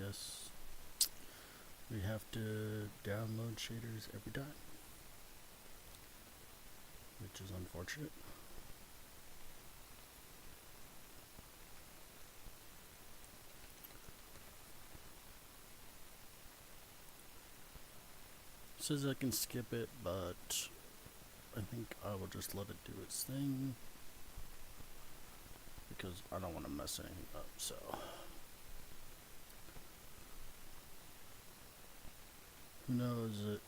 guess we have to download shaders every time, which is unfortunate. It says I can skip it, but I think I will just let it do its thing because I don't want to mess anything up. So who knows, it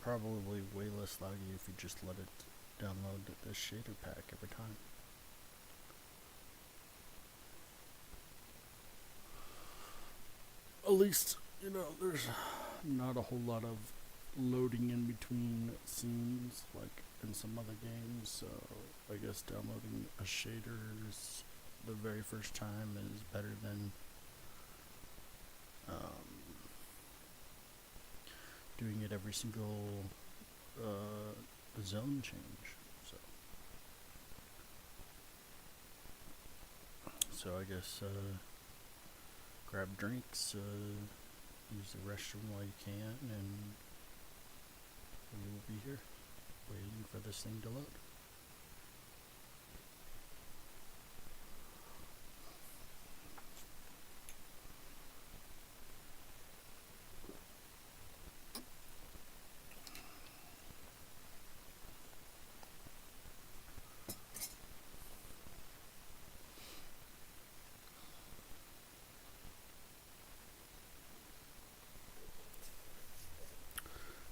probably way less laggy if you just let it download the shader pack every time. At least, there's not a whole lot of loading in between scenes like in some other games, so I guess downloading a shaders the very first time is better than doing it every single zone change. So I guess grab drinks, use the restroom while you can, and we will be here waiting for this thing to load.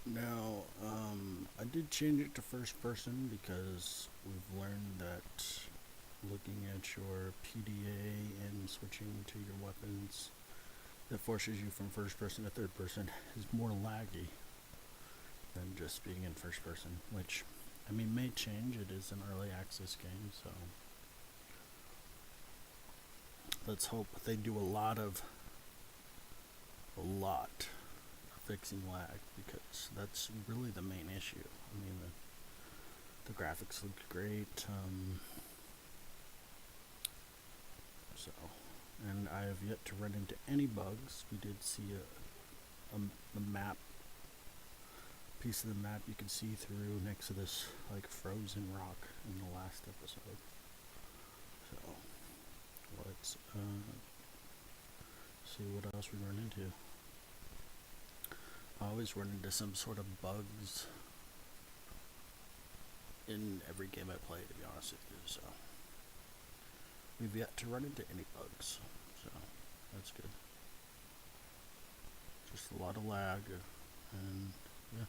Now, I did change it to first person because we've learned that looking at your PDA and switching to your weapons that forces you from first person to third person is more laggy than just being in first person, which, may change. It is an early access game, so let's hope they do a lot fixing lag, because that's really the main issue. The graphics look great, and I have yet to run into any bugs. We did see a map, piece of the map you could see through next to this frozen rock in the last episode. So let's see what else we run into. I always run into some sort of bugs in every game I play, to be honest with you, so we've yet to run into any bugs, so that's good. Just a lot of lag, and yeah.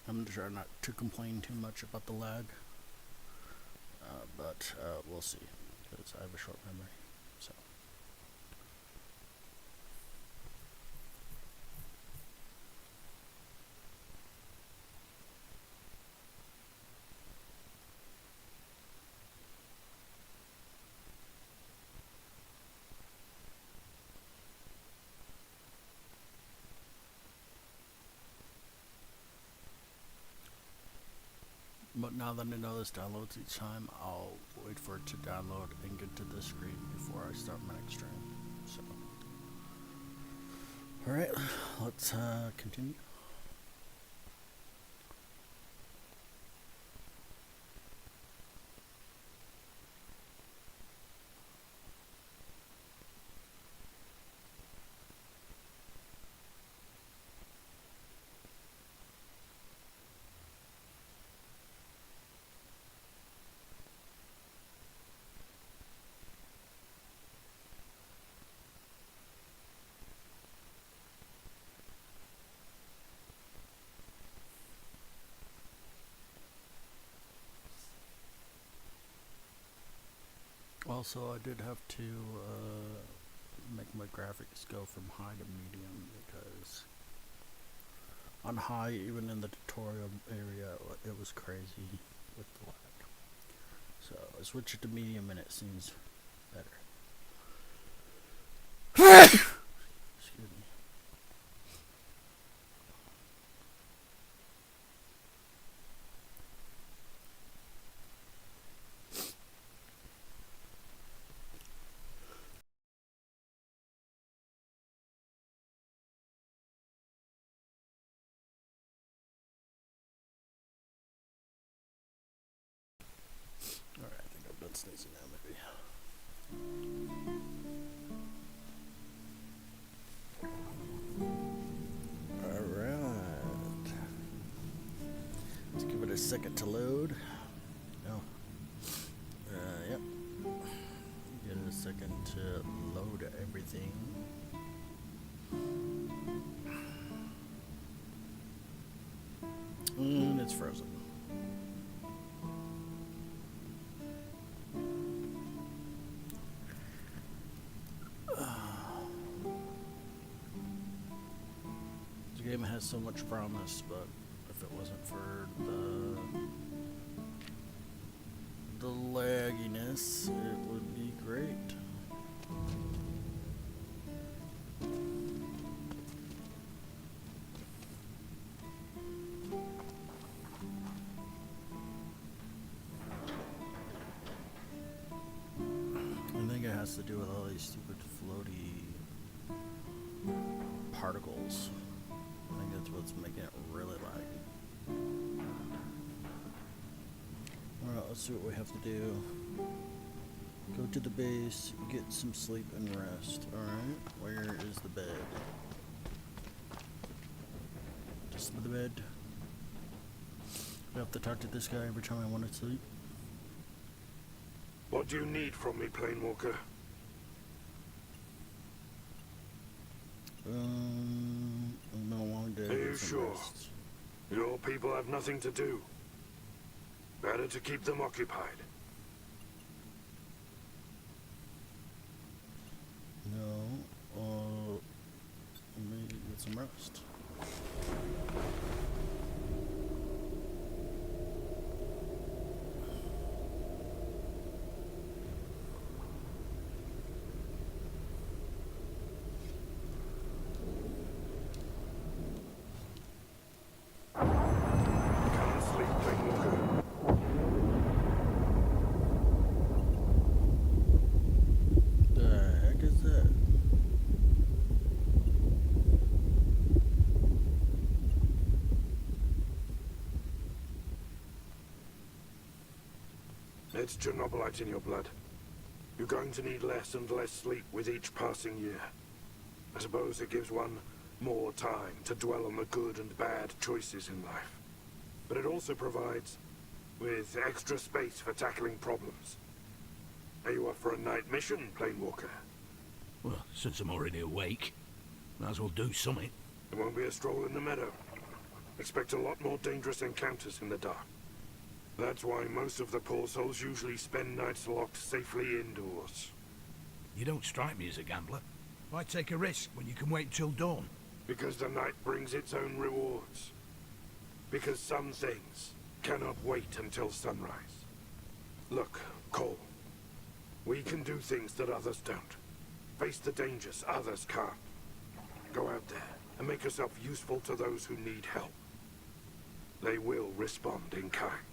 I'm trying not to complain too much about the lag. But we'll see, because I have a short memory, so. But now that I know this downloads each time, I'll wait for it to download and get to this screen before I start my next stream. So, alright, let's continue. Also, I did have to make my graphics go from high to medium, because on high, even in the tutorial area, it was crazy with the lag. So I switched it to medium and it seems better. Excuse me. Easy now, maybe. Alright. Let's give it a second to load. No. Yep. Give it a second to load everything. And it's frozen. This game has so much promise, but if it wasn't for the lagginess, it would be great. I think it has to do with all these stupid floaty particles. I think that's what's making it really laggy. Alright, let's see what we have to do. Go to the base, get some sleep and rest. Alright, where is the bed? Just the bed. I have to talk to this guy every time I want to sleep. What do you need from me, Planewalker? It's been a long day. Are you sure? Your people have nothing to do. Better to keep them occupied. No, maybe get some rest. Can't sleep, Planewalker. The heck is that? It's Chernobylite in your blood. You're going to need less and less sleep with each passing year. I suppose it gives one more time to dwell on the good and bad choices in life. But it also provides with extra space for tackling problems. Are you up for a night mission, Planewalker? Well, since I'm already awake, might as well do something. It won't be a stroll in the meadow. Expect a lot more dangerous encounters in the dark. That's why most of the poor souls usually spend nights locked safely indoors. You don't strike me as a gambler. Why take a risk when you can wait till dawn? Because the night brings its own rewards. Because some things cannot wait until sunrise. Look, Cole. We can do things that others don't. Face the dangers others can't. Go out there and make yourself useful to those who need help. They will respond in kind.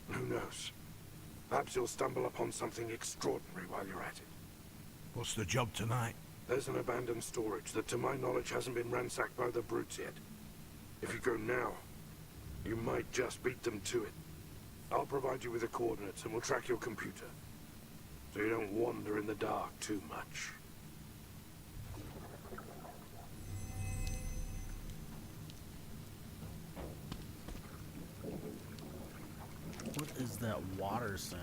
Who knows? Perhaps you'll stumble upon something extraordinary while you're at it. What's the job tonight? There's an abandoned storage that to my knowledge hasn't been ransacked by the brutes yet. If you go now, you might just beat them to it. I'll provide you with the coordinates and we'll track your computer. So you don't wander in the dark too much. What is that water sound?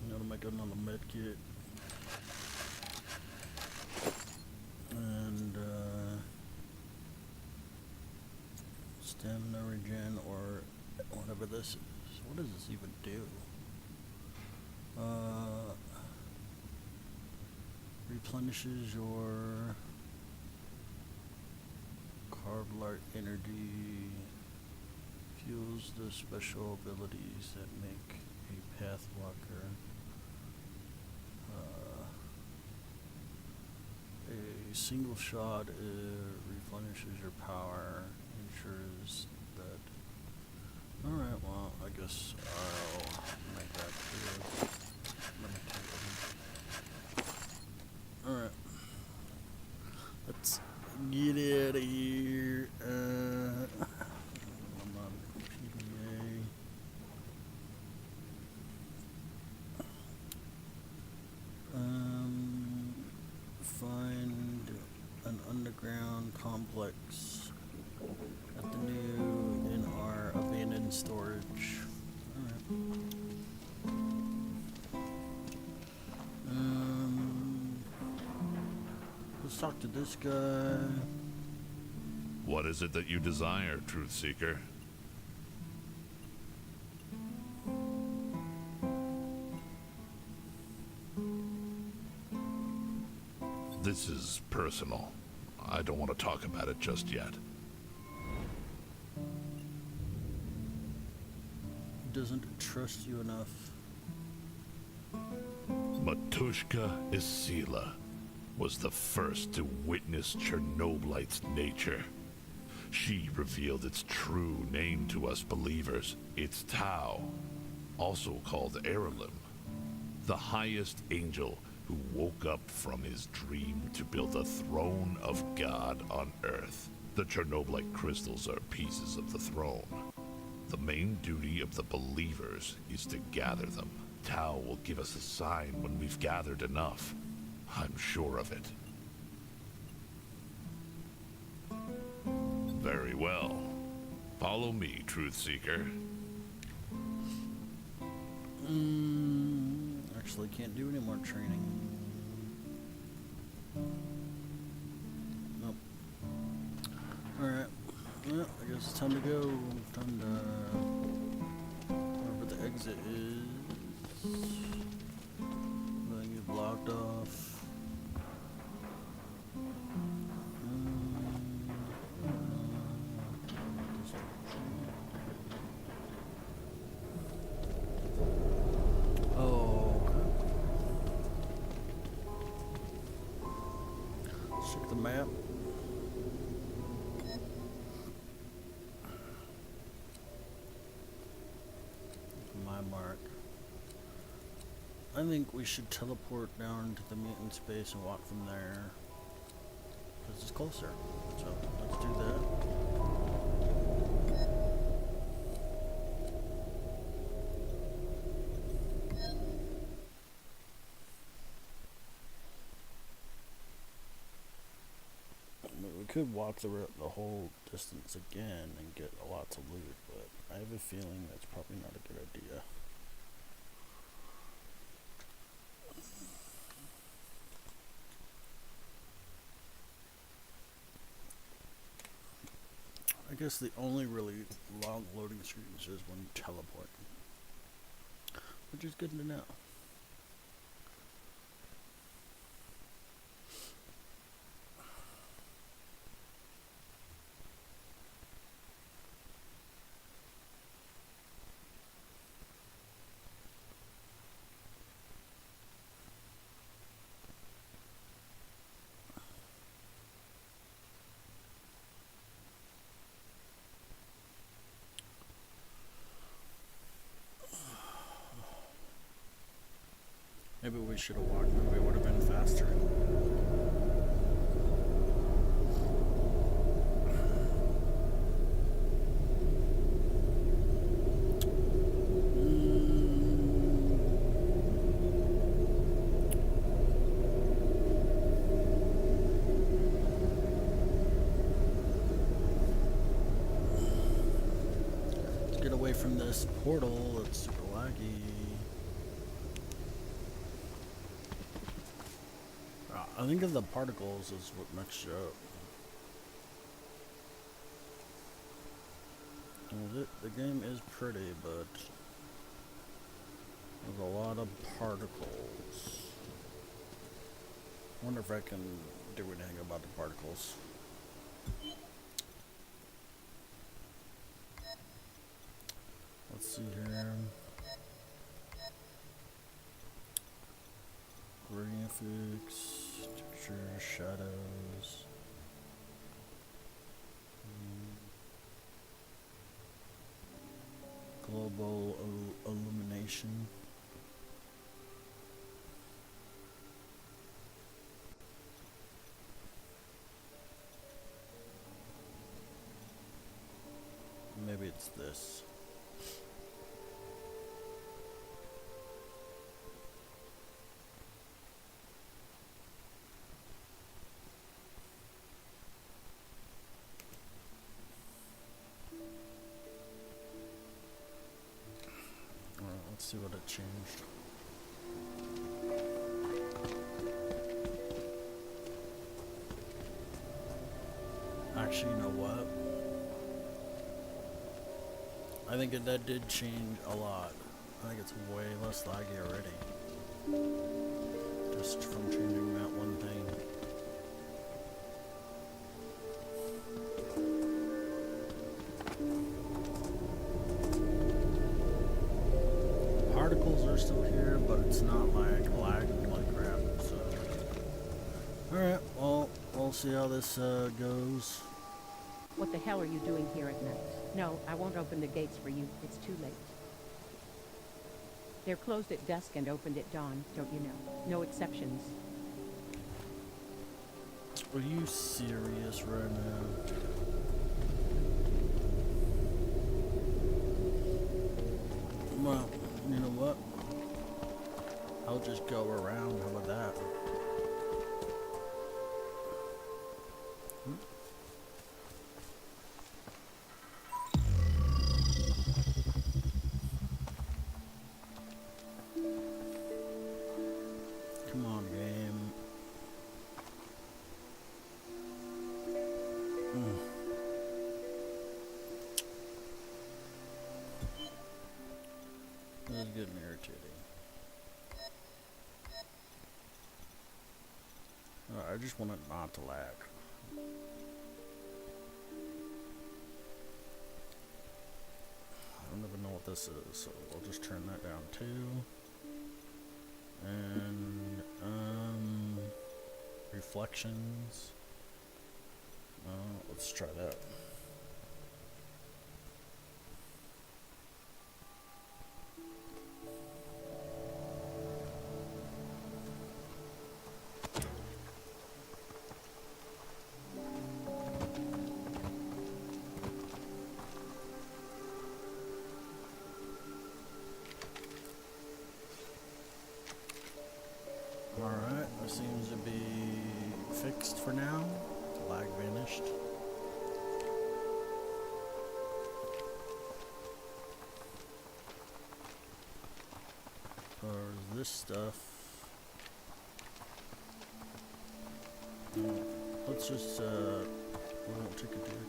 I'm gonna make another med kit. And stamina regen or whatever this is. What does this even do? Replenishes your Chernobylite energy, fuels the special abilities that make a path walker. A single shot replenishes your power, ensures that. Alright, well, I guess I'll make that clear. Let me take Alright. Let's get out of here. I'm on PDA. Find an underground complex at the new in our abandoned storage. Alright. Let's talk to this guy. What is it that you desire, Truth Seeker? This is personal. I don't want to talk about it just yet. He doesn't trust you enough. Matushka Isila was the first to witness Chernobylite's nature. She revealed its true name to us believers. It's Tau, also called Aralim, the highest angel who woke up from his dream to build a throne of God on Earth. The Chernobylite crystals are pieces of the throne. The main duty of the believers is to gather them. Tau will give us a sign when we've gathered enough. I'm sure of it. Very well. Follow me, Truth Seeker. Actually can't do any more training. Nope. Alright. Well, I guess it's time to go. Time to... wherever the exit is. Then get blocked off. Check the map. My mark. I think we should teleport down to the mutant space and walk from there. Because it's closer. So let's do that. We could walk the whole distance again and get a lot of loot, but I have a feeling that's probably not a good idea. I guess the only really long loading screens is when you teleport, which is good to know. Maybe we should have walked, maybe it would have been faster. Let's get away from this portal, it's super laggy. I think of the particles is what messed you up. And the game is pretty, but there's a lot of particles. I wonder if I can do anything about the particles. Let's see here. Graphics, texture, shadows. Global illumination. it's this. Alright, let's see what it changed. Actually, you know what? I think that did change a lot. I think it's way less laggy already. Just from changing that one thing. Particles are still here, but it's not like lagging like crap, so. Alright, well, we'll see how this goes. What the hell are you doing here at night? No, I won't open the gates for you. It's too late. They're closed at dusk and opened at dawn, don't you know? No exceptions. Are you serious right now? Well, you know what? I'll just go around. How about that? Come on, game. This is getting irritating. I just want it not to lag. I don't even know what this is, so we'll just turn that down too. And reflections. Let's try that. Alright, that seems to be fixed for now. Lag vanished. For this stuff, let's just we won't take it to man.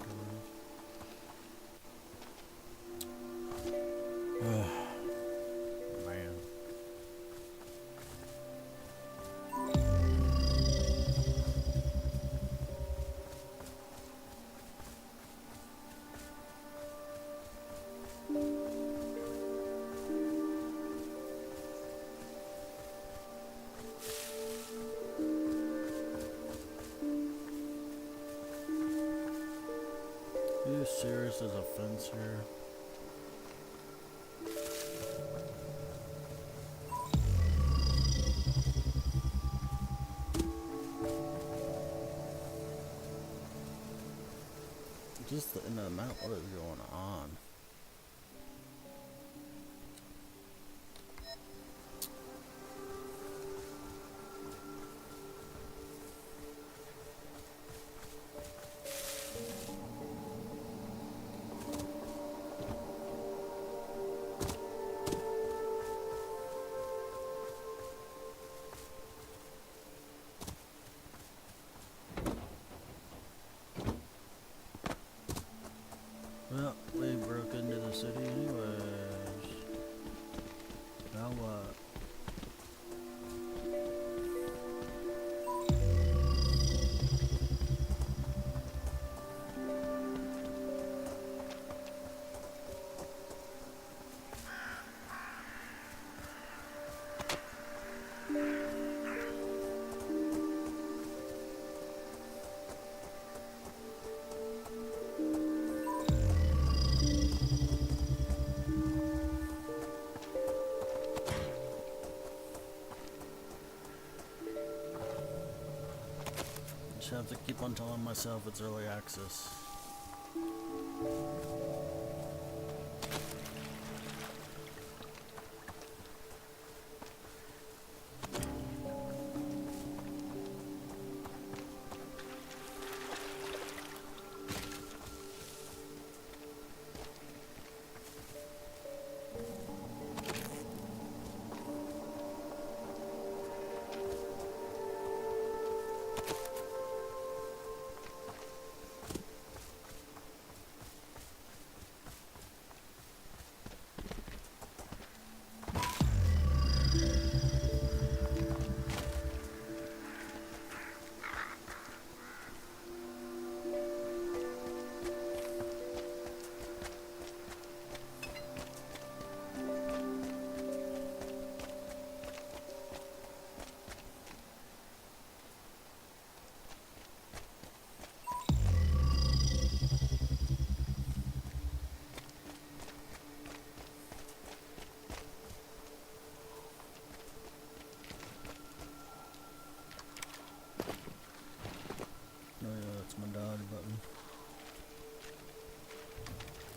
Are you serious? There's a fence here. Just the end of the map. What is going on? Well, we broke into the city anyways. Now what? Just have to keep on telling myself it's early access.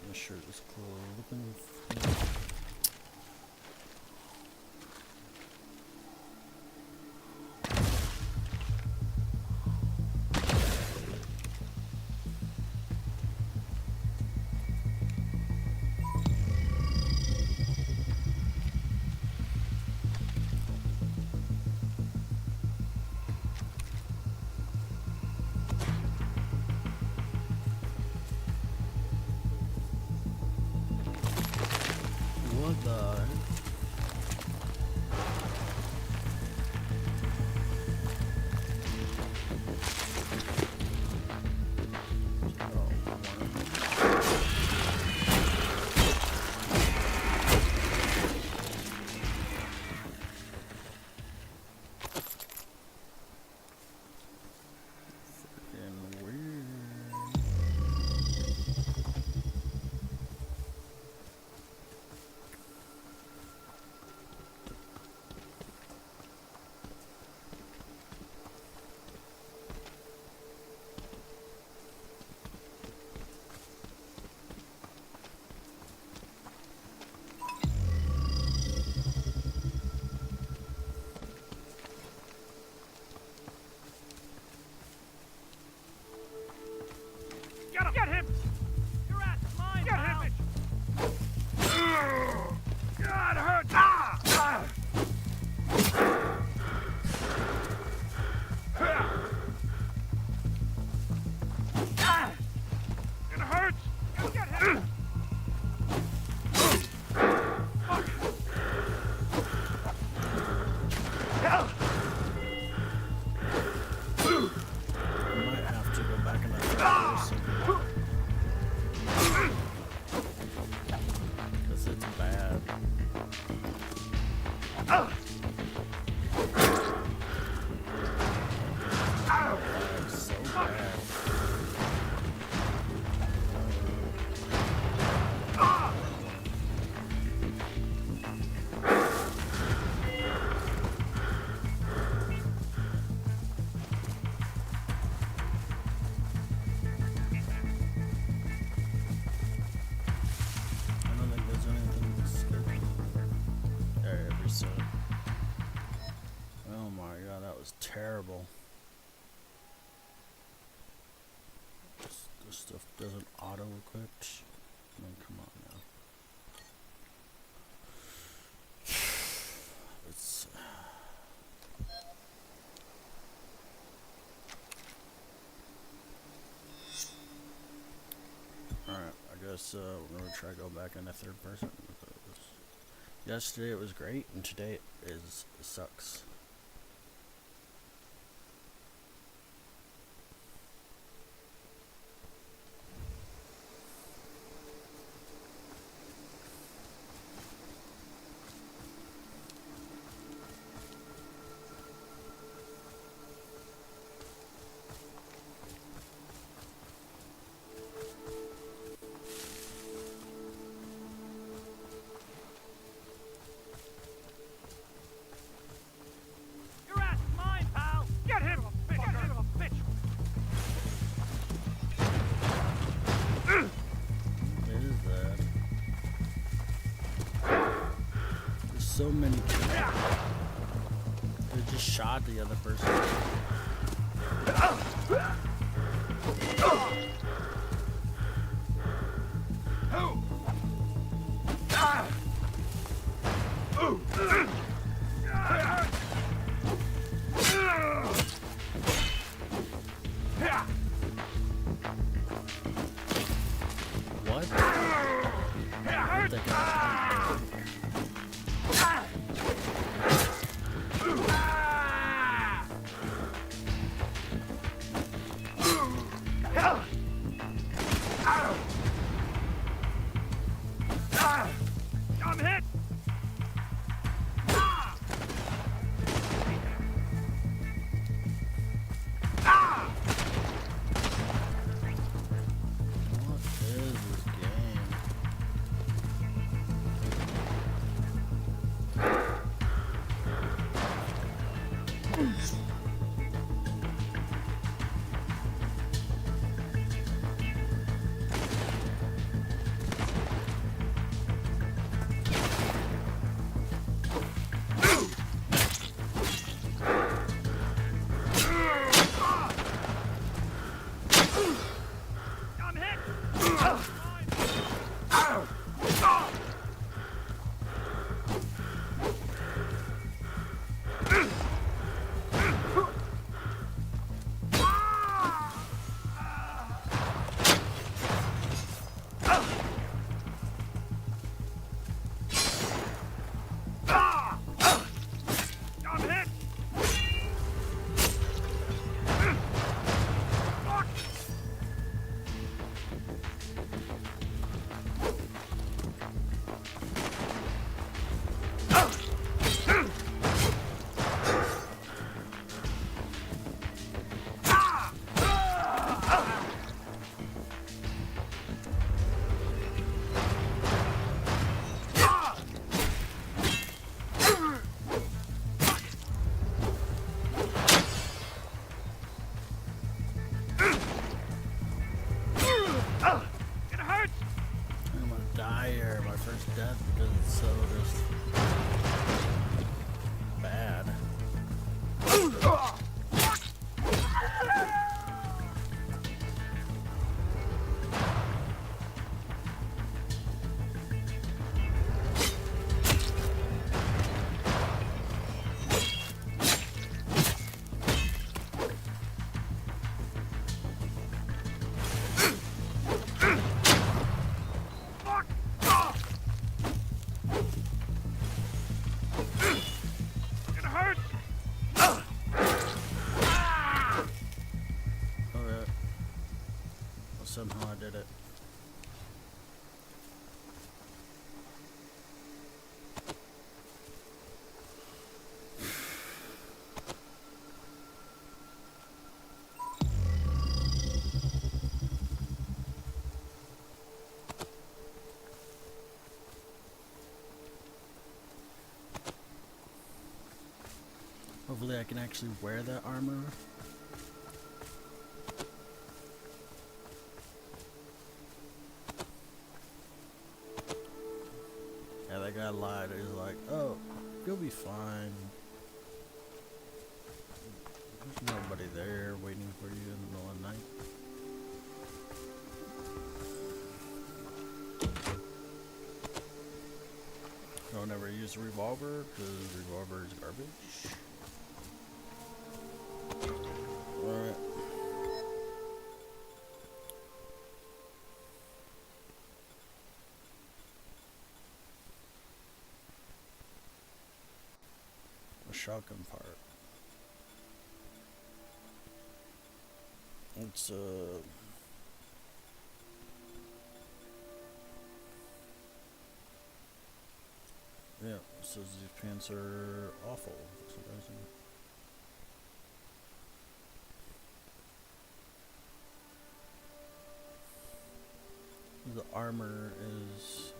My shirt is closed. What the? Get him! Your ass is mine, Get pal. Him! God, it hurts! It hurts! Get him! I might have to go back in that person. Because it's bad. It's so bad. I don't think there's anything to skip. There, reset. Oh my god, that was terrible. This stuff doesn't auto-equip. I mean, come on now. It's... Alright, I guess we're gonna try to go back in the third person. Yesterday it was great, and today it sucks. Your ass is mine, pal! Get him! Get him, a bitch! What is that? There's so many people. They just shot the other person. What? What the guy? death because it's so just bad. Somehow I did it. Hopefully I can actually wear that armor. Yeah, that guy lied. He's like, oh, you'll be fine. There's nobody there waiting for you in the middle of the night. Don't ever use a revolver, because revolver is garbage. Alright. The shotgun part. It's yeah, it says these pants are awful. That's surprising. The armor is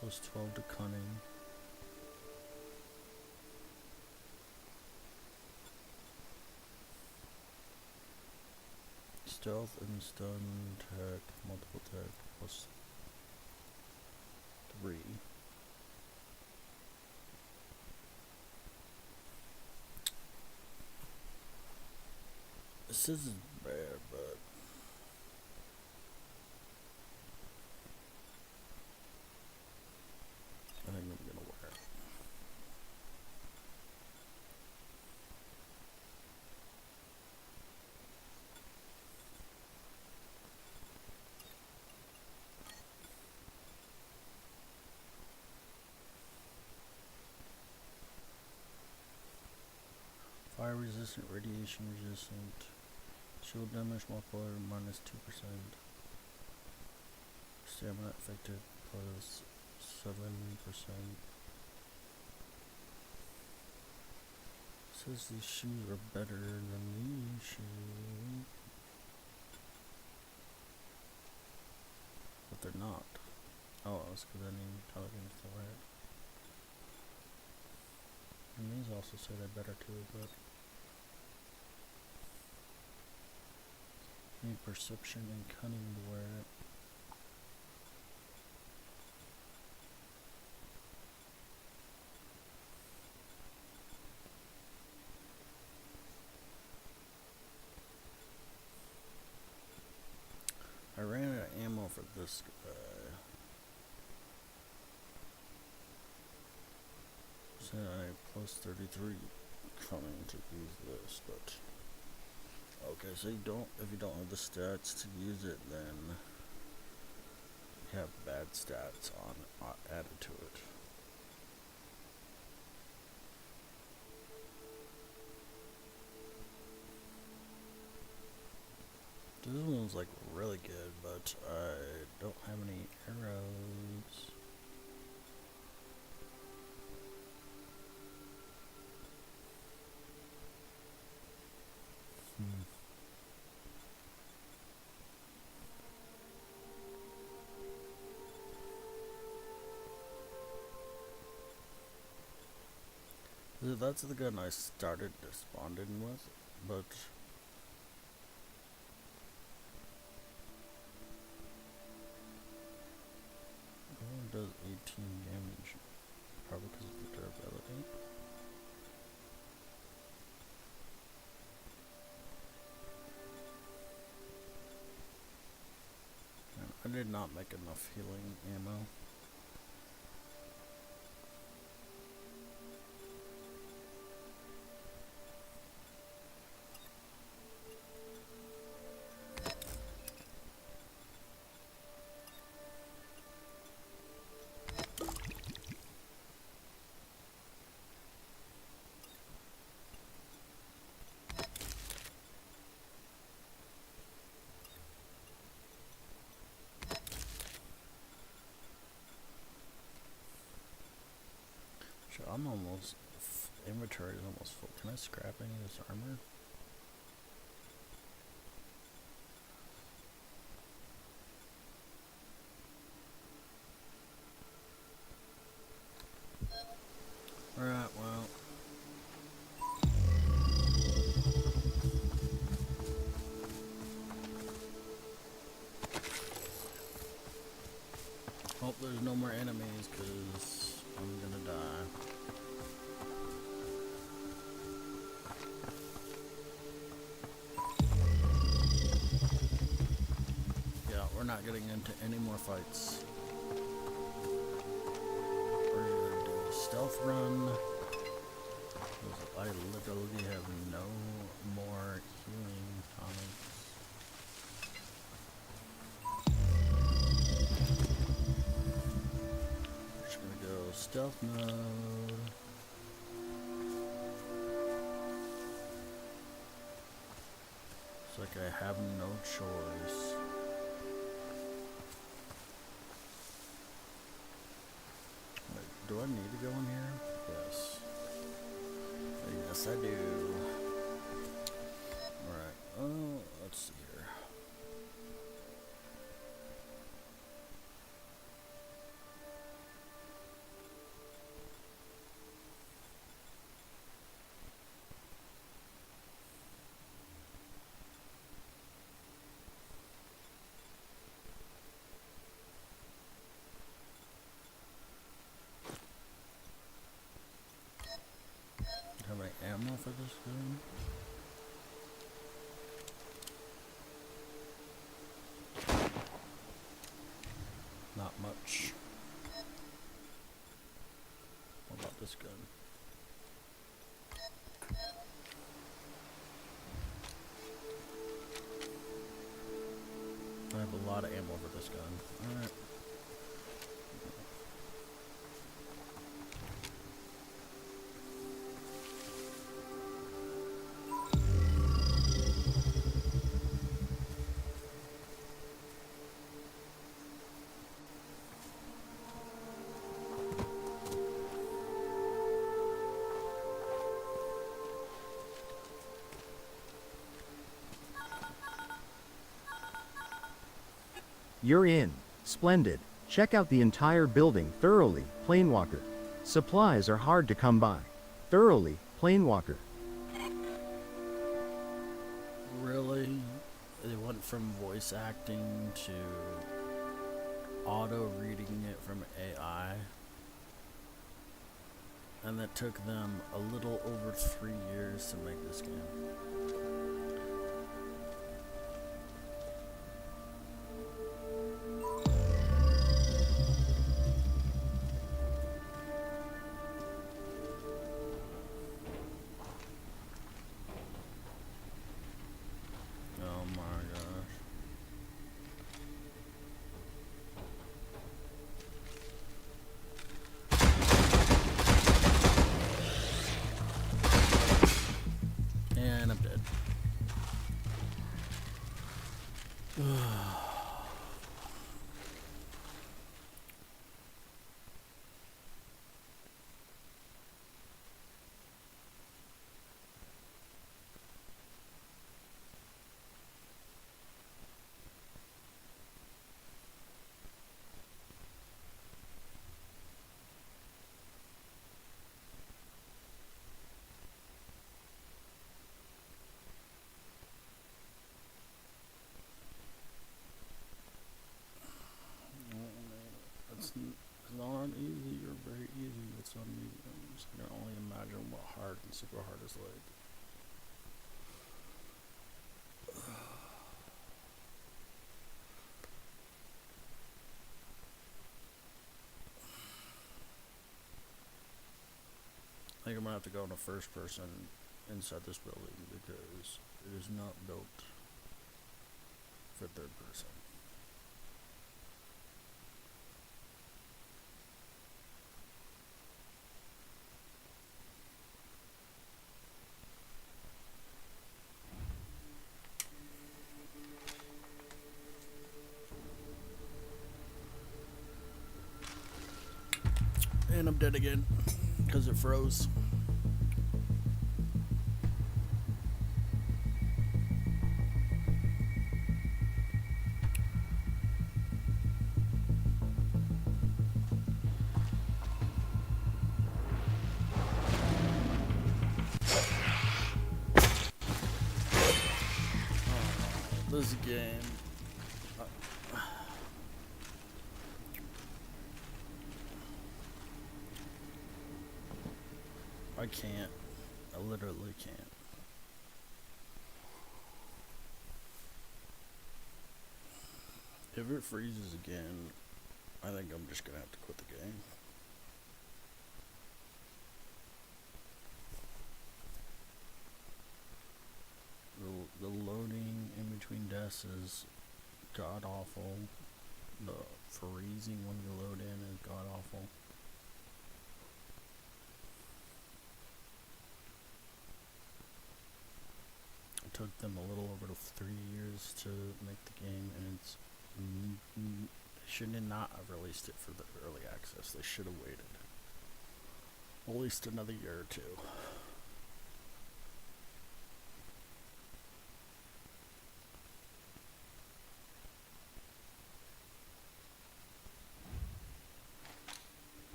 plus 12 to cunning. Stealth and stun tech, multiple tech, plus 3. This isn't bad, but I think I'm gonna wear it. Fire resistant, radiation resistant. Shield damage multiplier minus 2%. Stamina affected plus 7%. Says these shoes are better than these shoes. But they're not. Oh, that's because I need intelligence to wear it. And these also say they're better too, but need perception and cunning to wear it. plus 33 coming to use this, but okay, so if you don't have the stats to use it, then you have bad stats on added to it. This one's like really good, but I don't have any arrows. That's the gun I started responding with, but it only does 18 damage, probably because of the durability. And I did not make enough healing ammo. Sure, I'm almost, inventory is almost full. Can I scrap any of this armor? Alright, well. Hope there's no more enemies, because I'm gonna die. Yeah, we're not getting into any more fights. We're gonna do a stealth run. I literally have no more healing tonics. Just gonna go stealth mode. It's like I have no choice. Wait, do I need to go in here? Yes. Yes, I do. Alright, oh, let's see here. Have any ammo for this gun? Not much. What about this gun? I have a lot of ammo for this gun. Alright. You're in. Splendid. Check out the entire building thoroughly, Planewalker. Supplies are hard to come by. Thoroughly, Planewalker. Really? They went from voice acting to auto reading it from AI? And that took them a little over 3 years to make this game. It's not easy or very easy. It's on medium. So I can only imagine what hard and super hard is like. I think I'm gonna have to go into first person inside this building because it is not built for third person. And I'm dead again because it froze. This game. I can't. I literally can't. If it freezes again, I think I'm just gonna have to quit the game. The loading in between deaths is god awful. The freezing when you load in is god awful. It took them a little over 3 years to make the game, and it's they should not have released it for the early access. They should have waited at least another year or two.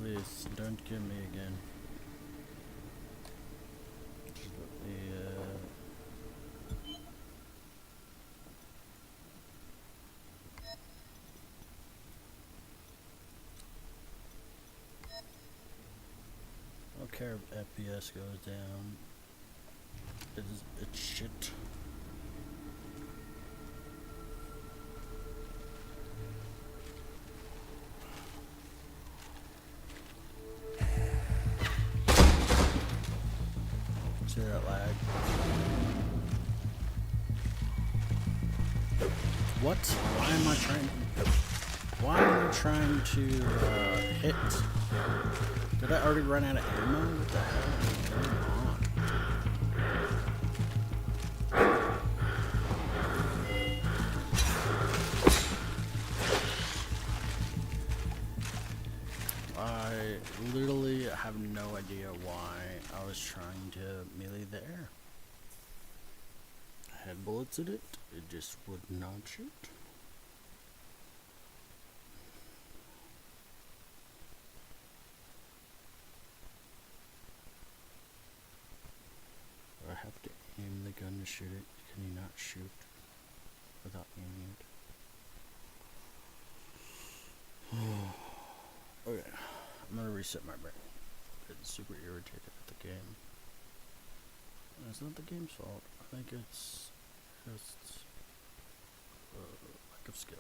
Please don't kill me again. Just let me, I don't care if FPS goes down. It's shit. See that lag? What? Why am I trying to hit? Did I already run out of ammo? What the hell is going on? I literally have no idea why I was trying to melee the air. I had bullets in it, it just would not shoot. I have to aim the gun to shoot it. Can you not shoot without aiming it? Okay, I'm gonna reset my brain. Getting super irritated at the game. And it's not the game's fault. I think it's just lack of skill.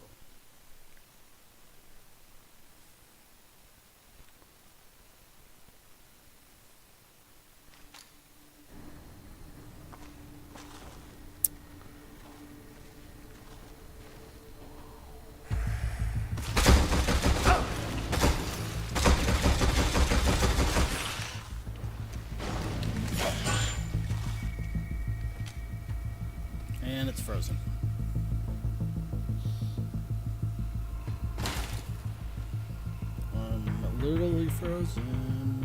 And it's frozen. frozen.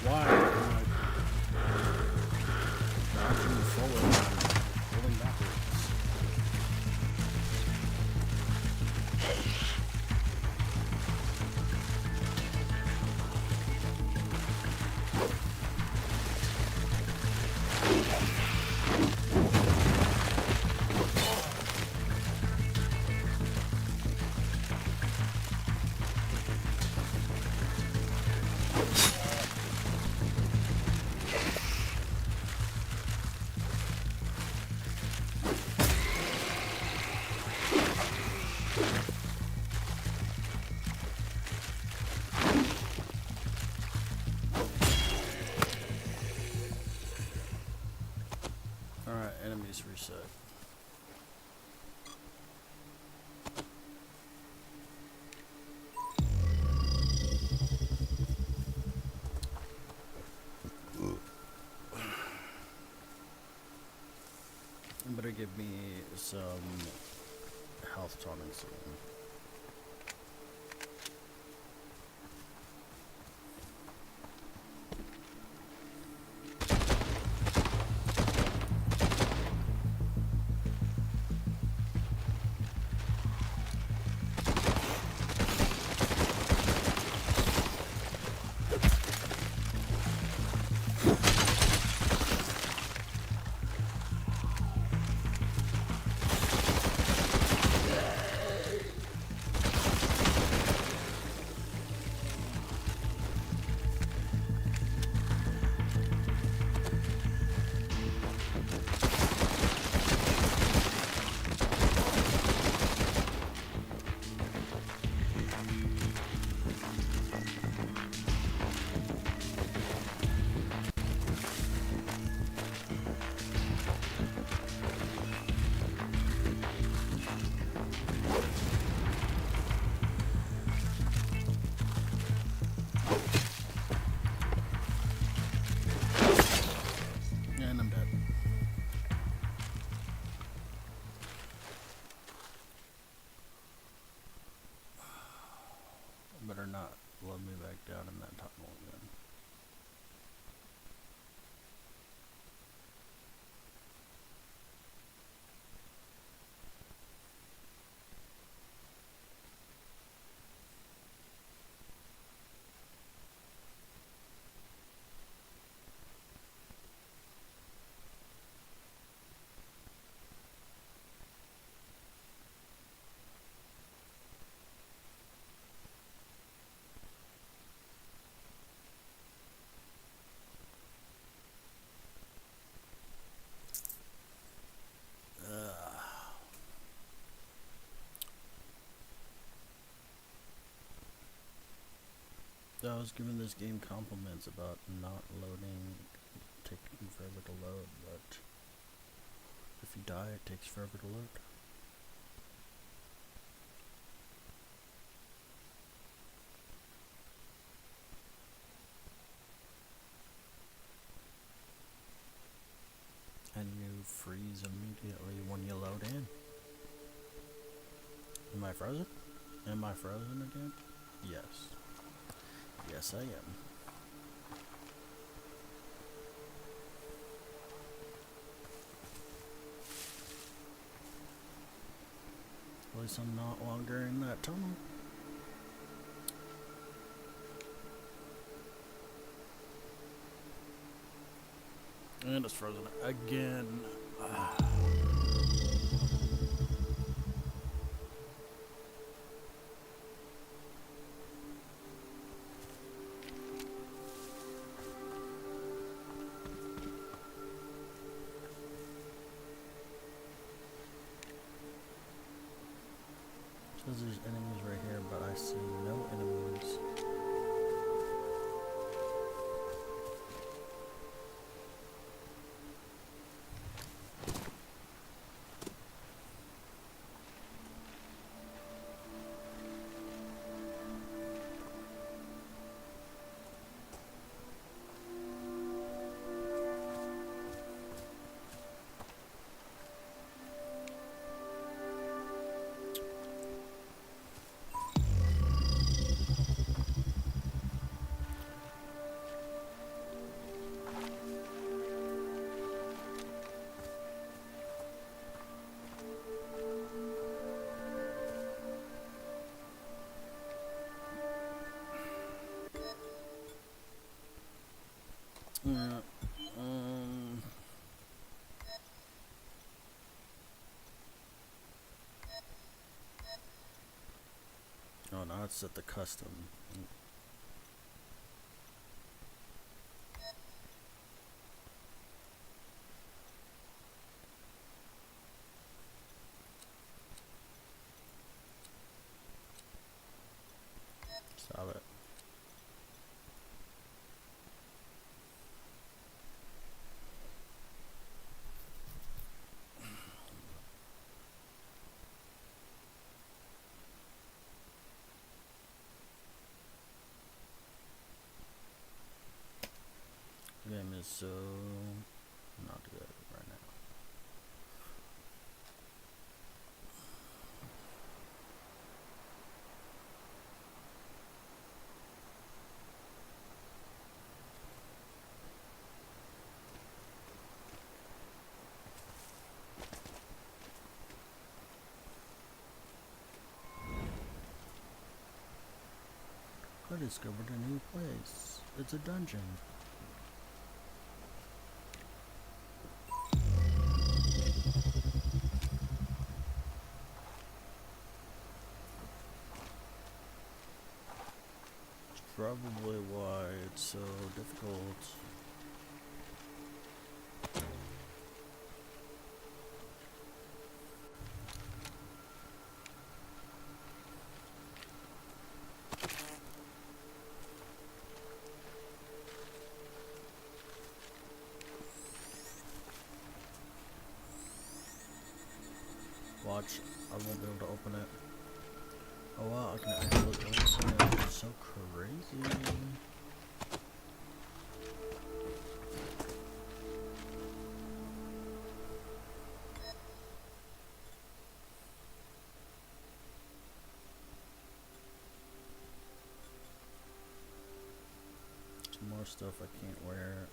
Why am I dodging forward and rolling backwards? Alright, enemies reset. You better give me some health tonics again. And I'm dead. Better not load me back down in that tunnel again. I was giving this game compliments about not loading, taking forever to load, but if you die, it takes forever to load. And you freeze immediately when you load in. Am I frozen? Am I frozen again? Yes. Yes, I am. At least I'm not longer in that tunnel. And it's frozen again. Says there's enemies right here, but I see no enemies. Yeah. Oh, now it's at the custom. Stop it. Game is so not good right now. I discovered a new place. It's a dungeon. Probably why it's so difficult. Watch, I won't be able to open it. Oh wow, I can actually open it. It's so crazy. Some more stuff I can't wear.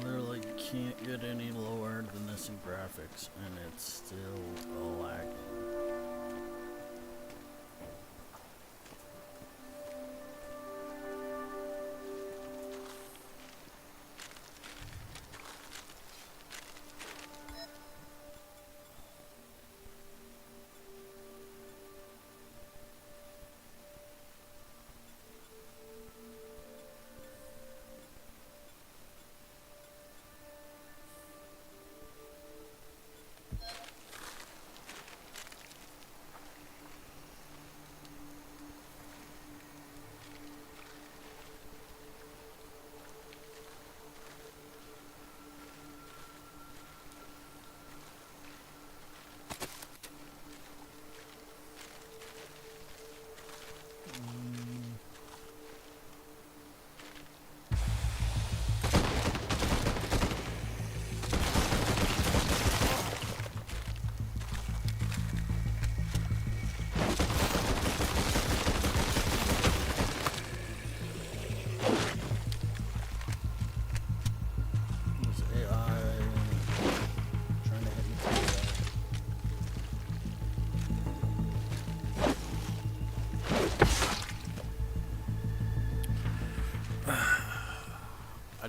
Literally can't get any lower than this in graphics, and it's still lagging.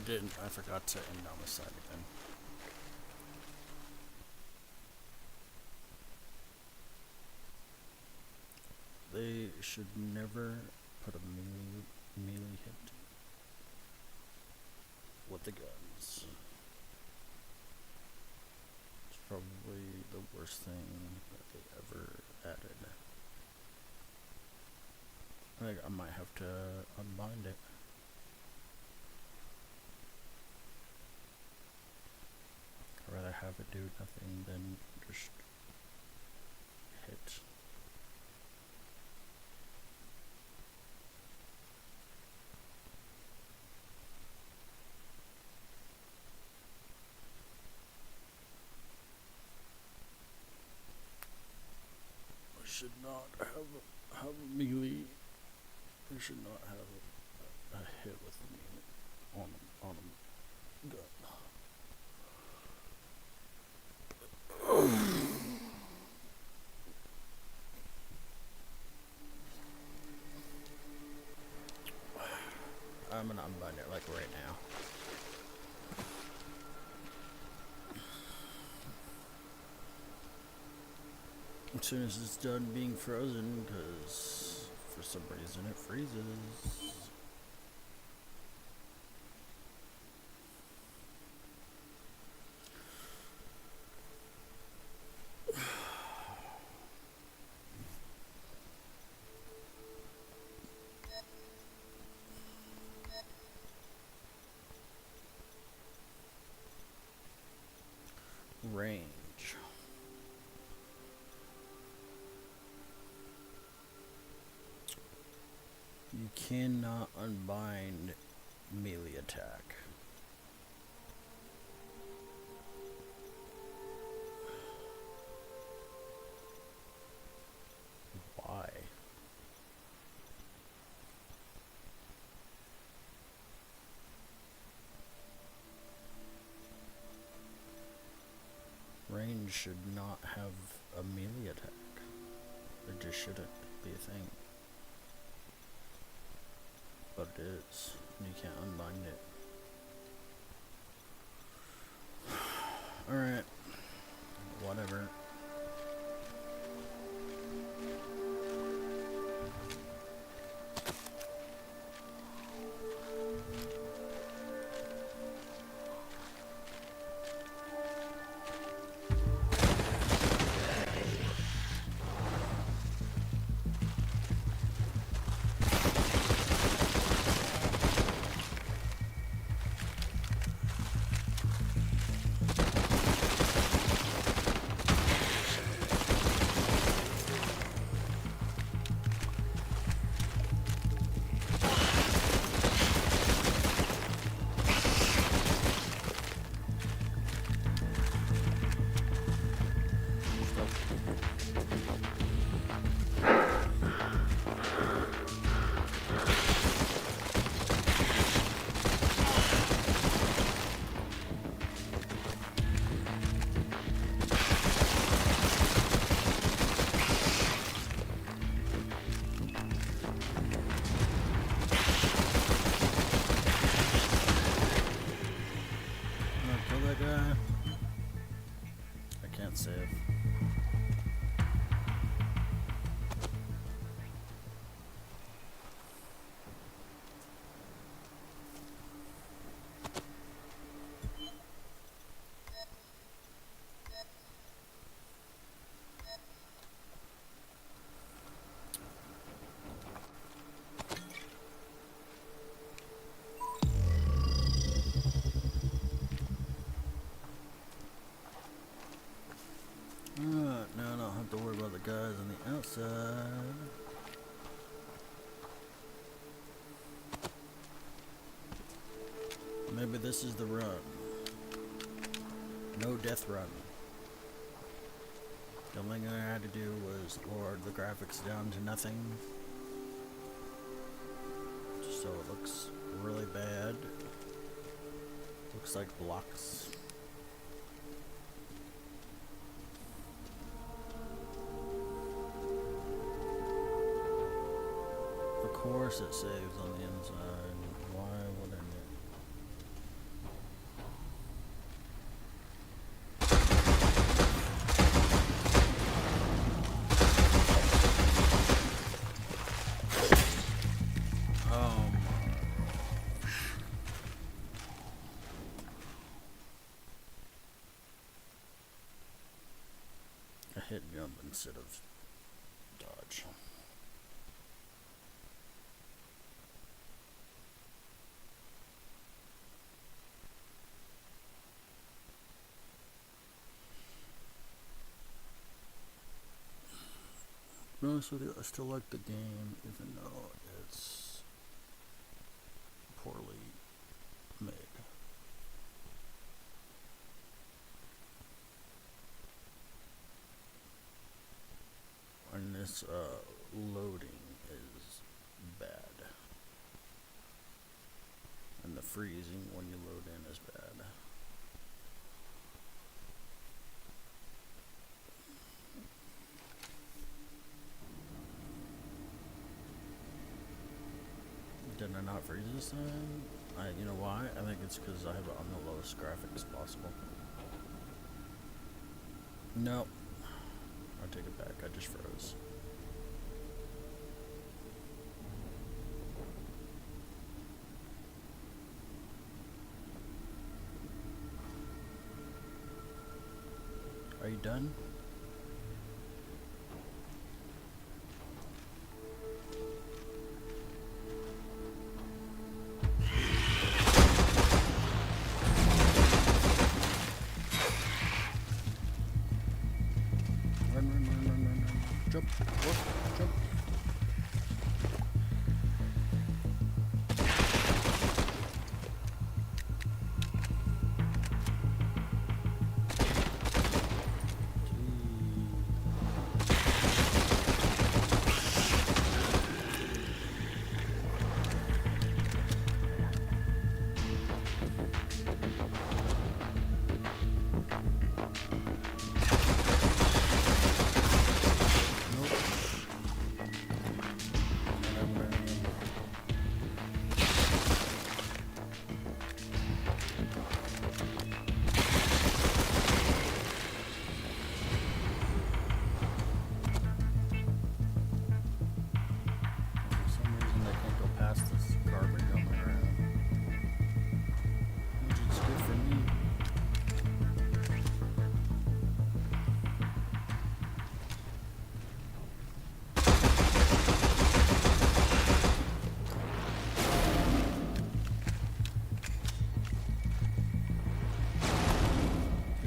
didn't. I forgot to end on the side again. They should never put a melee hit with the guns. It's probably the worst thing that they ever added. I might have to unbind it. I'd rather have it do nothing than just hit. We should not have a melee. We should not have a hit with the melee on a gun. I'm gonna unbind it like right now. As soon as it's done being frozen, because for some reason it freezes. Range. You cannot unbind melee attack. Why? Range should not have a melee attack. It just shouldn't be a thing. But it is. You can't unbind it. Alright. Whatever. I can't save. Now I don't have to worry about the guys on the outside. Maybe this is the run. No death run. The only thing I had to do was lower the graphics down to nothing. Just so it looks really bad. Looks like blocks. Of course it saves on the inside. Why wouldn't it? instead of dodge. To be honest with you, I still like the game, even though it's poorly made. And this loading is bad. And the freezing when you load in is bad. Did I not freeze this time? You know why? I think it's because I have it on the lowest graphics possible. No. I'll take it back. I just froze. Are you done? Run. Jump. Whoop. Jump.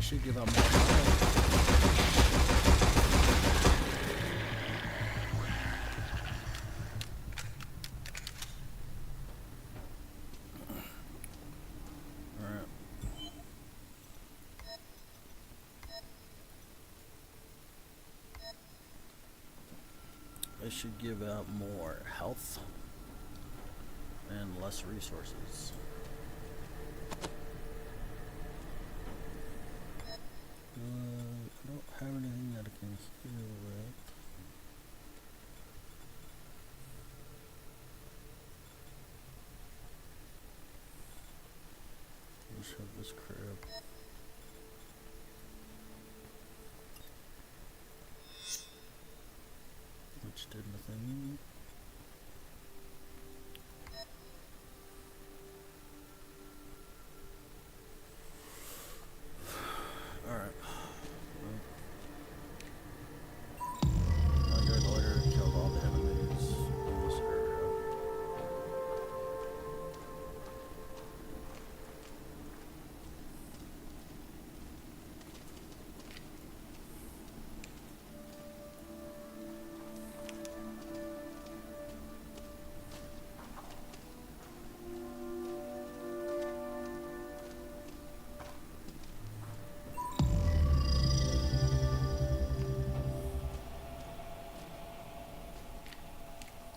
Should give up more time. Alright. It should give out more health and less resources. I don't have anything that I can heal with. Let's have this crap. Which did nothing. Alright. Killed all the enemies in this area.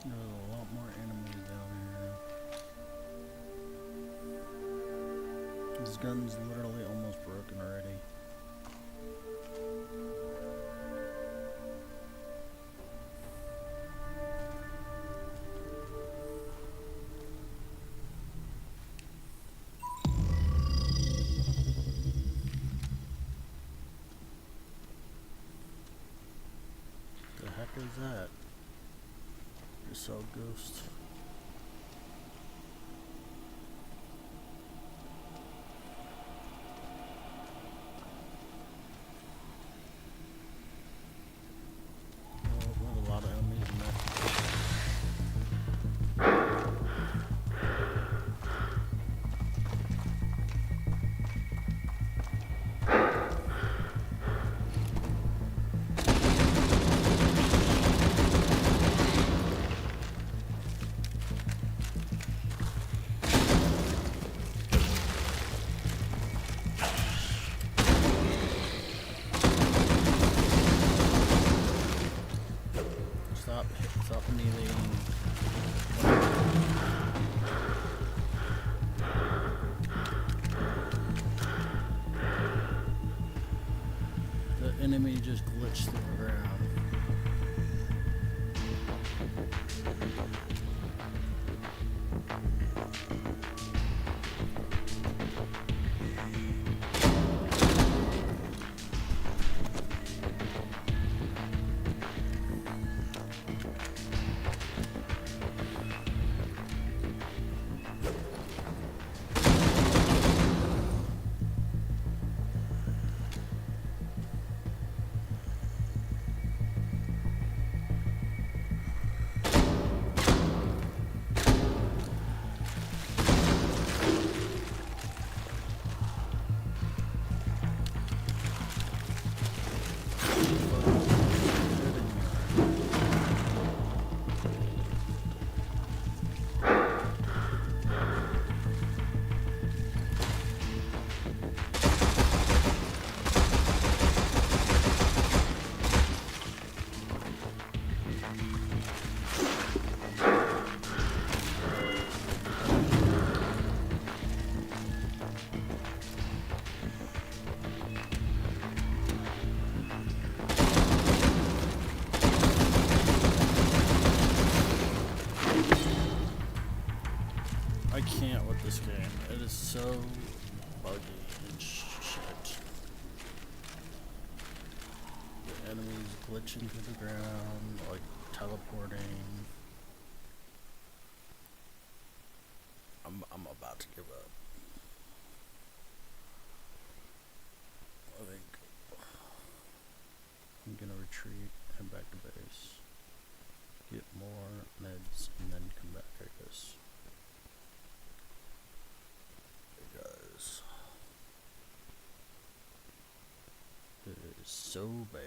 There's a lot more enemies down here. This gun's literally almost broken already. The heck is that? Just saw a ghost. can't with this game. It is so buggy and shit. The enemies glitching through the ground, like teleporting. I'm about to give up. I think I'm gonna retreat, head back to base, get more meds, and then come back, I guess. Because it is so bad.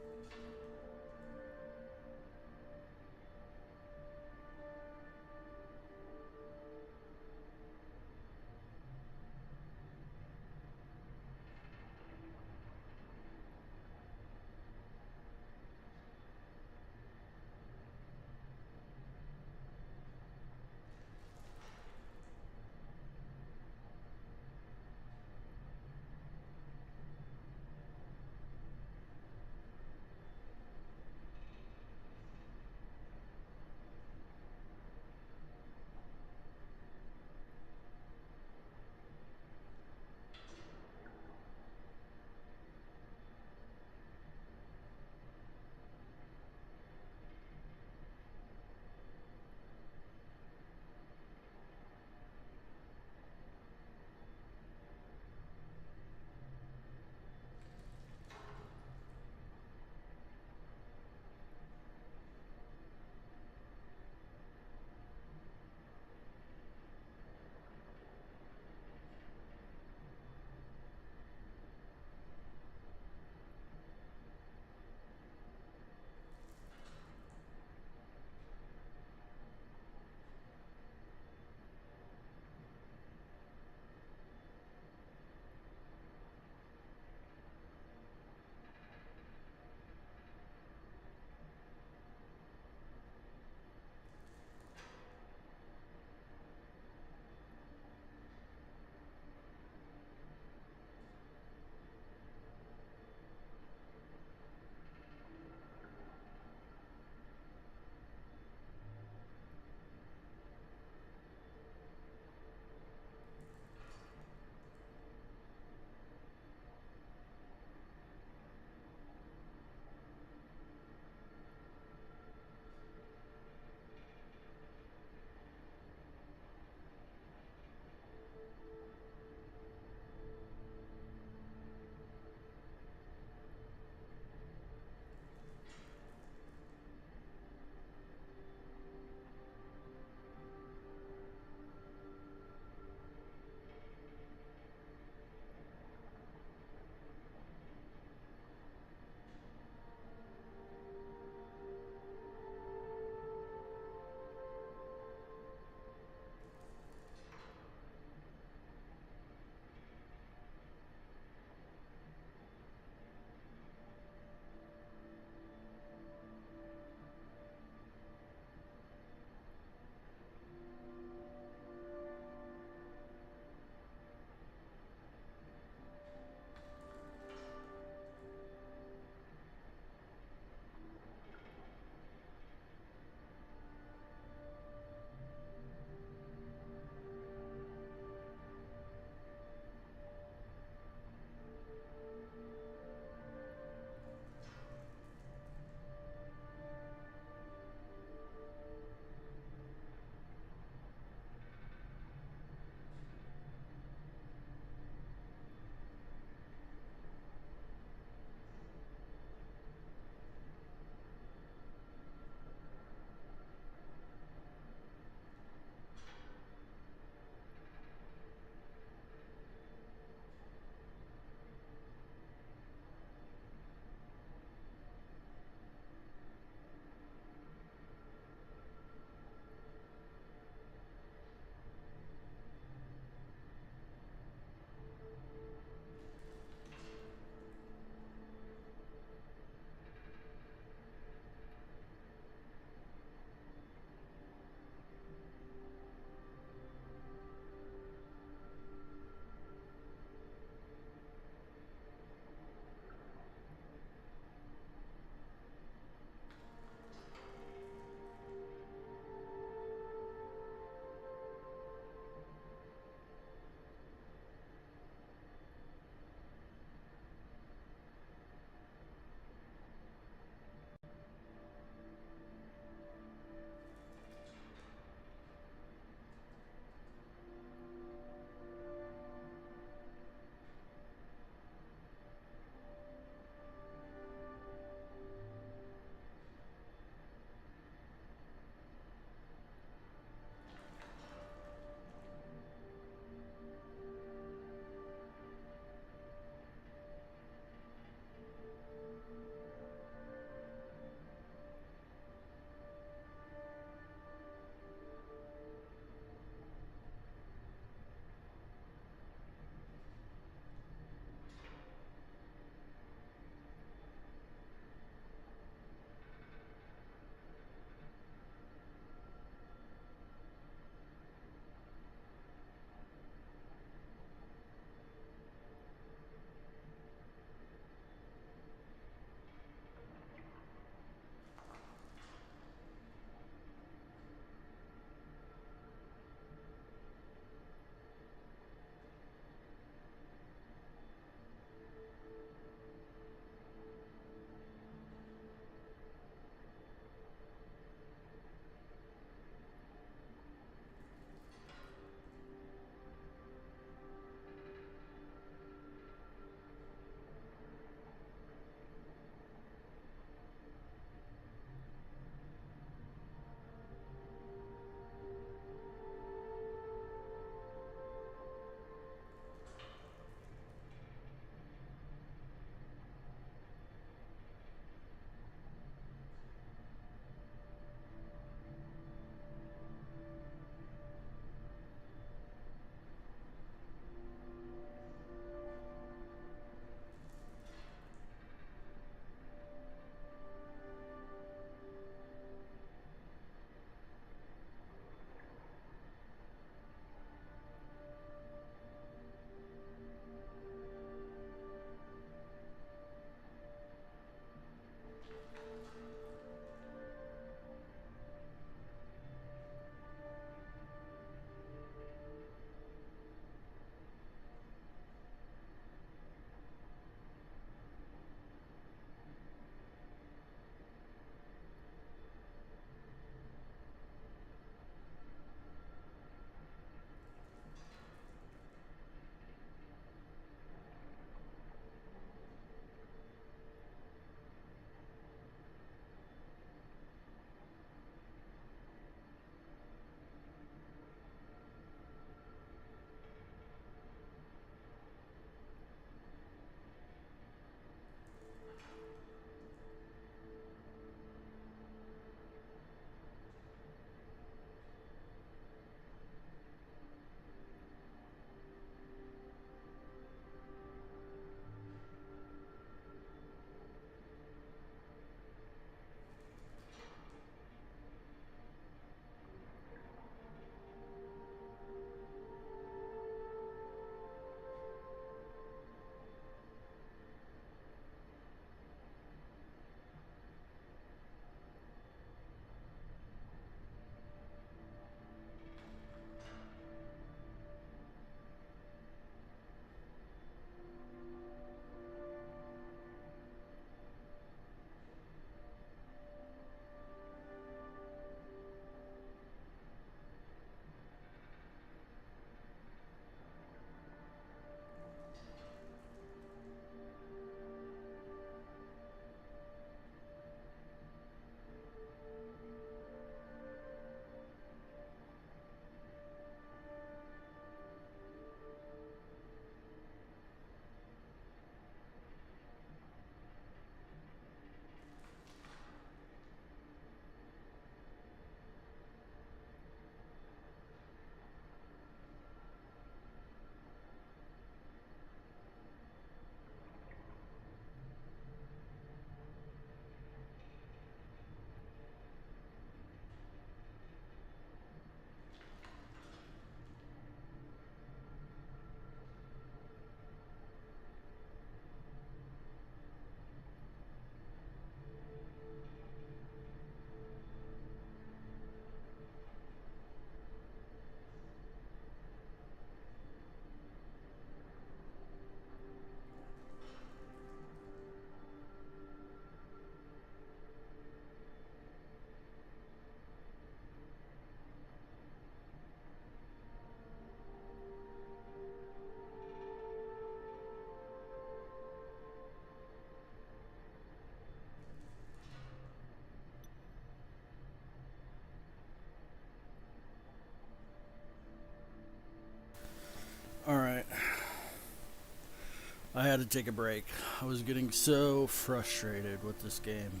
I had to take a break. I was getting so frustrated with this game.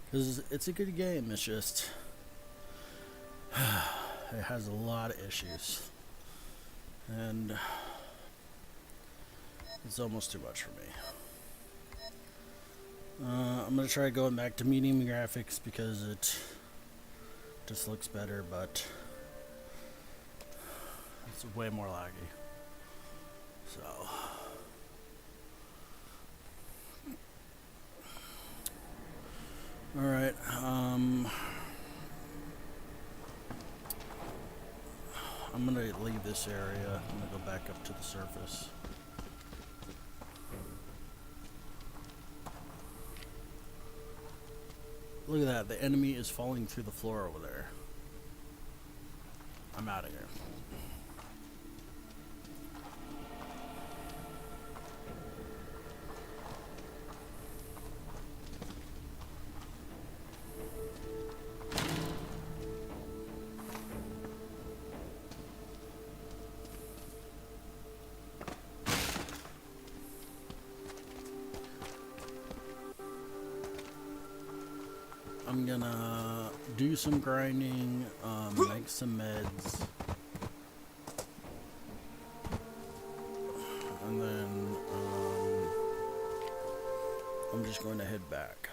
Because it's a good game, it's just... it has a lot of issues. And... it's almost too much for me. I'm going to try going back to medium graphics because it just looks better, but... it's way more laggy. So... Alright, I'm gonna leave this area. I'm gonna go back up to the surface. Look at that, the enemy is falling through the floor over there. I'm out of here. I'm gonna do some grinding, make some meds, and then I'm just going to head back.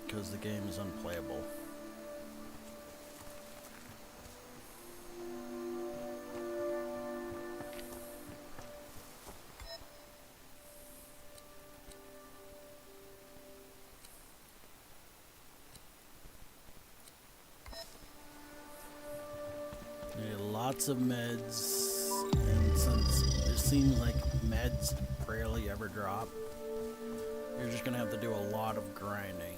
Because the game is unplayable. Lots of meds, and since it seems like meds rarely ever drop, you're just gonna have to do a lot of grinding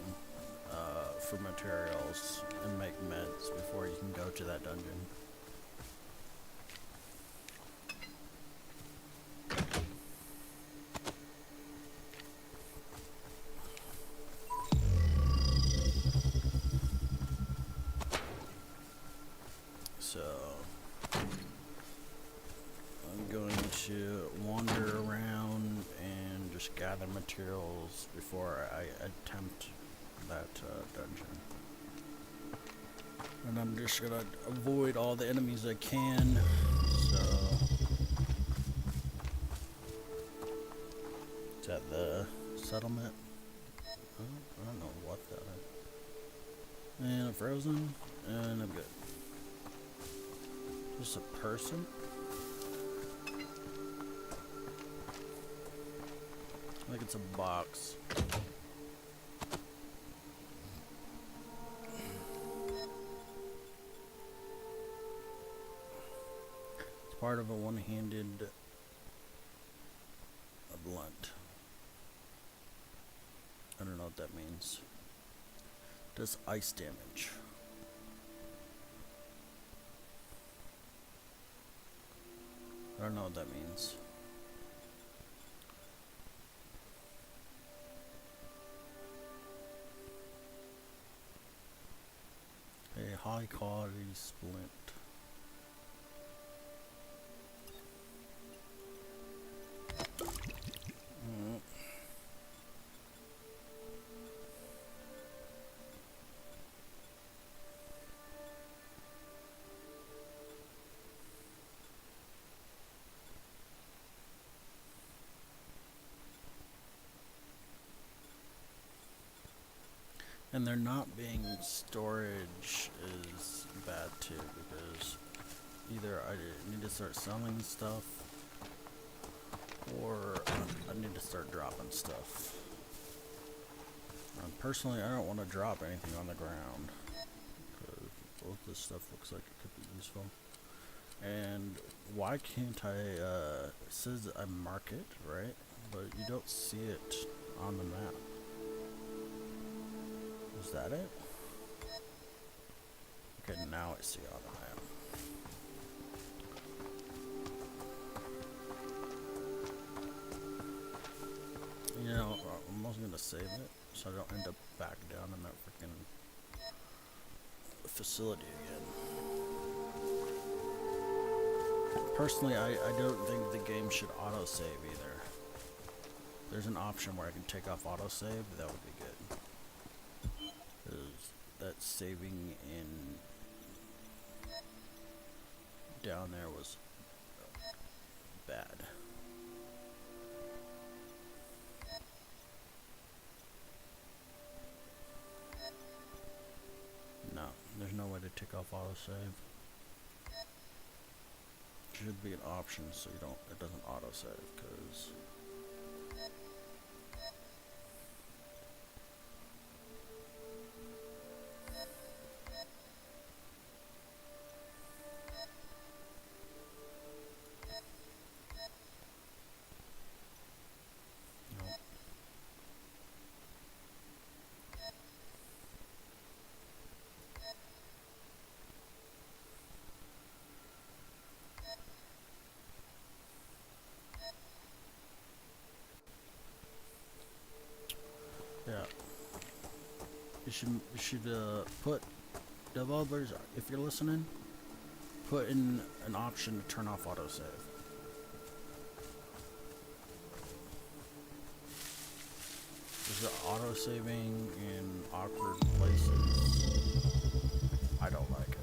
for materials and make meds before you can go to that dungeon. So I'm going to wander around and just gather materials before I attempt that dungeon. And I'm just gonna avoid all the enemies I can. So is that the settlement? I don't know what that is. And I'm frozen, and I'm good. Just a person? I think it's a box. It's part of a one-handed blunt. I don't know what that means. Does ice damage. I don't know what that means. A high quality splint. And there not being storage is bad too, because either I need to start selling stuff or I need to start dropping stuff. Personally, I don't want to drop anything on the ground, because both this stuff looks like it could be useful. And why can't I, it says I mark it, right? But you don't see it on the map. Is that it? Okay, now I see it on the map. You know, I'm also gonna save it so I don't end up back down in that freaking facility again. Personally, I don't think the game should autosave either. There's an option where I can take off autosave, that would be good. Because that saving in down there was bad. No, there's no way to take off autosave. Should be an option so it doesn't autosave, because yeah. You should put, developers, if you're listening, put in an option to turn off autosave. There's autosaving in awkward places. I don't like it.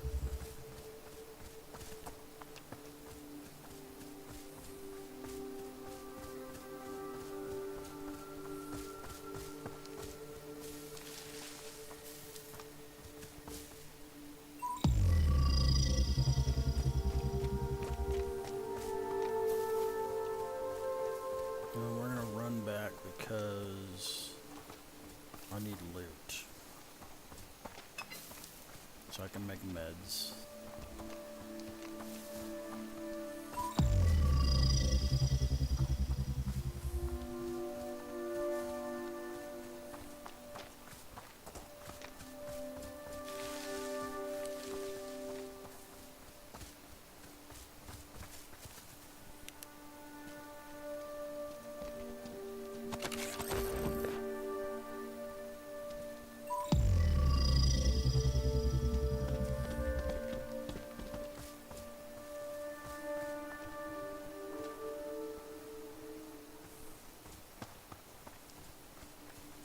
And we're gonna run back because I need loot so I can make meds.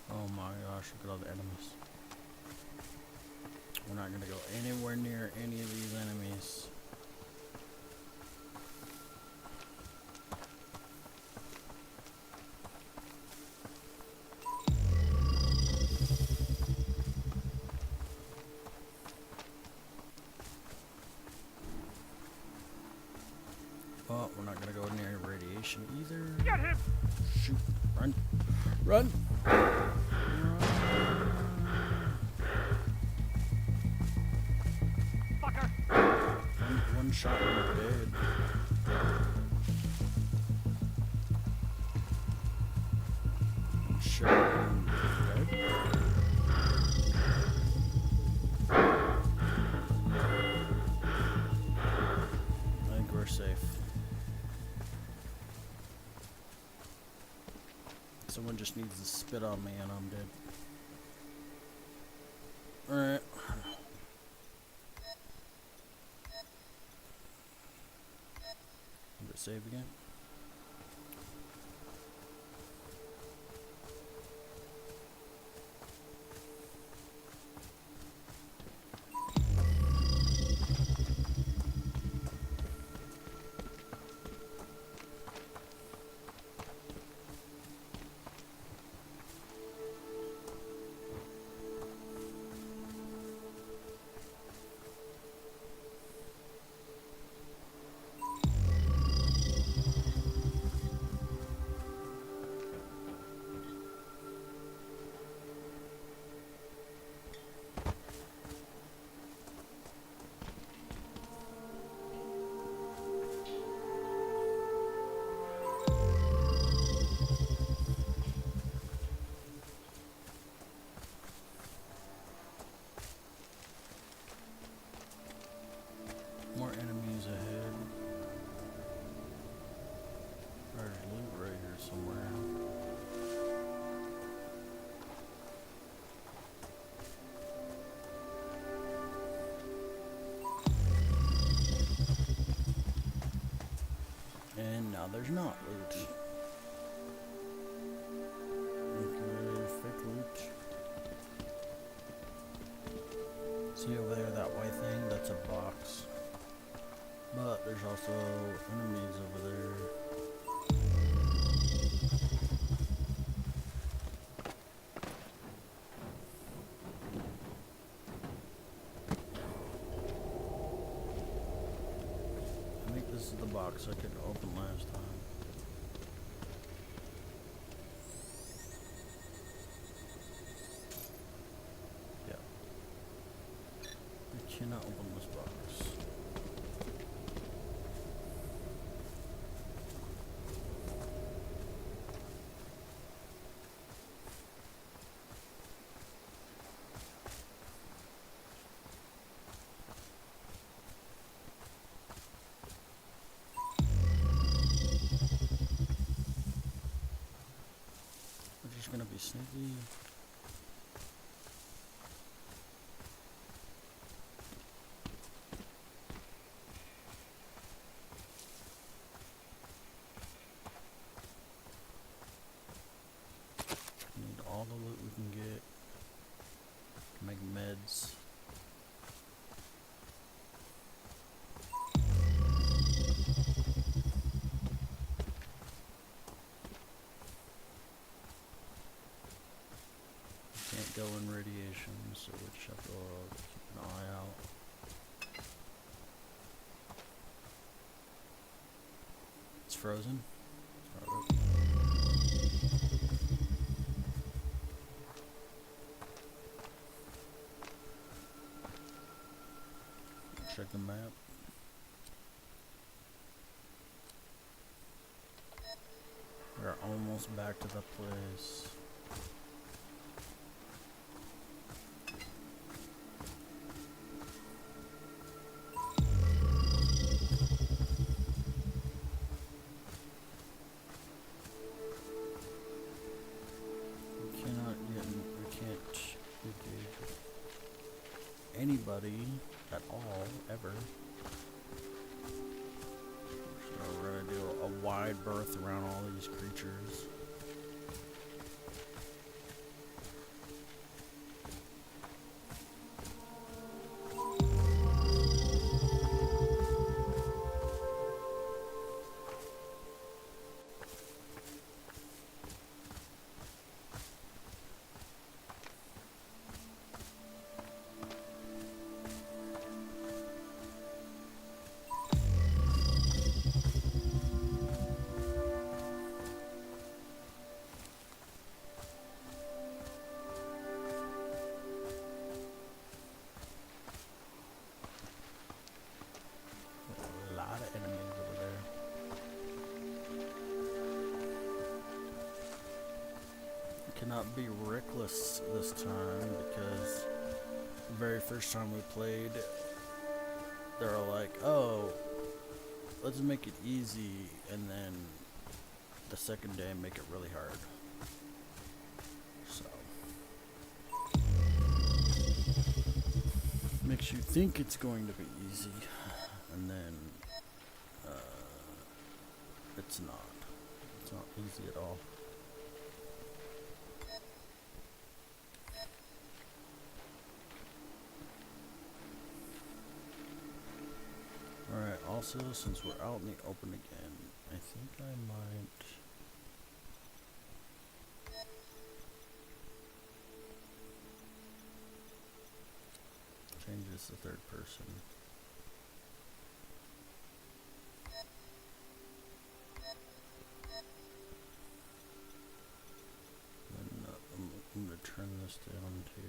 Oh my gosh, look at all the enemies. We're not gonna go anywhere near any of these enemies. Oh, we're not gonna go near radiation either. Get him! Shoot, run, run! Fucker! One shot and we're dead. One shot and we're dead. I think we're safe. Someone just needs to spit on me and I'm dead. Alright. Save again. There's not loot. Okay, fake loot. See over there, that white thing? That's a box. But there's also enemies over there. I think this is the box I could open last time. Yep. I cannot open this box. We're just gonna be sneaky. Need all the loot we can get to make meds. Can't go in radiation, so we just have to keep an eye out. It's frozen. Alright. Check the map. We're almost back to the place. We can't engage with anybody at all, ever. So we're gonna do a wide berth around all these creatures. Cannot be reckless this time because the very first time we played, they were like, oh, let's make it easy, and then the second day make it really hard. So makes you think it's going to be easy, and then it's not. It's not easy at all. Alright, also, since we're out in the open again, I think I might change this to third person. Then I'm going to turn this down to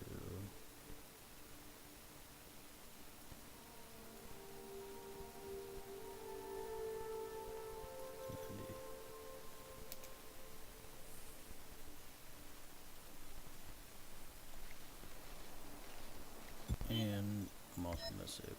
and I'm also going to save it.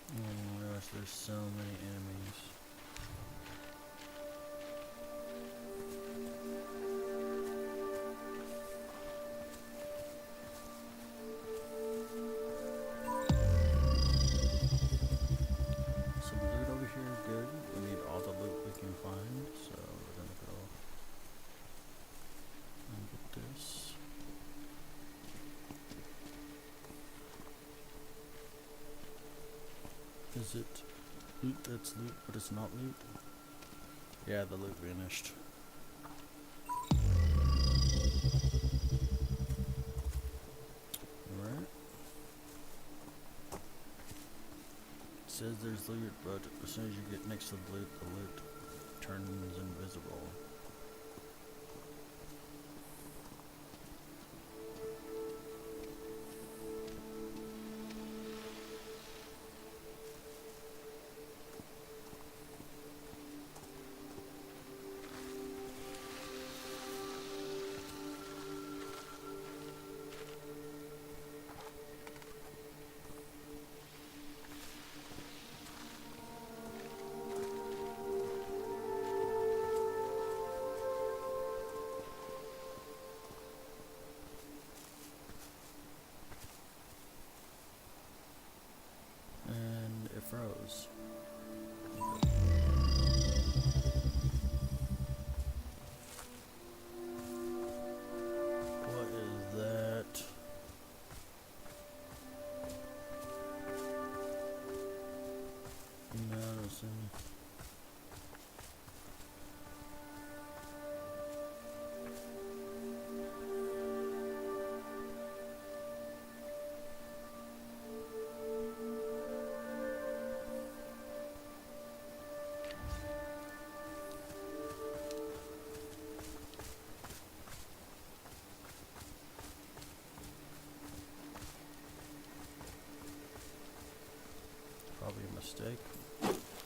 Oh my gosh, there's so many enemies. Is it loot that's loot, but it's not loot? Yeah, the loot vanished. Alright. It says there's loot, but as soon as you get next to the loot turns invisible. And it froze. What is that? Noticing. Probably a mistake.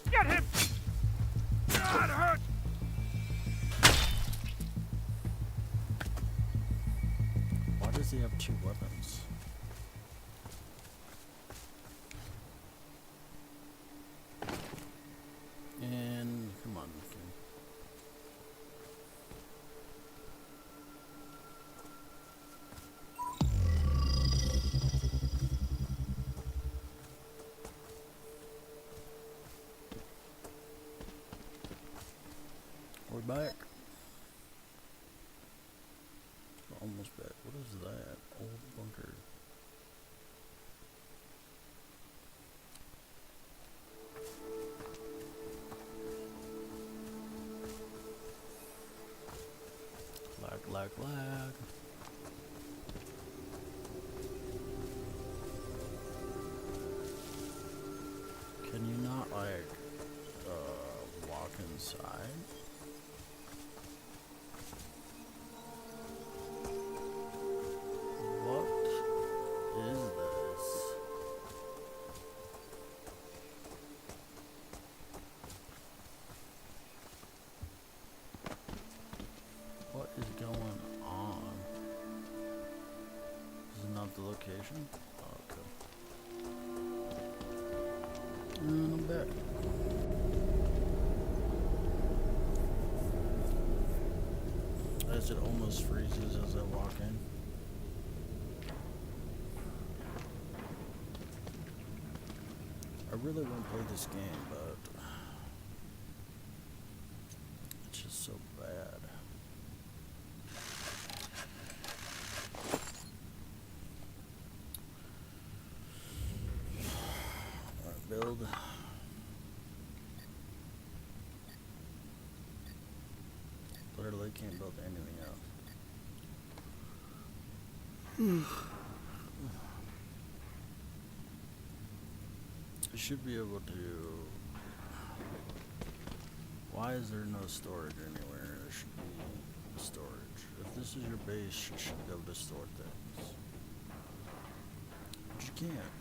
Get him! God, hurt! Why does he have two weapons? And come on, okay. We're back. We're almost back. What is that? Old bunker. Lag. Can you not, like, walk inside? What is this? What is going on? This is not the location? Oh, okay. And I'm back. As it almost freezes as I walk in. I really want to play this game, but it's just so bad. Alright, build. Literally can't build anything else. I should be able to. Why is there no storage anywhere? There should be storage. If this is your base, you should be able to store things. But you can't.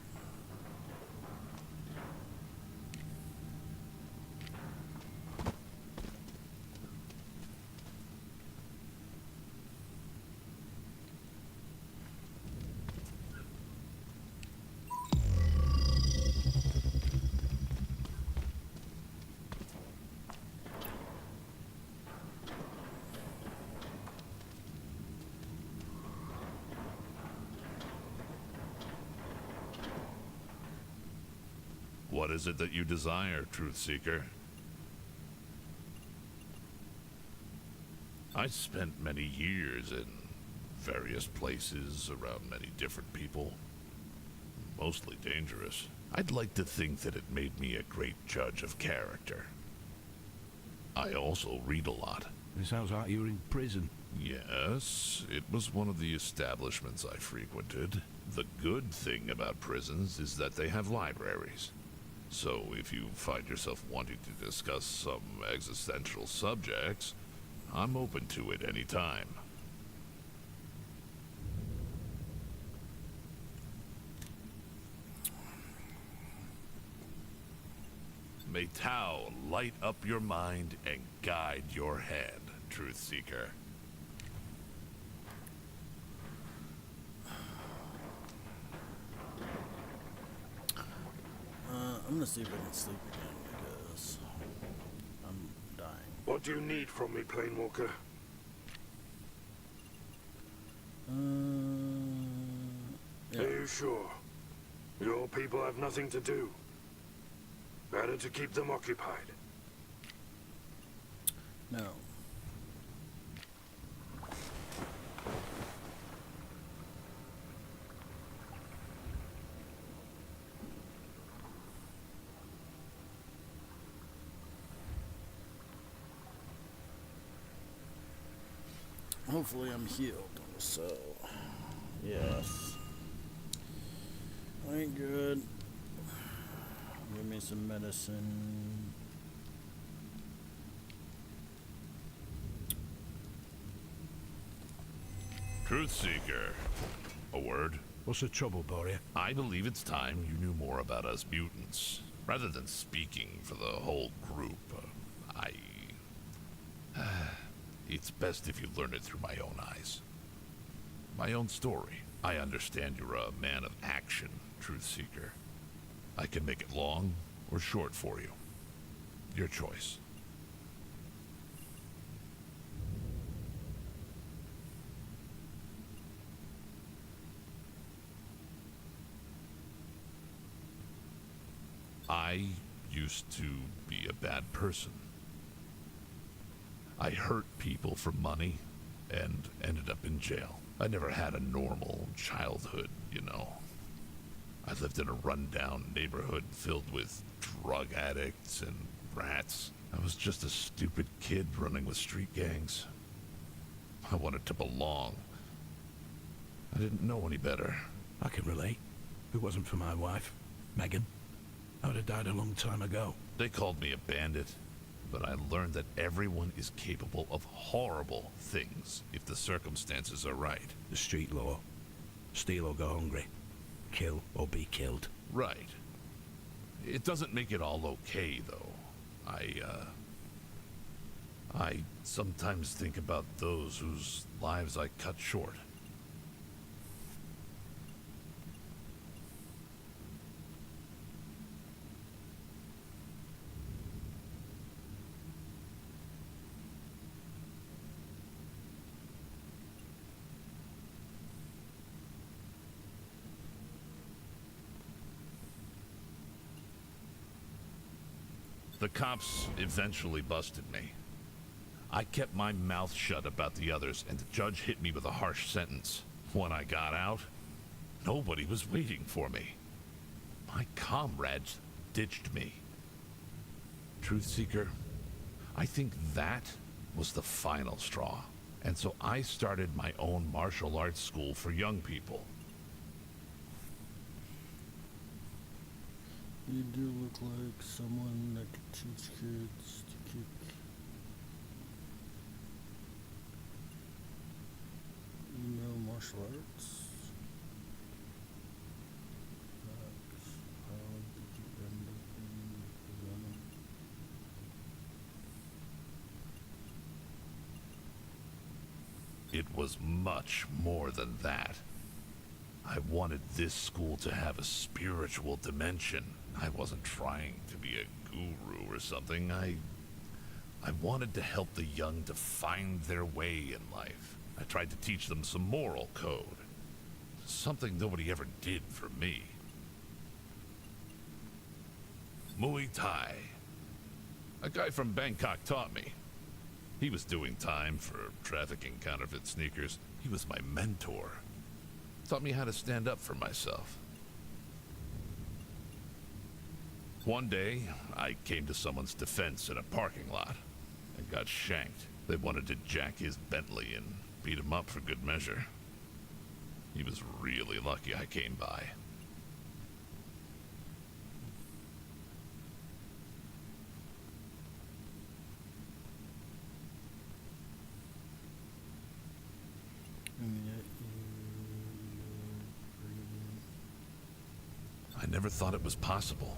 What is it that you desire, Truth Seeker? I spent many years in various places around many different people, mostly dangerous. I'd like to think that it made me a great judge of character. I also read a lot. It sounds like you were in prison. Yes, it was one of the establishments I frequented. The good thing about prisons is that they have libraries. So if you find yourself wanting to discuss some existential subjects, I'm open to it any time. May Tao light up your mind and guide your head, Truth Seeker. I'm gonna see if I can sleep again because I'm dying. What do you need from me, Planewalker? Yeah. Are you sure? Your people have nothing to do. Better to keep them occupied. No. Hopefully I'm healed, so yes. I ain't good. Give me some medicine. Truth Seeker. A word? What's the trouble, Boria? I believe it's time you knew more about us mutants. Rather than speaking for the whole group, it's best if you learn it through my own eyes. My own story. I understand you're a man of action, Truth Seeker. I can make it long or short for you. Your choice. I used to be a bad person. I hurt people for money and ended up in jail. I never had a normal childhood, you know. I lived in a rundown neighborhood filled with drug addicts and rats. I was just a stupid kid running with street gangs. I wanted to belong. I didn't know any better. I can relate. If it wasn't for my wife, Megan, I would have died a long time ago. They called me a bandit, but I learned that everyone is capable of horrible things if the circumstances are right. The street law. Steal or go hungry. Kill or be killed. Right. It doesn't make it all okay, though. I sometimes think about those whose lives I cut short. The cops eventually busted me. I kept my mouth shut about the others, and the judge hit me with a harsh sentence. When I got out, nobody was waiting for me. My comrades ditched me. Truth Seeker, I think that was the final straw. And so I started my own martial arts school for young people. You do look like someone that could teach kids to kick. You know martial arts? That's how did you end up in Venom? It was much more than that. I wanted this school to have a spiritual dimension. I wasn't trying to be a guru or something. I wanted to help the young to find their way in life. I tried to teach them some moral code. Something nobody ever did for me. Muay Thai. A guy from Bangkok taught me. He was doing time for trafficking counterfeit sneakers. He was my mentor. Taught me how to stand up for myself. One day, I came to someone's defense in a parking lot and got shanked. They wanted to jack his Bentley and beat him up for good measure. He was really lucky I came by. And yet you're I never thought it was possible.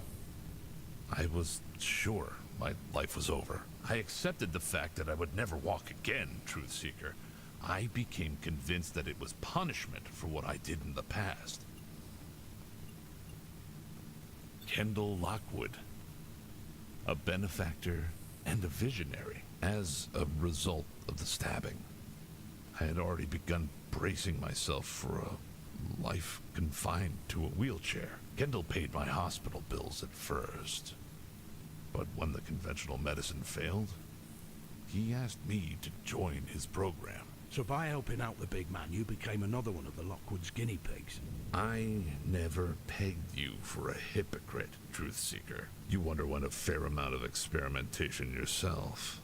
I was sure my life was over. I accepted the fact that I would never walk again, Truth Seeker. I became convinced that it was punishment for what I did in the past. Kendall Lockwood, a benefactor and a visionary. As a result of the stabbing, I had already begun bracing myself for a life confined to a wheelchair. Kendall paid my hospital bills at first, but when the conventional medicine failed, he asked me to join his program. So by helping out the big man, you became another one of the Lockwood's guinea pigs. I never pegged you for a hypocrite, Truth Seeker. You underwent a fair amount of experimentation yourself.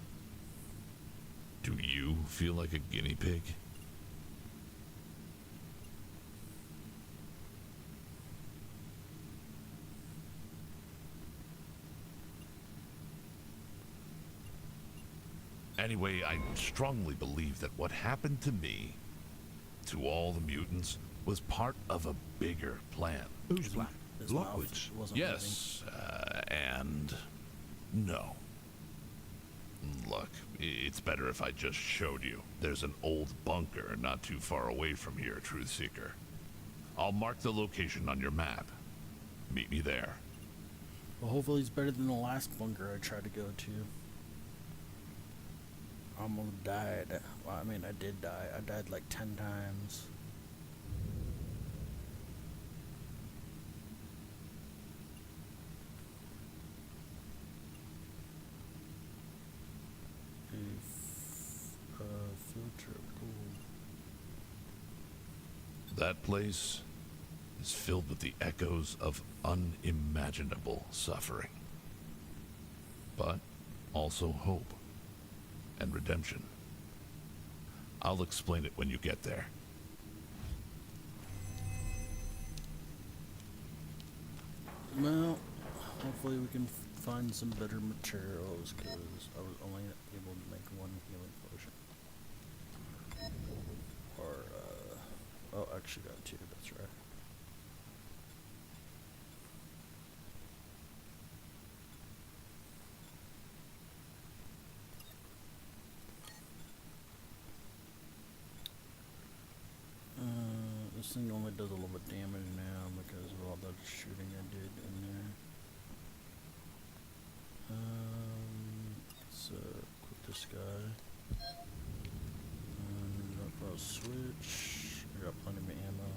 Do you feel like a guinea pig? Anyway, I strongly believe that what happened to me, to all the mutants, was part of a bigger plan. Whose plan? his mouth Lockwood's. wasn't Yes, and no. Look, it's better if I just showed you. There's an old bunker not too far away from here, Truth Seeker. I'll mark the location on your map. Meet me there. Well, hopefully it's better than the last bunker I tried to go to. I almost died. Well, I mean, I did die. I died like 10 times. Field trip, cool. That place is filled with the echoes of unimaginable suffering, but also hope and redemption. I'll explain it when you get there. Well, hopefully we can find some better materials, because I was only able to make one healing potion. Or, oh, I actually got 2, that's right. This thing only does a little bit damage now because of all the shooting I did in there. Let's equip this guy. I'll switch. I got plenty of ammo.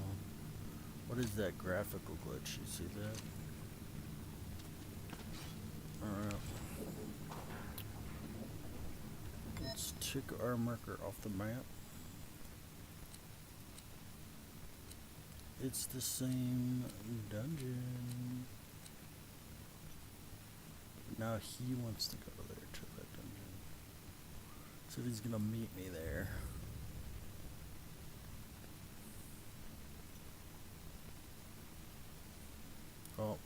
What is that graphical glitch? You see that? Alright. Let's take our marker off the map. It's the same dungeon. Now he wants to go there to that dungeon. So he's gonna meet me there. Oh.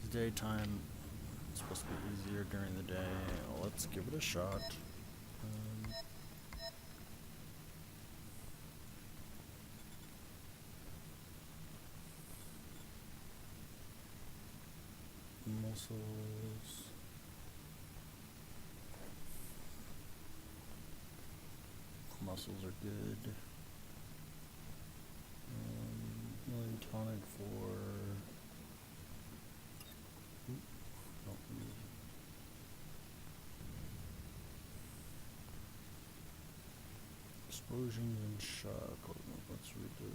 It's daytime. It's supposed to be easier during the day. Let's give it a shot. Muscles. Muscles are good. Healing tonic for. Oh, explosions and shock. Let's redo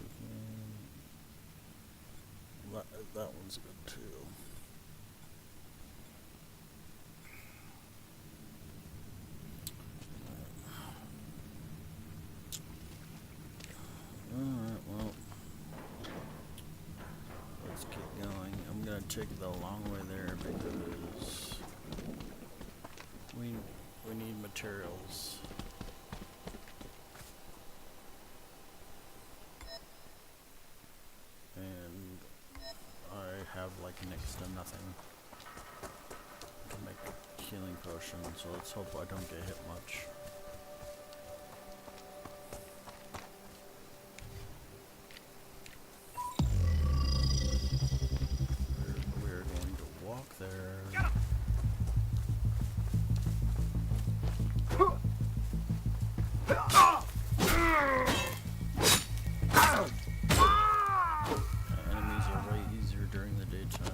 it. That one's good too. Alright, well, let's get going. I'm gonna take the long way there because we need materials. And I have like next to nothing to make a healing potion, so let's hope I don't get hit much. We're going to walk there. Enemies are way easier during the daytime.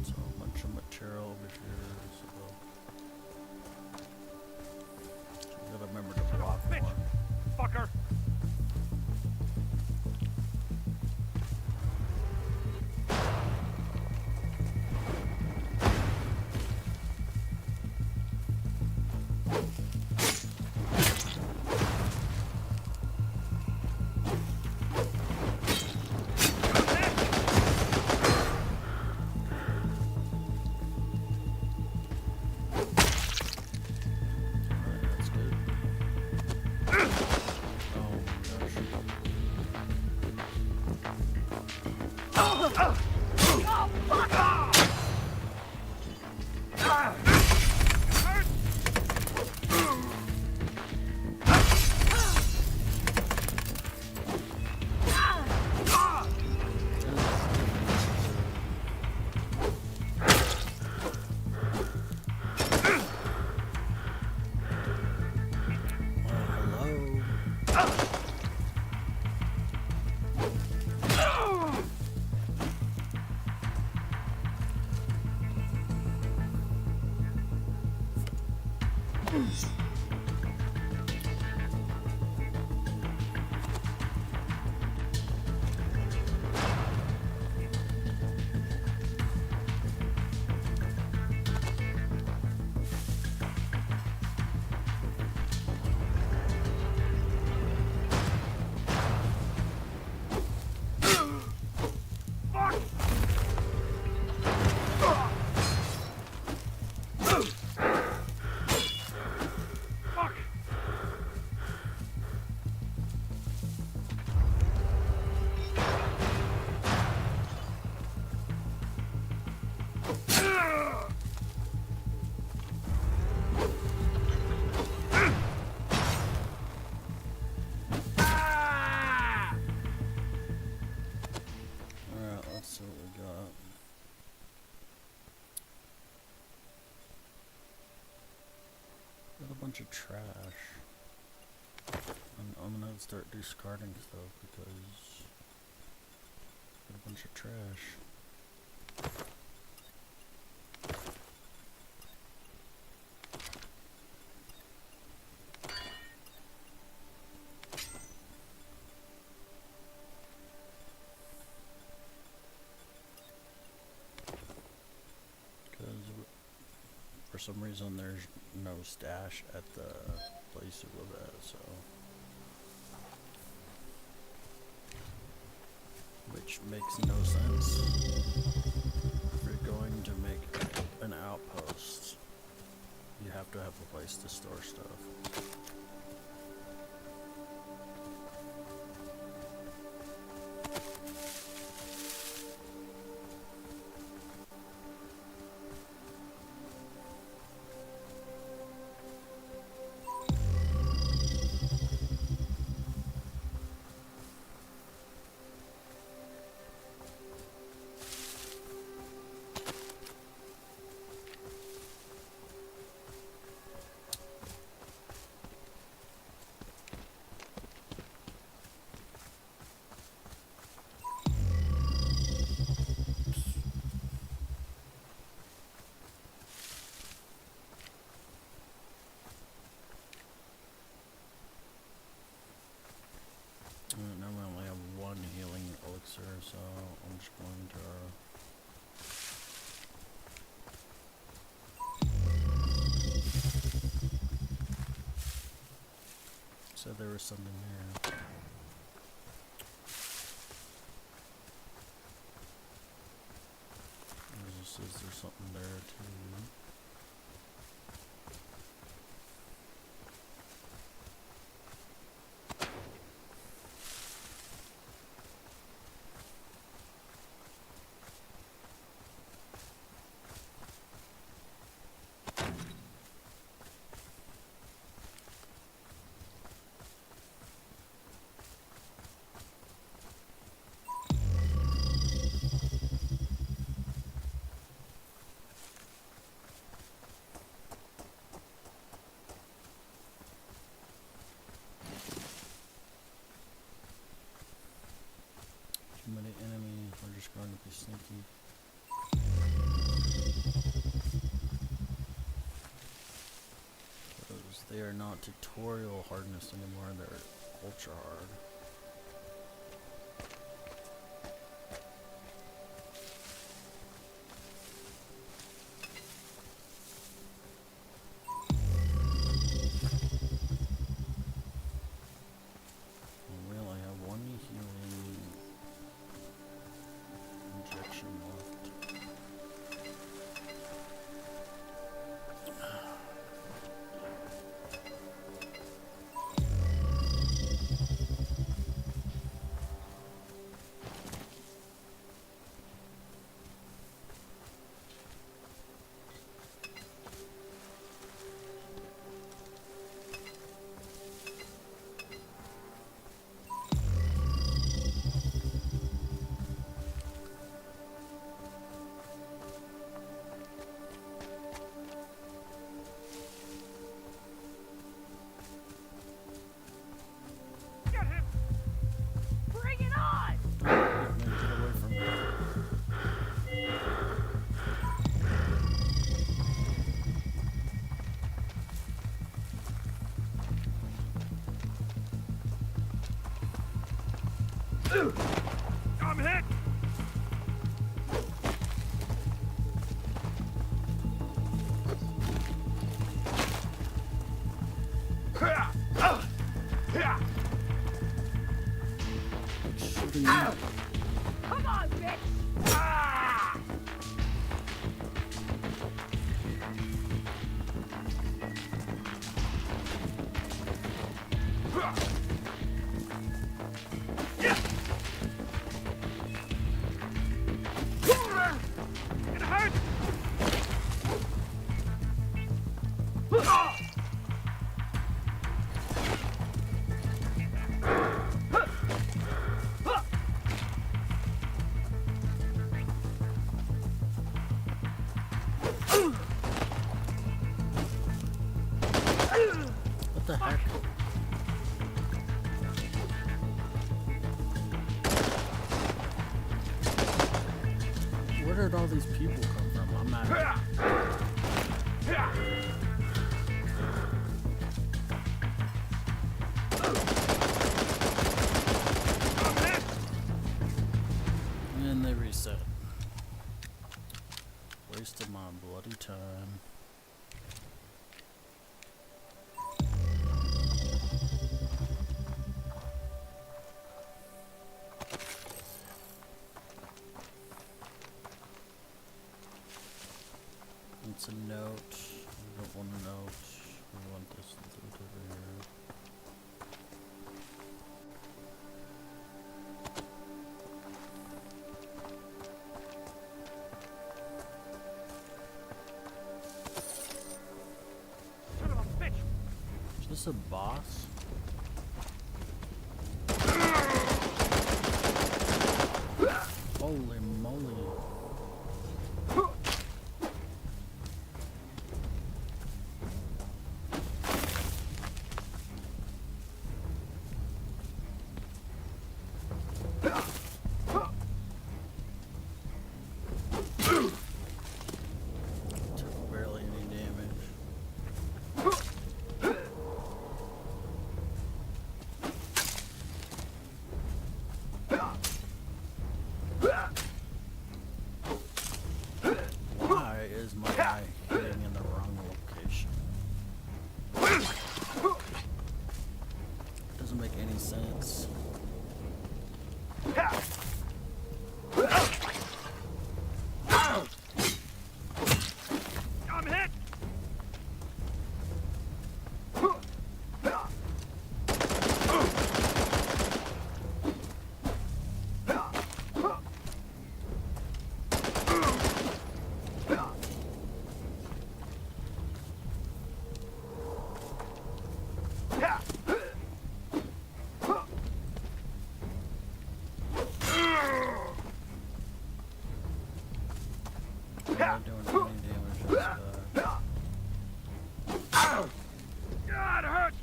So a bunch of material over here. So you gotta remember to block more. Fucker! That's good. Oh gosh. Hello. Alright, let's see what we got. Got a bunch of trash. I'm gonna start discarding stuff because got a bunch of trash. Because for some reason there's no stash at the place we live at, so. Which makes no sense. If you're going to make an outpost, you have to have a place to store stuff. said there was something there. Is there something there too? Too many enemies, we're just going to be sneaky. Because they are not tutorial hardness anymore, they're ultra hard. We only have one healing injection left. Bring it on! Man, get away from me. I'm hit! Shooting me. Come on, bitch! It hurts! What the heck? Where did all these people come from? I'm not. And they reset. Wasted my bloody time. It's a note. We don't want a note. We want this loot over here. Son of a bitch! Is this a boss? Holy moly. Took barely any damage. any sense. I'm hit! Not doing any damage. God, it hurts!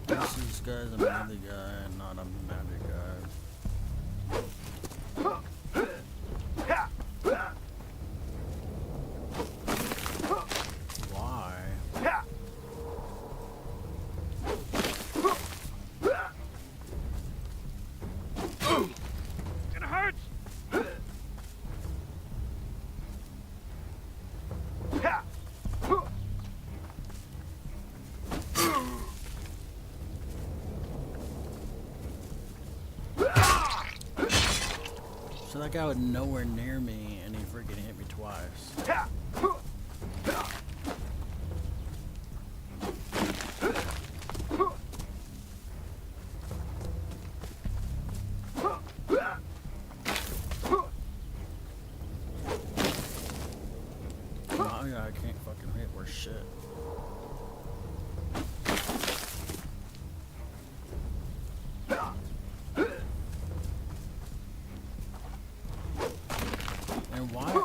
This guy's a melee guy, not a magic guy. Why? It hurts! So that guy was nowhere near me, and he freaking hit me twice. Oh yeah, I can't fucking hit worse shit. And why?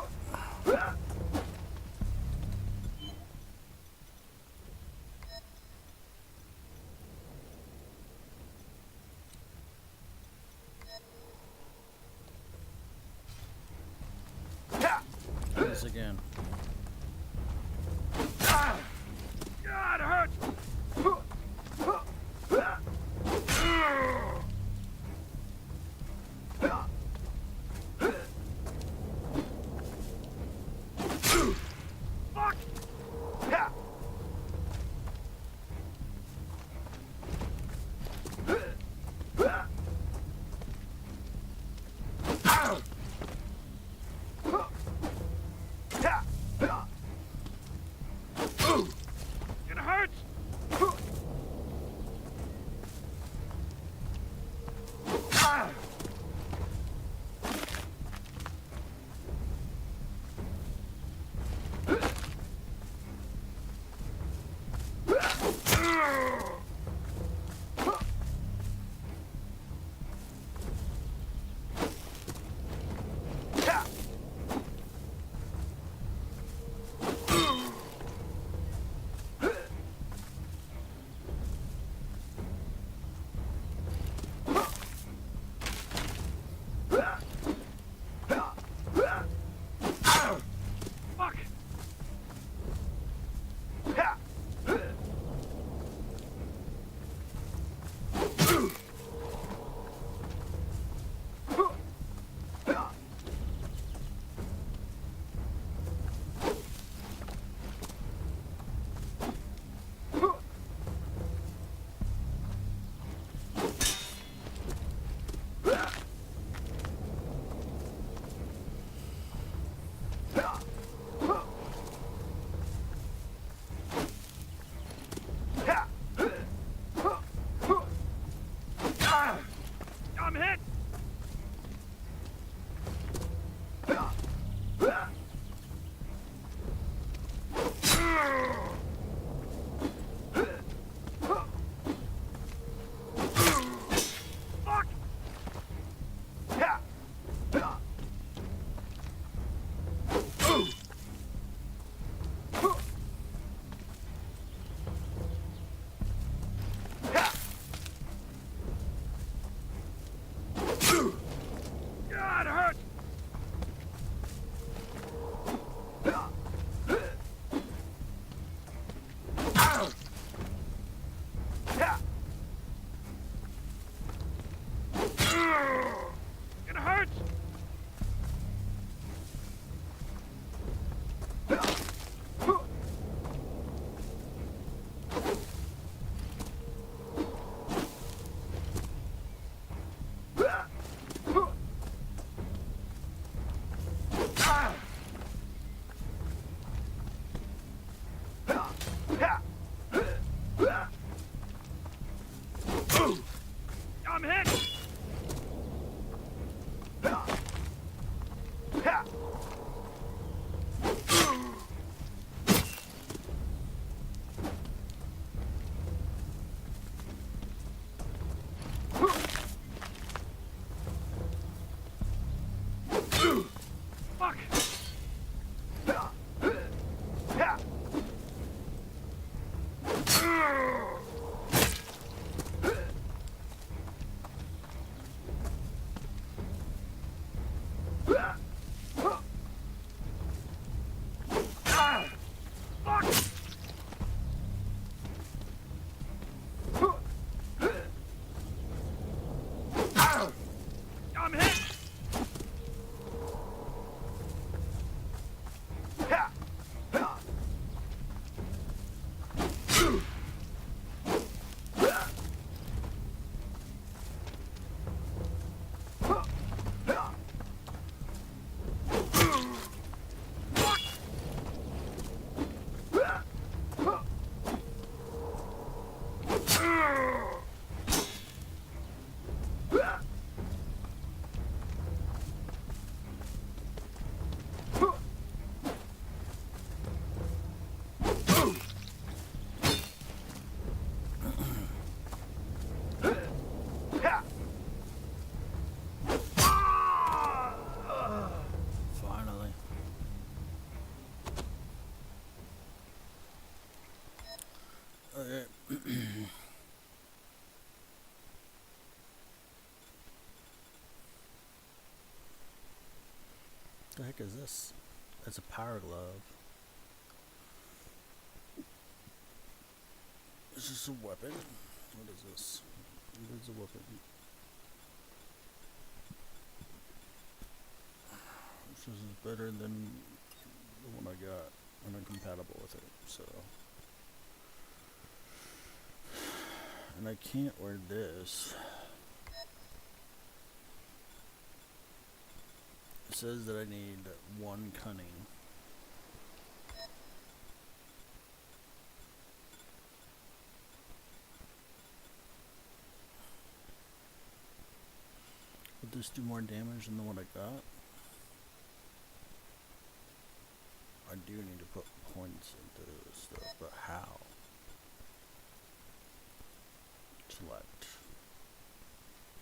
Do this again. God, it hurts! Fuck! this? It's a power glove. Is this a weapon? What is this? What is a weapon? This is better than the one I got, and I'm compatible with it, so. And I can't wear this. It says that I need 1 cunning. Would this do more damage than the one I got? I do need to put points into this stuff, but how? Select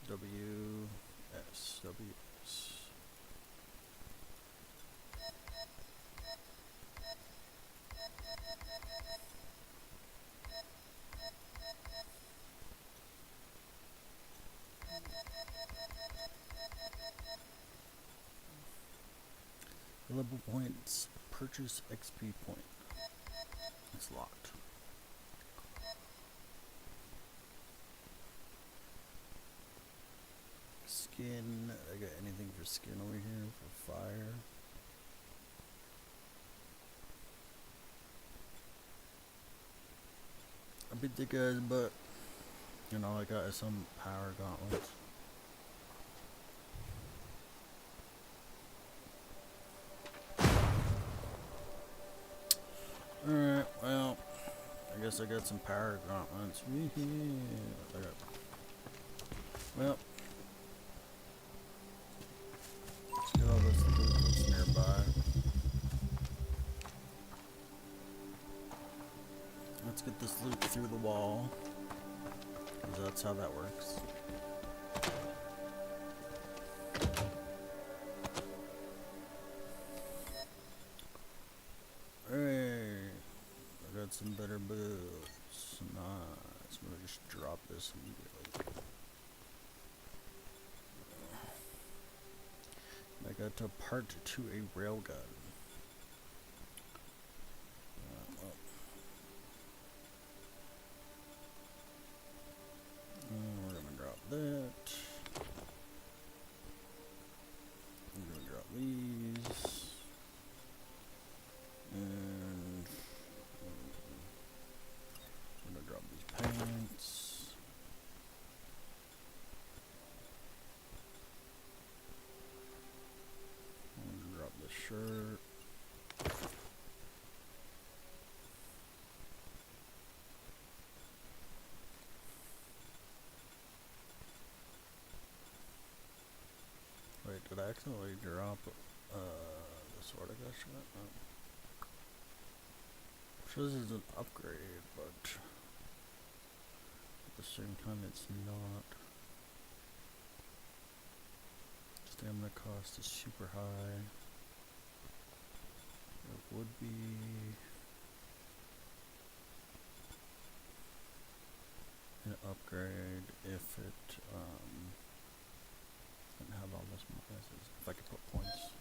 W S W S. Level points, purchase XP point. It's locked. Skin, I got anything for skin over here for fire? I beat the guy's butt. And all I got is some power gauntlets. Alright, well, I guess I got some power gauntlets. Well, let's get all this loot that's nearby. Let's get this loot through the wall, because that's how that works. Some better boots. Nice. I'm gonna just drop this immediately. I got to part to a railgun. Well. We're gonna drop that. I'm gonna drop these. And I'm gonna drop these pants. I'm gonna drop this shirt. Wait, did I accidentally drop the sword I got shot? No. Sure, this is an upgrade, but at the same time it's not. Stamina cost is super high. It would be an upgrade if it didn't have all this bonuses. If I could put points.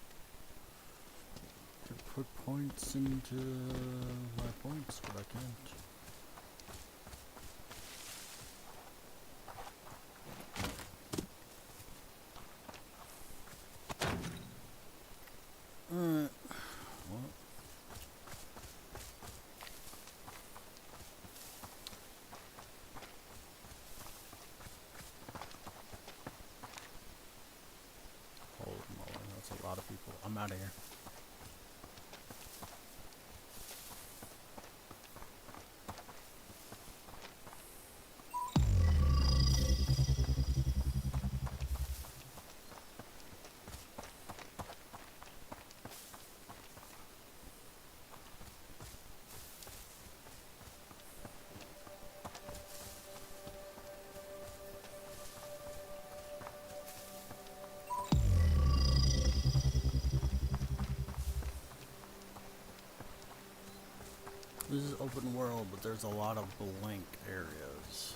Put points into my points, but I can't. Alright. Well. Holy moly, that's a lot of people. I'm out of here. This is open world, but there's a lot of blank areas.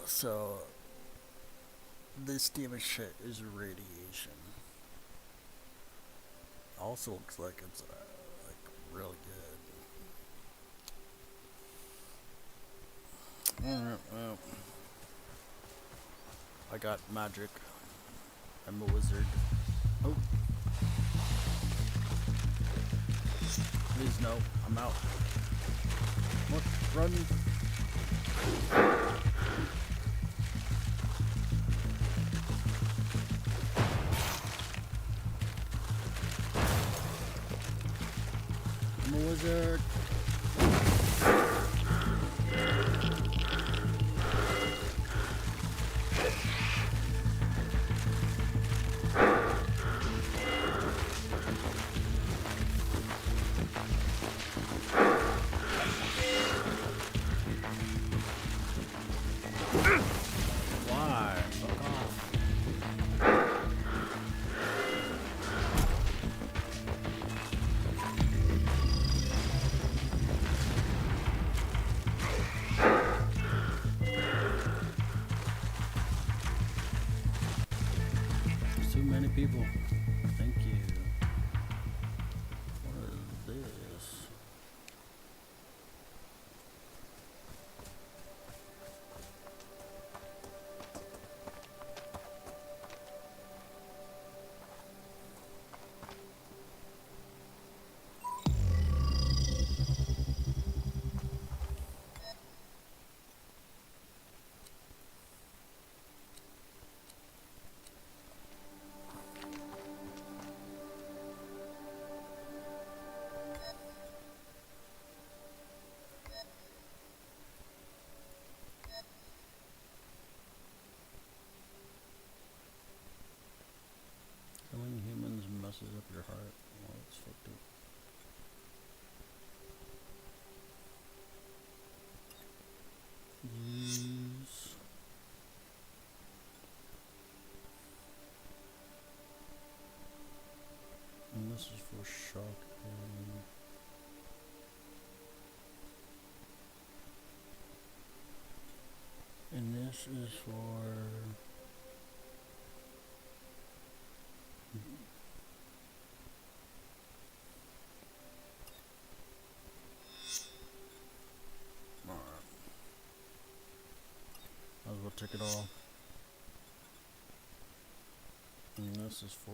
So this damage shit is radiation. Also looks like it's like really good. Alright, well, I got magic. I'm a wizard. Oh. Please no, I'm out. What? Run. I'm a wizard. Why? Fuck off. There's too many people. Thank you. What is this? Killing humans messes up your heart. Well, it's fucked up. Use. And this is for shock and this is for might as well take it all. And this is for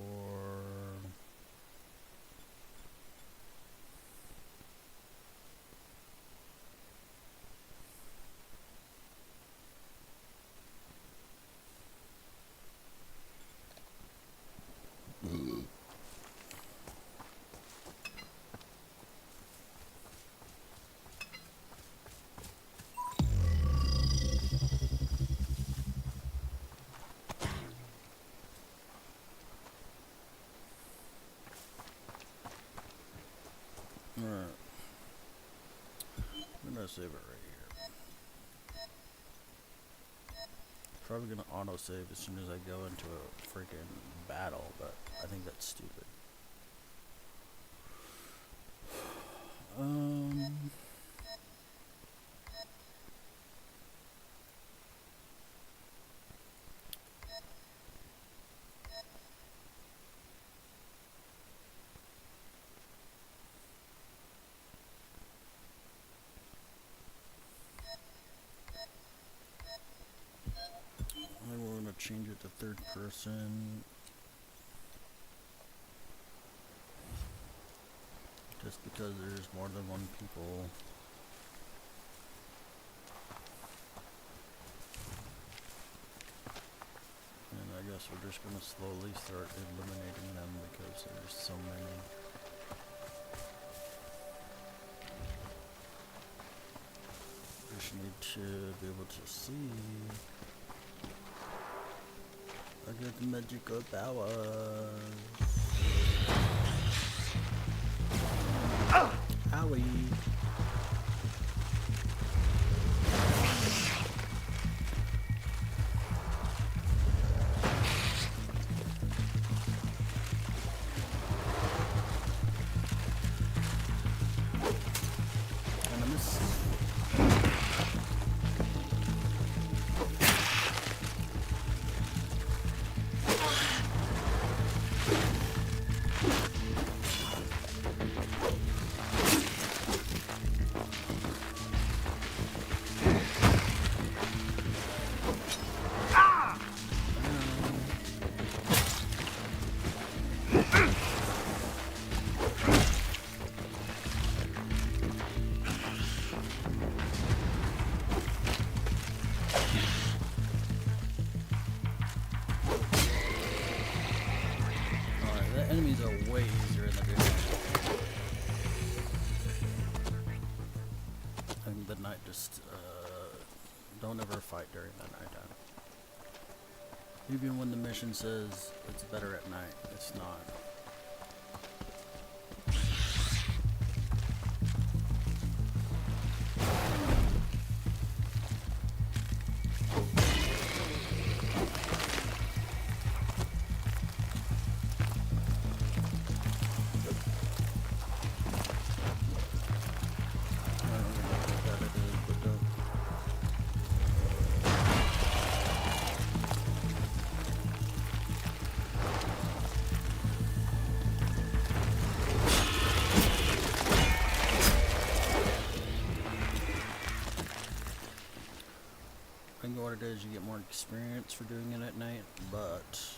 alright. I'm gonna save it right here. Probably gonna autosave as soon as I go into a freaking battle, but I think that's stupid. We're gonna change it to third person. Just because there's more than one people. And I guess we're just gonna slowly start eliminating them because there's so many. Just need to be able to see. I got the magical powers. Owie. And I miss. way easier in the day. And the night just, don't ever fight during the nighttime. Even when the mission says it's better at night, it's not. I think what it is, you get more experience for doing it at night, but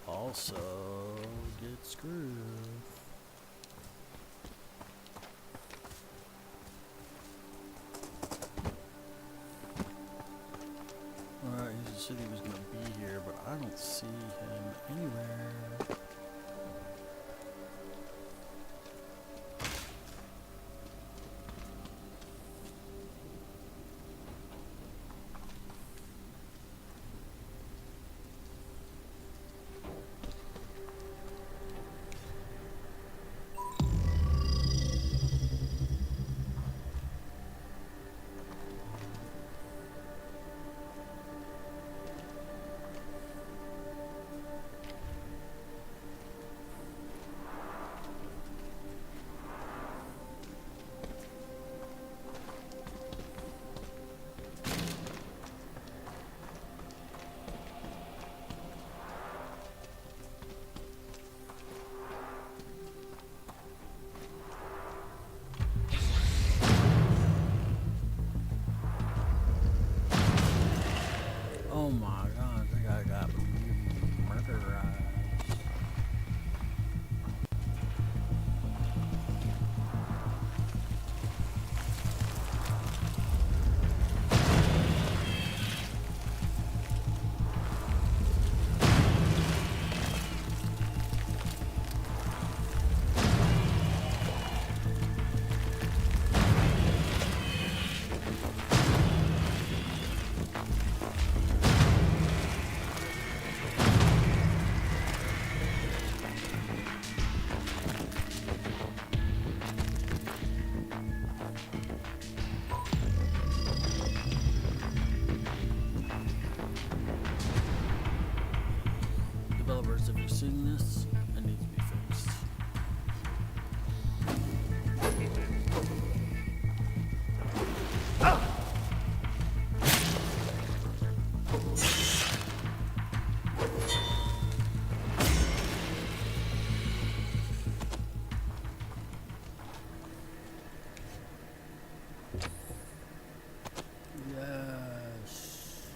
also get screwed. Alright, he said he was gonna be here, but I don't see him anywhere. Oh my god, that guy got murderized. Developers, if you're seeing this, it needs to be fixed. Yes.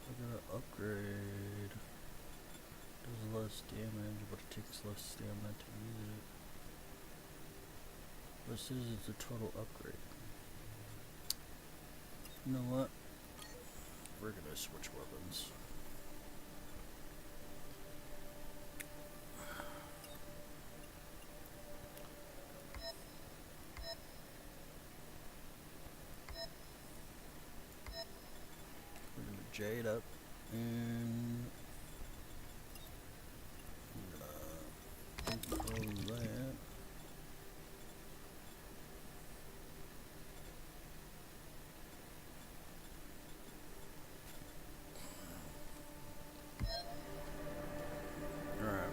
I gotta upgrade. Does less damage, but it takes less stamina to use it. This is it's a total upgrade. You know what? We're gonna switch weapons. We're gonna jade up and I'm gonna close that. Alright.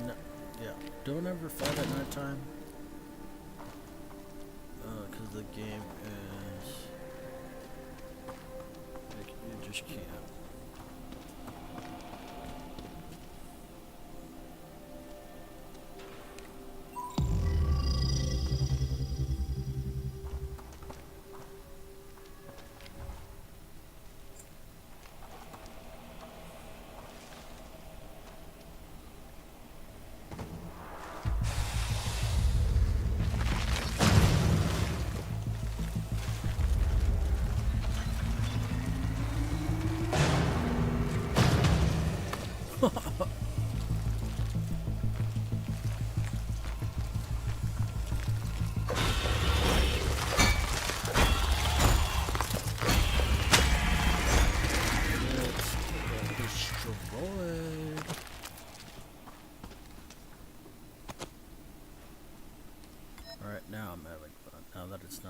No, yeah. Don't ever fight at nighttime. Because the game is... You just can't.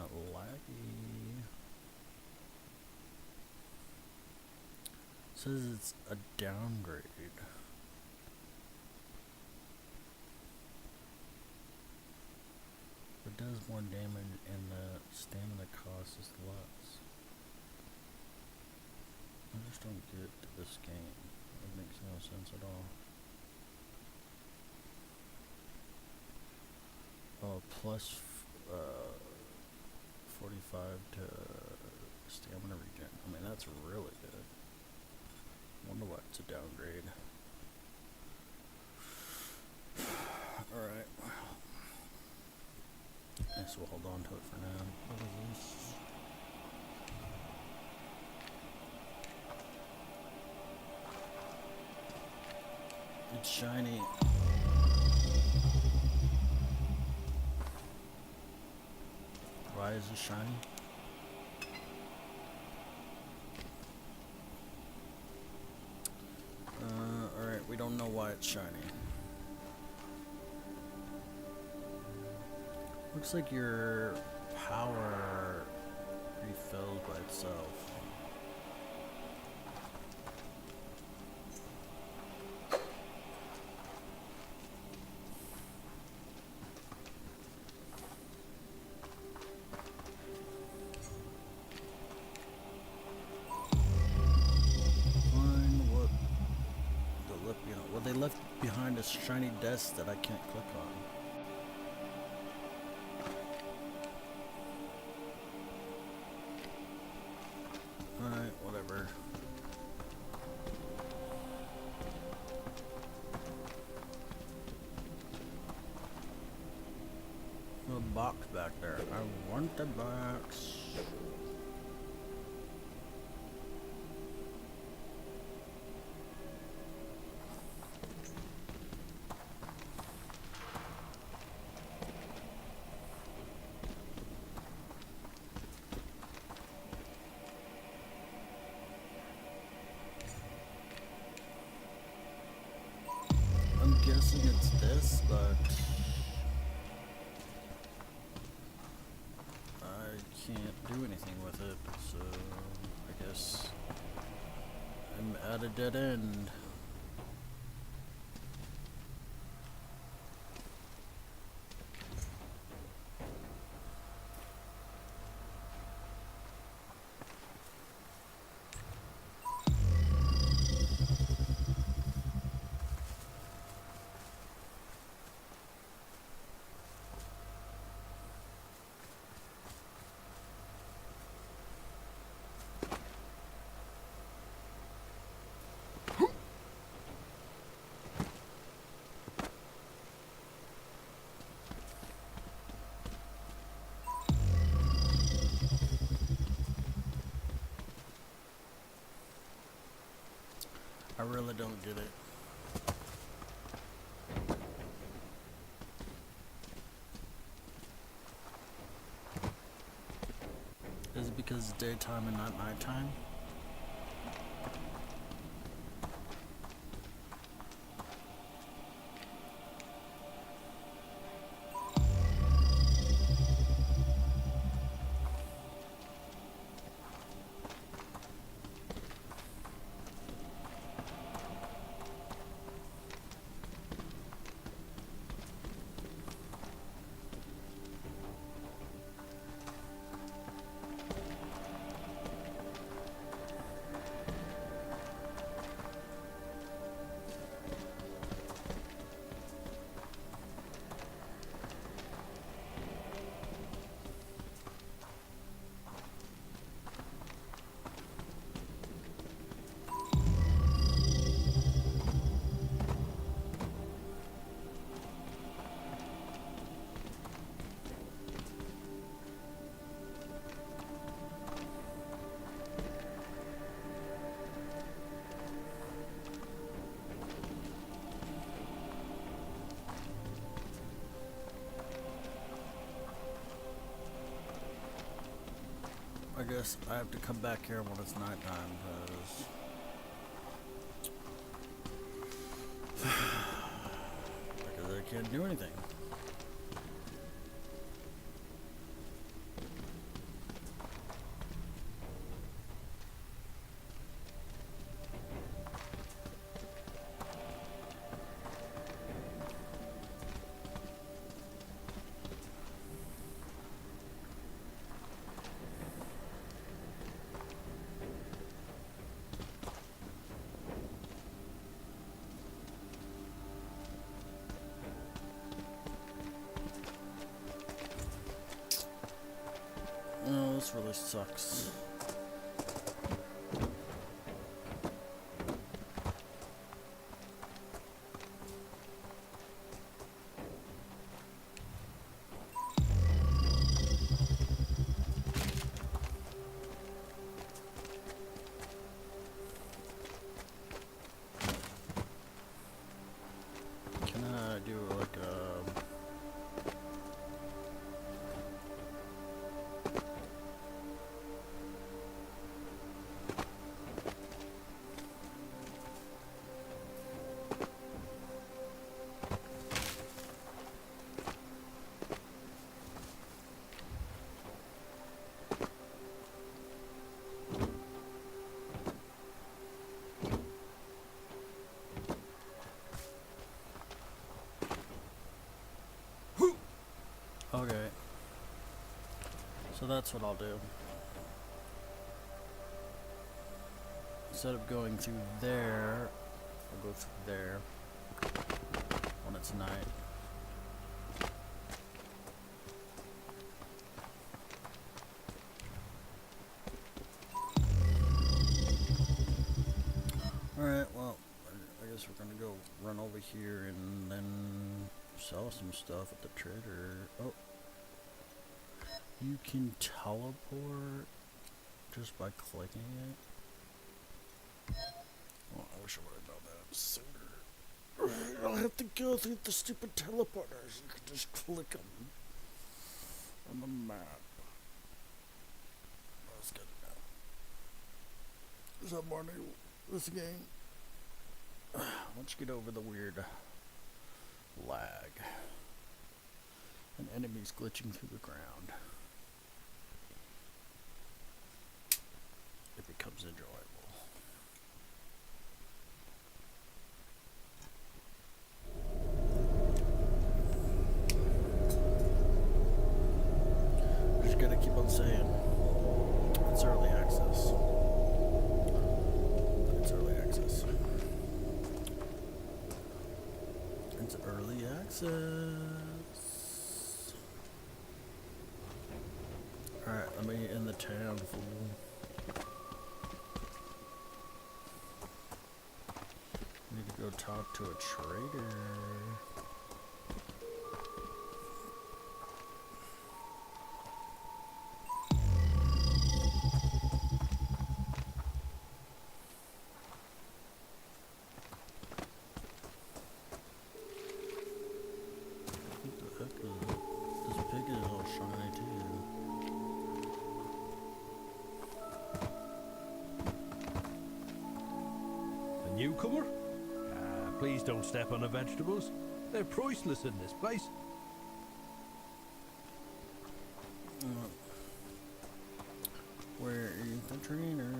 not laggy. Says it's a downgrade. It does more damage and the stamina cost is less. I just don't get this game. It makes no sense at all. Oh, plus 45 to stamina regen. I mean, that's really good. Wonder why it's a downgrade. Alright. Guess we'll hold on to it for now. What is this? It's shiny. Why is it shiny? Alright, we don't know why it's shiny. Looks like your power refills by itself. Well, they left behind a shiny desk that I can't click on. Alright, whatever. The box back there. I want the box. I'm guessing it's this, but I can't do anything with it, so I guess I'm at a dead end. I really don't get it. Is it because it's daytime and not nighttime? I guess I have to come back here when it's nighttime, because I can't do anything. this really sucks. Can I do like a... Okay. So that's what I'll do. Instead of going through there, I'll go through there when it's night. Alright, well, I guess we're gonna go run over here and then sell some stuff at the trader. Oh. You can teleport just by clicking it. Oh, I wish I would have known that sooner. I don't have to go through the stupid teleporters. You can just click them on the map. That's good enough. Is that morning? This game? Let's get over the weird lag and enemies glitching through the ground. It becomes enjoyable. Just gotta keep on saying it's early access. It's early access. It's early access. Alright, let me in the town, fool. Need to go talk to a trader. What the heck is it? This pig is all shiny too. A newcomer? Please don't step on the vegetables. They're priceless in this place. Where is the trainer?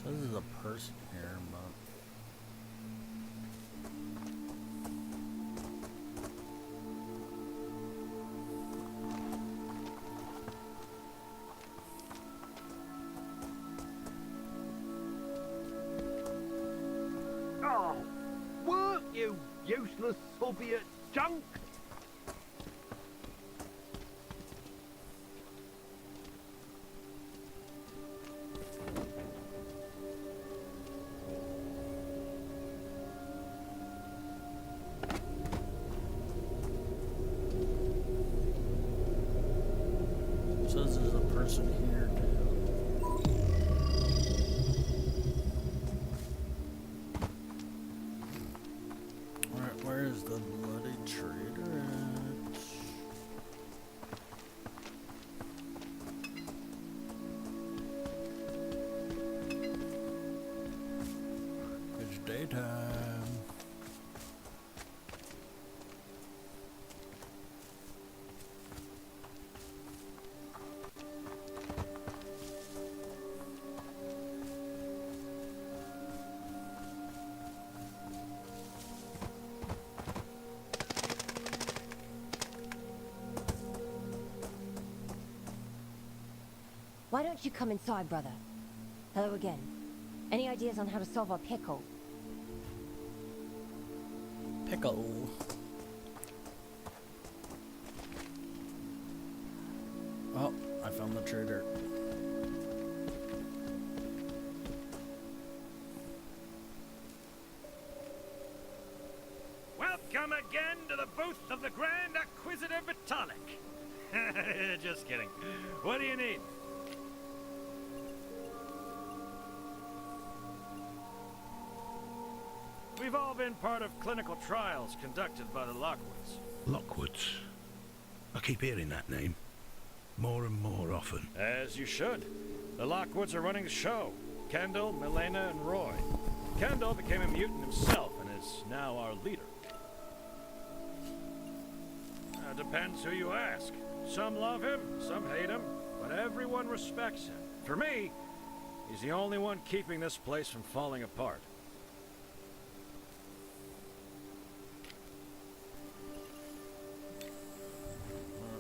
So this is a person here, but Oh, work, you useless Soviet junk! says there's a person here too. Where is the bloody trader at? It's daytime. Why don't you come inside, brother? Hello again. Any ideas on how to solve our pickle? Pickle. Oh, I found the trader. Welcome again to the booth of the Grand Acquisitor Vitalik. Just kidding. What do you need? We've all been part of clinical trials conducted by the Lockwoods. Lockwoods. I keep hearing that name. More and more often. As you should. The Lockwoods are running the show. Kendall, Milena, and Roy. Kendall became a mutant himself and is now our leader. Depends who you ask. Some love him, some hate him, but everyone respects him. For me, he's the only one keeping this place from falling apart.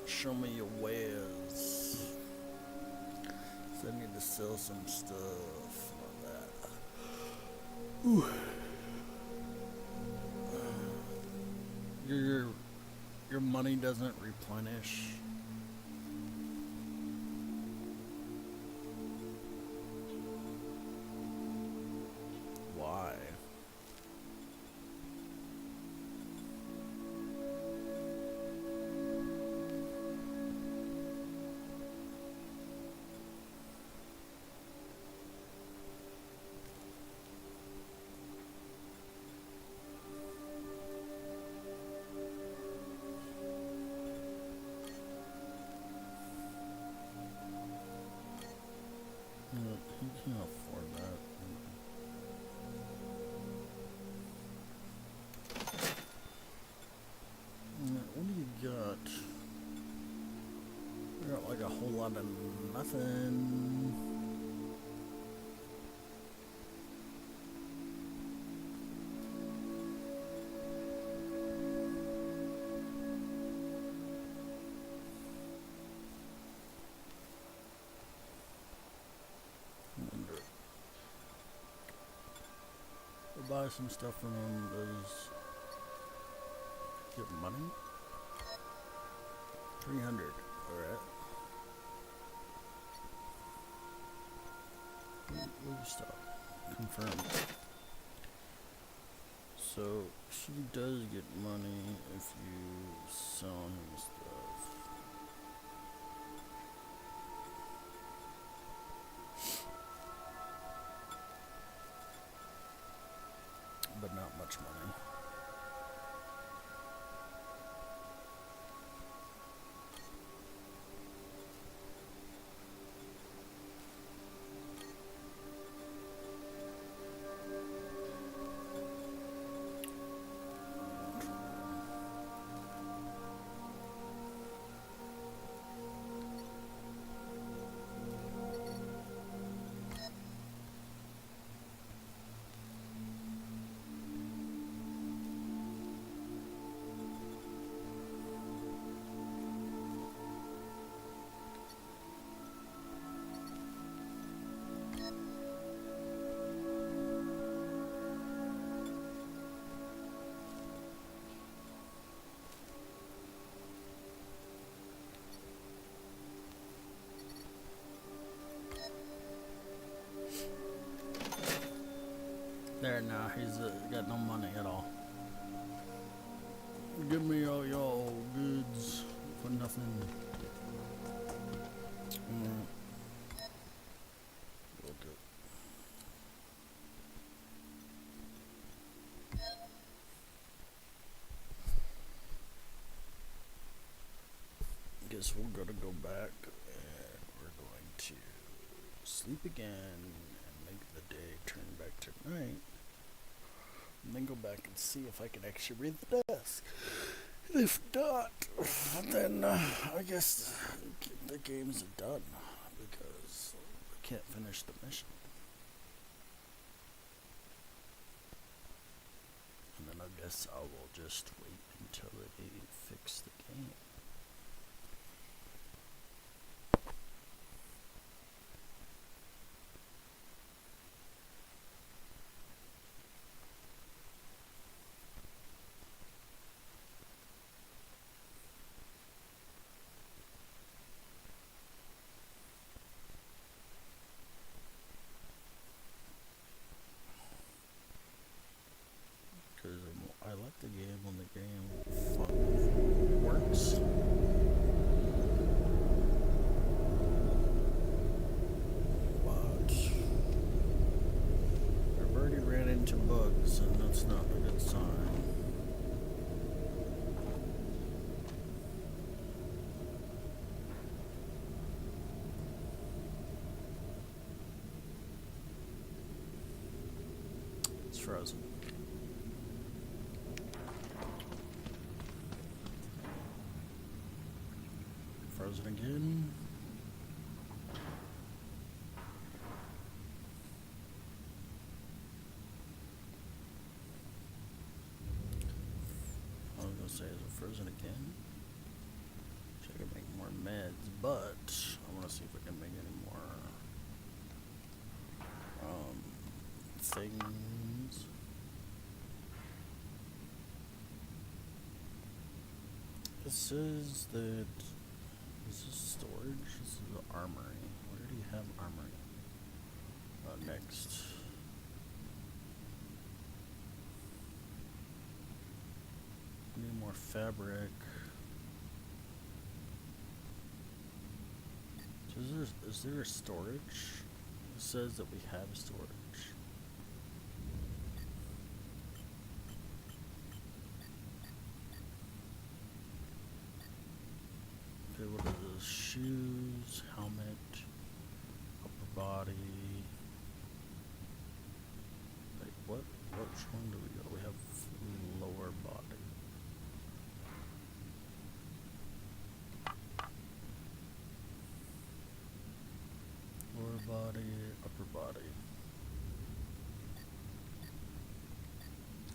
Show me your wares. So I need to sell some stuff like that. Ooh. Your money doesn't replenish. Why? He can't afford that. What do you got? You got like a whole lot of nothing. Buy some stuff from him. Does get money? 300. Alright. Leave stuff. Confirm. So she does get money if you sell him stuff. But not much money. There now, he's got no money at all. Give me all your goods for nothing. Will do. Guess we're gonna go back and we're going to sleep again and make the day turn back to night. And then go back and see if I can actually read the desk. And if not, then I guess the games are done because I can't finish the mission. And then I guess I will just wait until they fix the game. frozen. Frozen again. I was gonna say, is it frozen again? Wish I could make more meds, but I want to see if we can make any more things. This is the. This is storage. This is the armory. Where do you have armory? Next. Need more fabric. So is there a storage? It says that we have storage. Okay, what are those? Shoes, helmet, upper body. Wait, which one do we go? We have lower body. Lower body, upper body.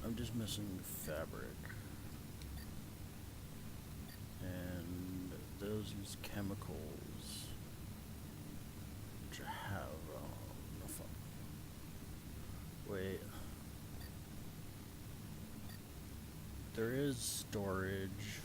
I'm just missing fabric. And those use chemicals, which I have. No fun. Wait. There is storage.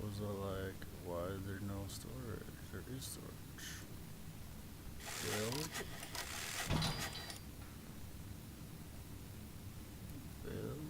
Those are like, why is there no storage? There is storage. Build. Build.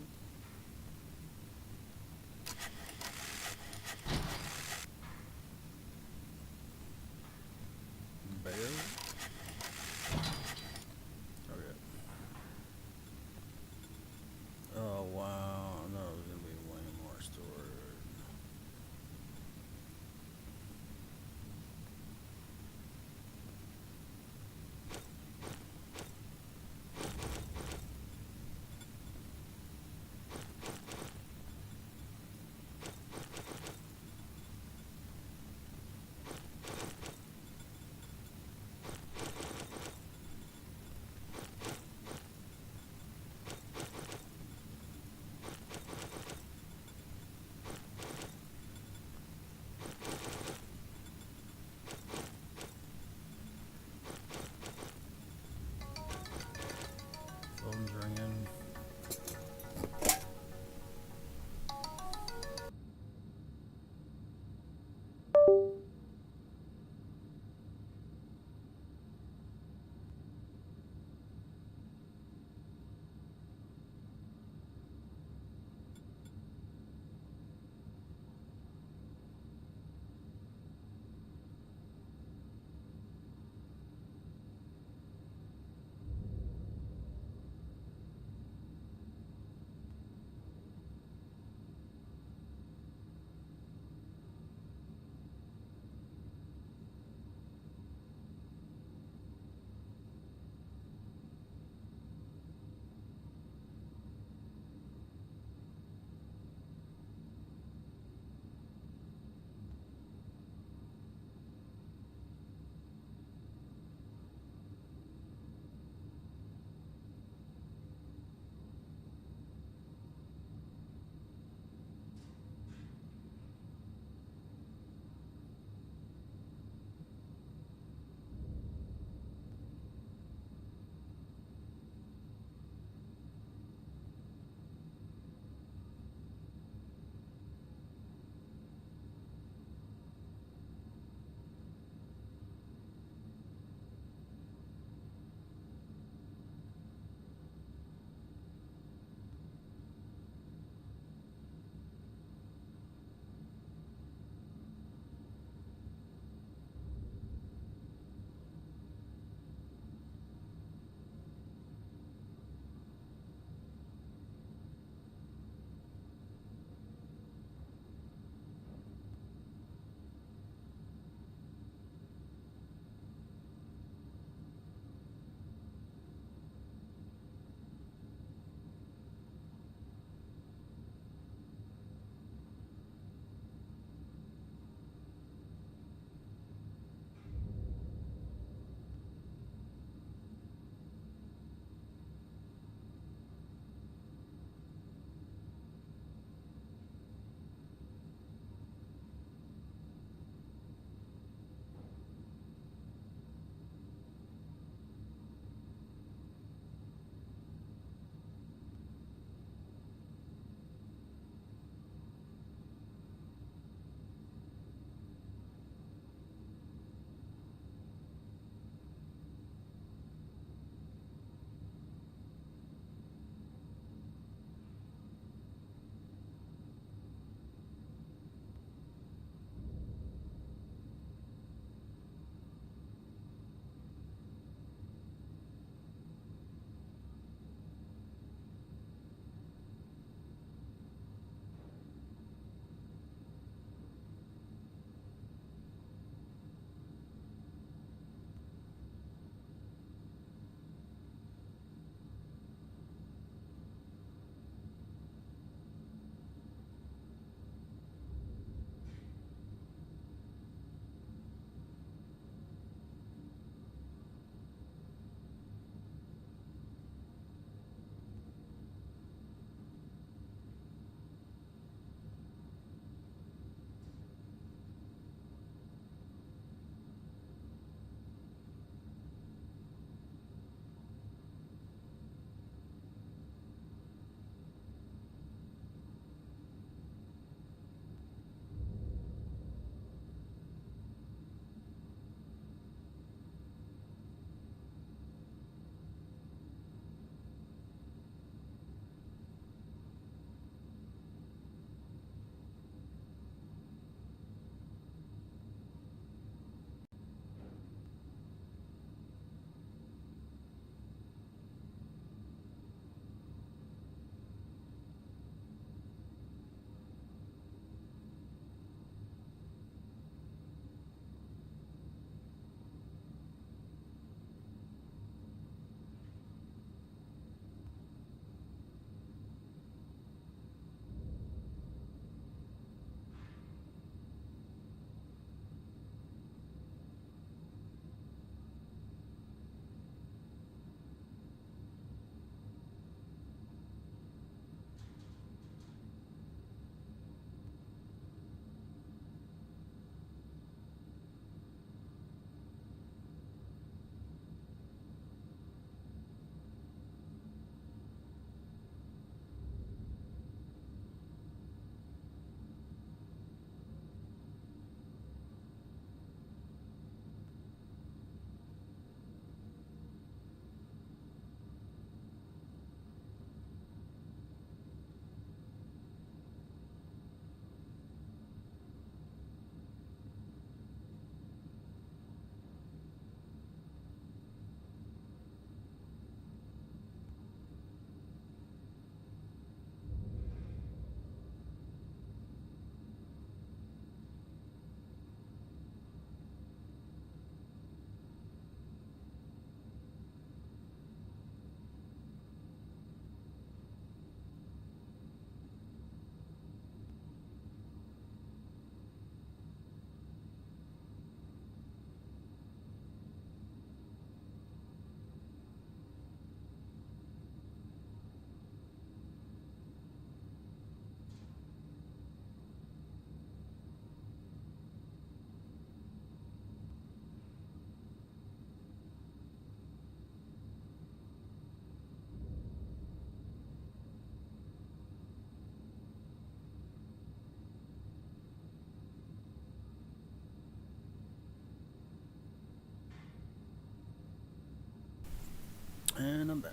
I'm back.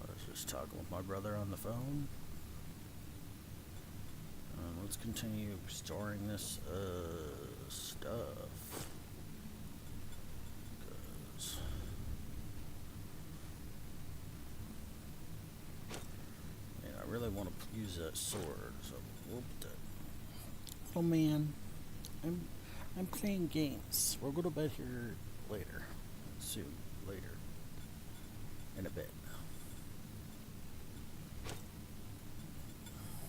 I was just talking with my brother on the phone. Let's continue storing this stuff. 'Cause man, I really want to use that sword, so whoop that. Oh man, I'm playing games. We'll go to bed here later. Soon. Later. In a bit.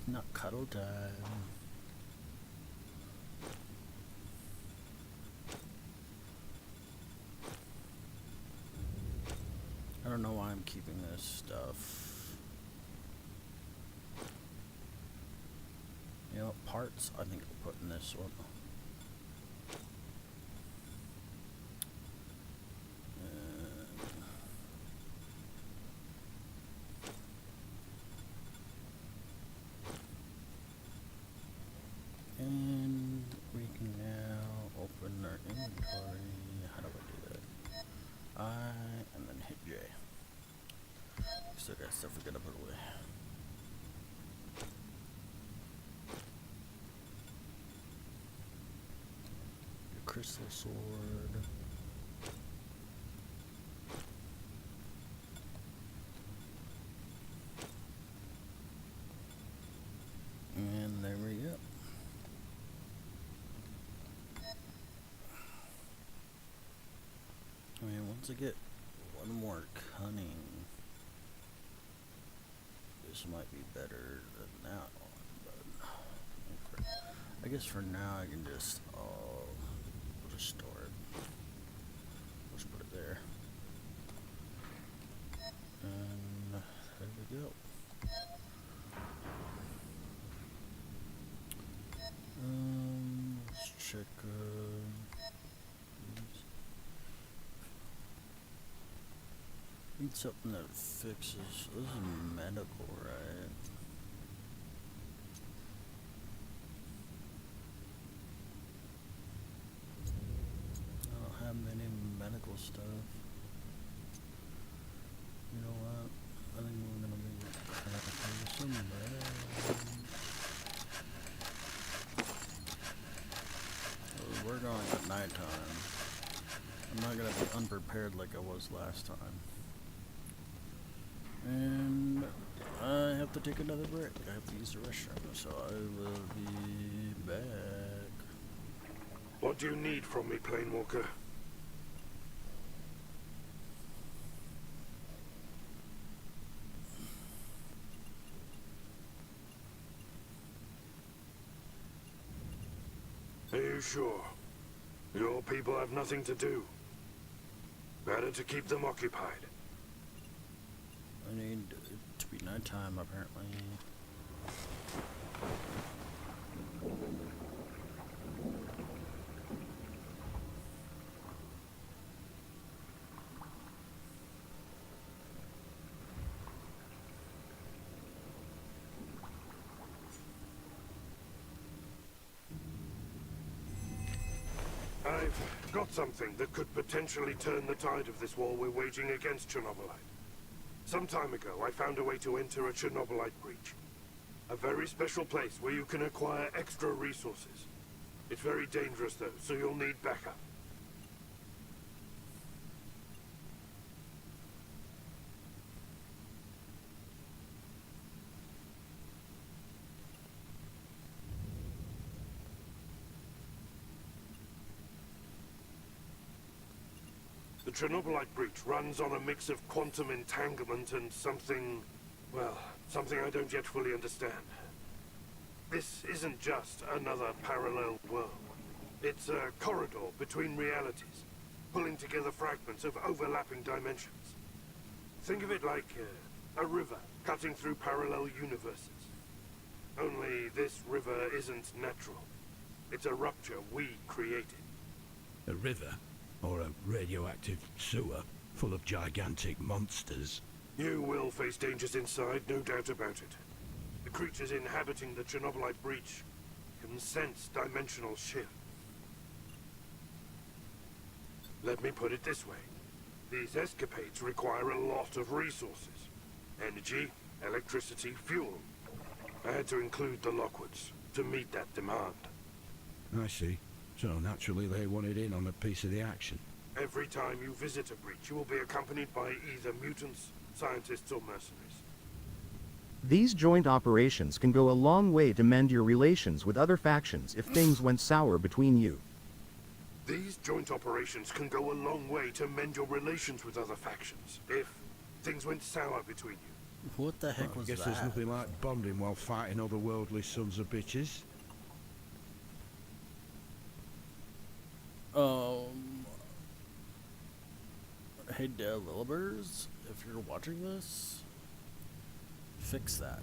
Not cuddle time. I don't know why I'm keeping this stuff. You know, parts I think I'll put in this one. And we can now open our inventory. How do I do that? I and then hit J. Still got stuff we gotta put away. Your crystal sword. And there we go. I mean, once I get one more cunning, this might be better than that one, but I guess for now I can just, we'll just store it. Just put it there. And there we go. Let's check, need something that fixes. This is medical, right? I don't have many medical stuff. You know what? I think we're gonna be crafting some We're going at nighttime. I'm not gonna be unprepared like I was last time. And I have to take another break. I have to use the restroom, so I will be back. What do you need from me, Planewalker? Are you sure? Your people have nothing to do. Better to keep them occupied. I need it to be nighttime, apparently. I've got something that could potentially turn the tide of this war we're waging against Chernobylite. Some time ago, I found a way to enter a Chernobylite breach. A very special place where you can acquire extra resources. It's very dangerous though, so you'll need backup. The Chernobylite breach runs on a mix of quantum entanglement and something, well, something I don't yet fully understand. This isn't just another parallel world. It's a corridor between realities, pulling together fragments of overlapping dimensions. Think of it like a river cutting through parallel universes. Only this river isn't natural. It's a rupture we created. A river? Or a radioactive sewer full of gigantic monsters? You will face dangers inside, no doubt about it. The creatures inhabiting the Chernobylite breach can sense dimensional shift. Let me put it this way. These escapades require a lot of resources. Energy, electricity, fuel. I had to include the Lockwoods to meet that demand. I see. So naturally they wanted in on a piece of the action. Every time you visit a breach, you will be accompanied by either mutants, scientists, or mercenaries. These joint operations can go a long way to mend your relations with other factions if things went sour between you. These joint operations can go a long way to mend your relations with other factions, if things went sour between you. What the heck I was guess that? there's nothing like bonding while fighting otherworldly sons of bitches. Hey Dale Lillibers, if you're watching this, fix that.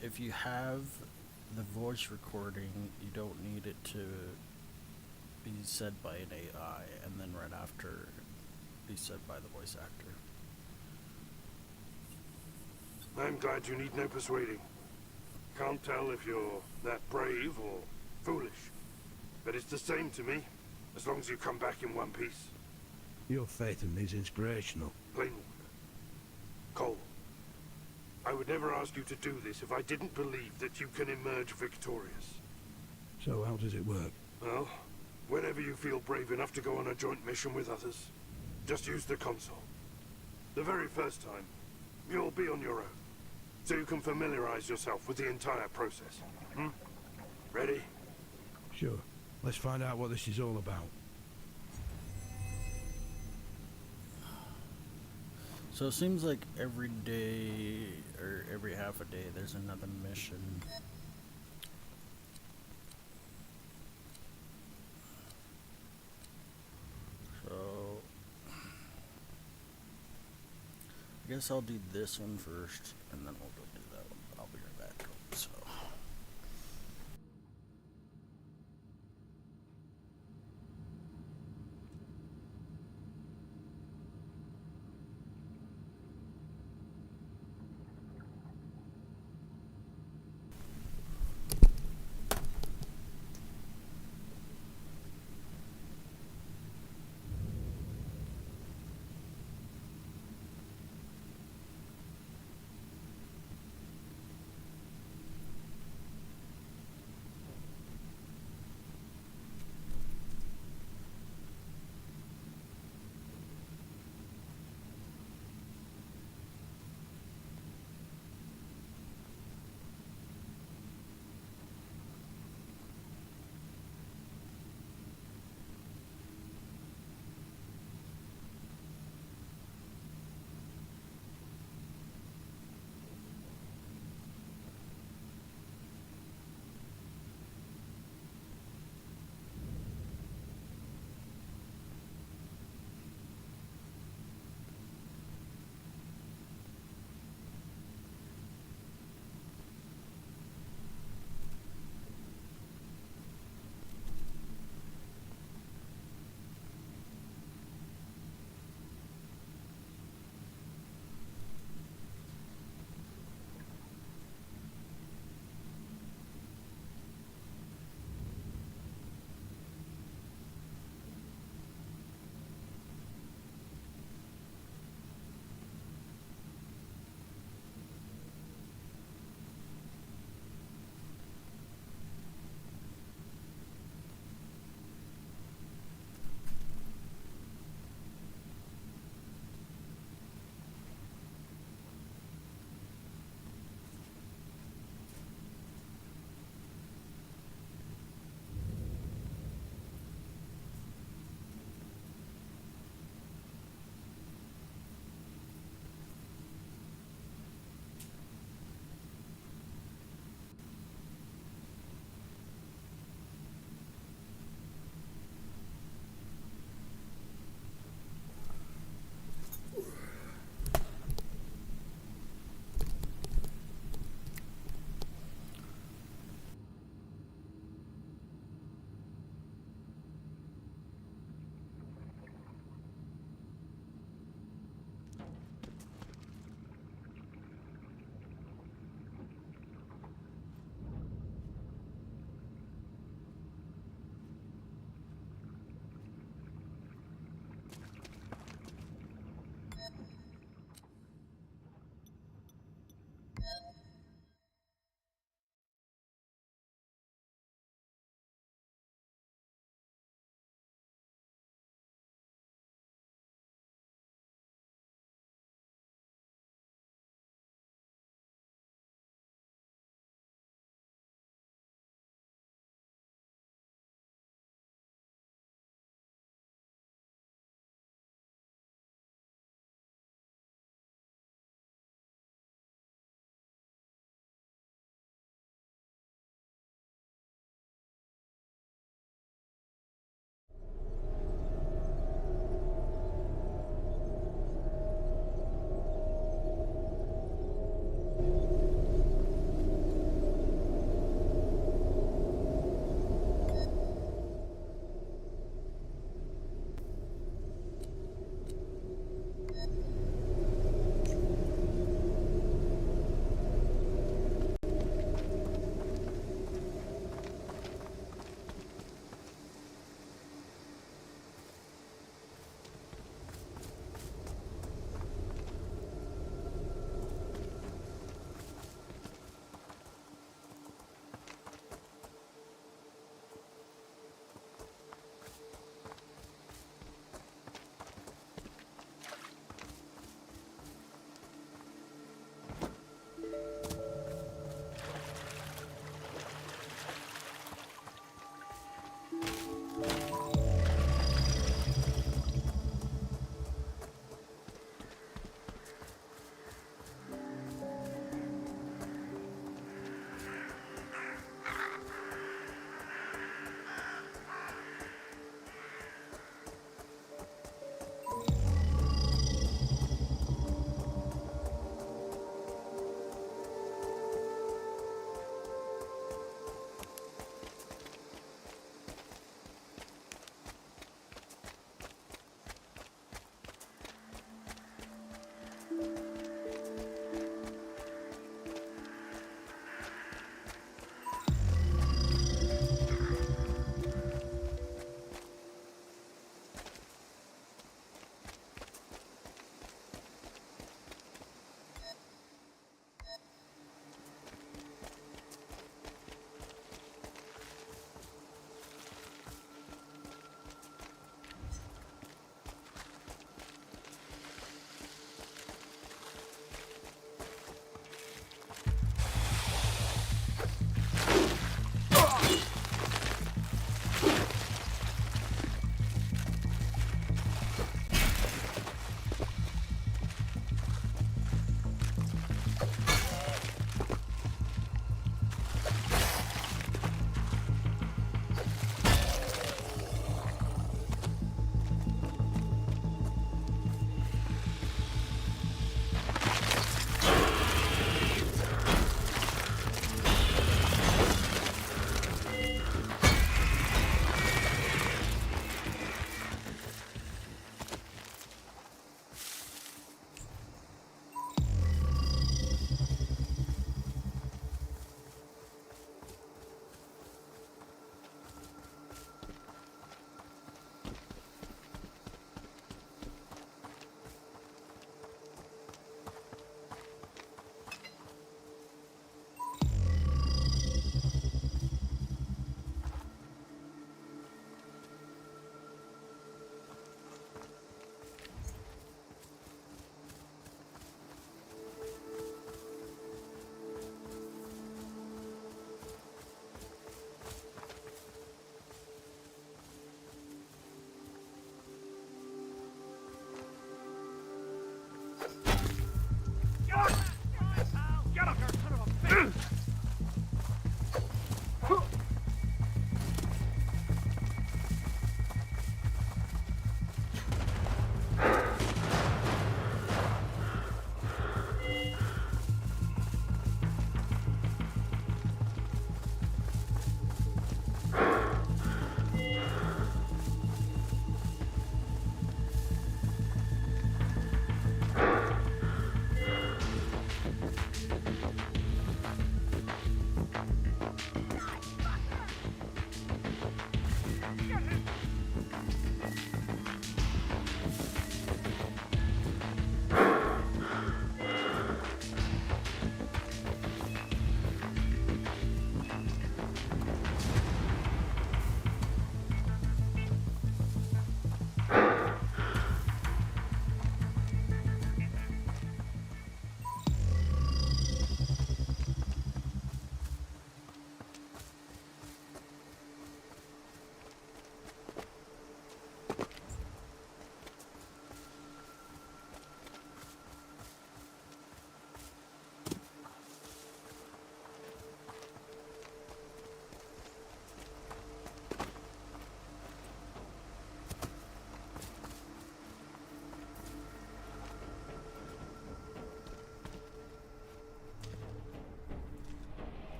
If you have the voice recording, you don't need it to be said by an AI and then right after be said by the voice actor. I'm glad you need no persuading. Can't tell if you're that brave or foolish, but it's the same to me, as long as you come back in one piece. Your faith in me is inspirational. Plainwater. Cole. I would never ask you to do this if I didn't believe that you can emerge victorious. So how does it work? Well, whenever you feel brave enough to go on a joint mission with others, just use the console. The very first time, you'll be on your own, so you can familiarize yourself with the entire process. Ready? Sure. Let's find out what this is all about. So it seems like every day, or every half a day, there's another mission. So, I guess I'll do this one first, and then we'll go do that one. I'll be right back. So.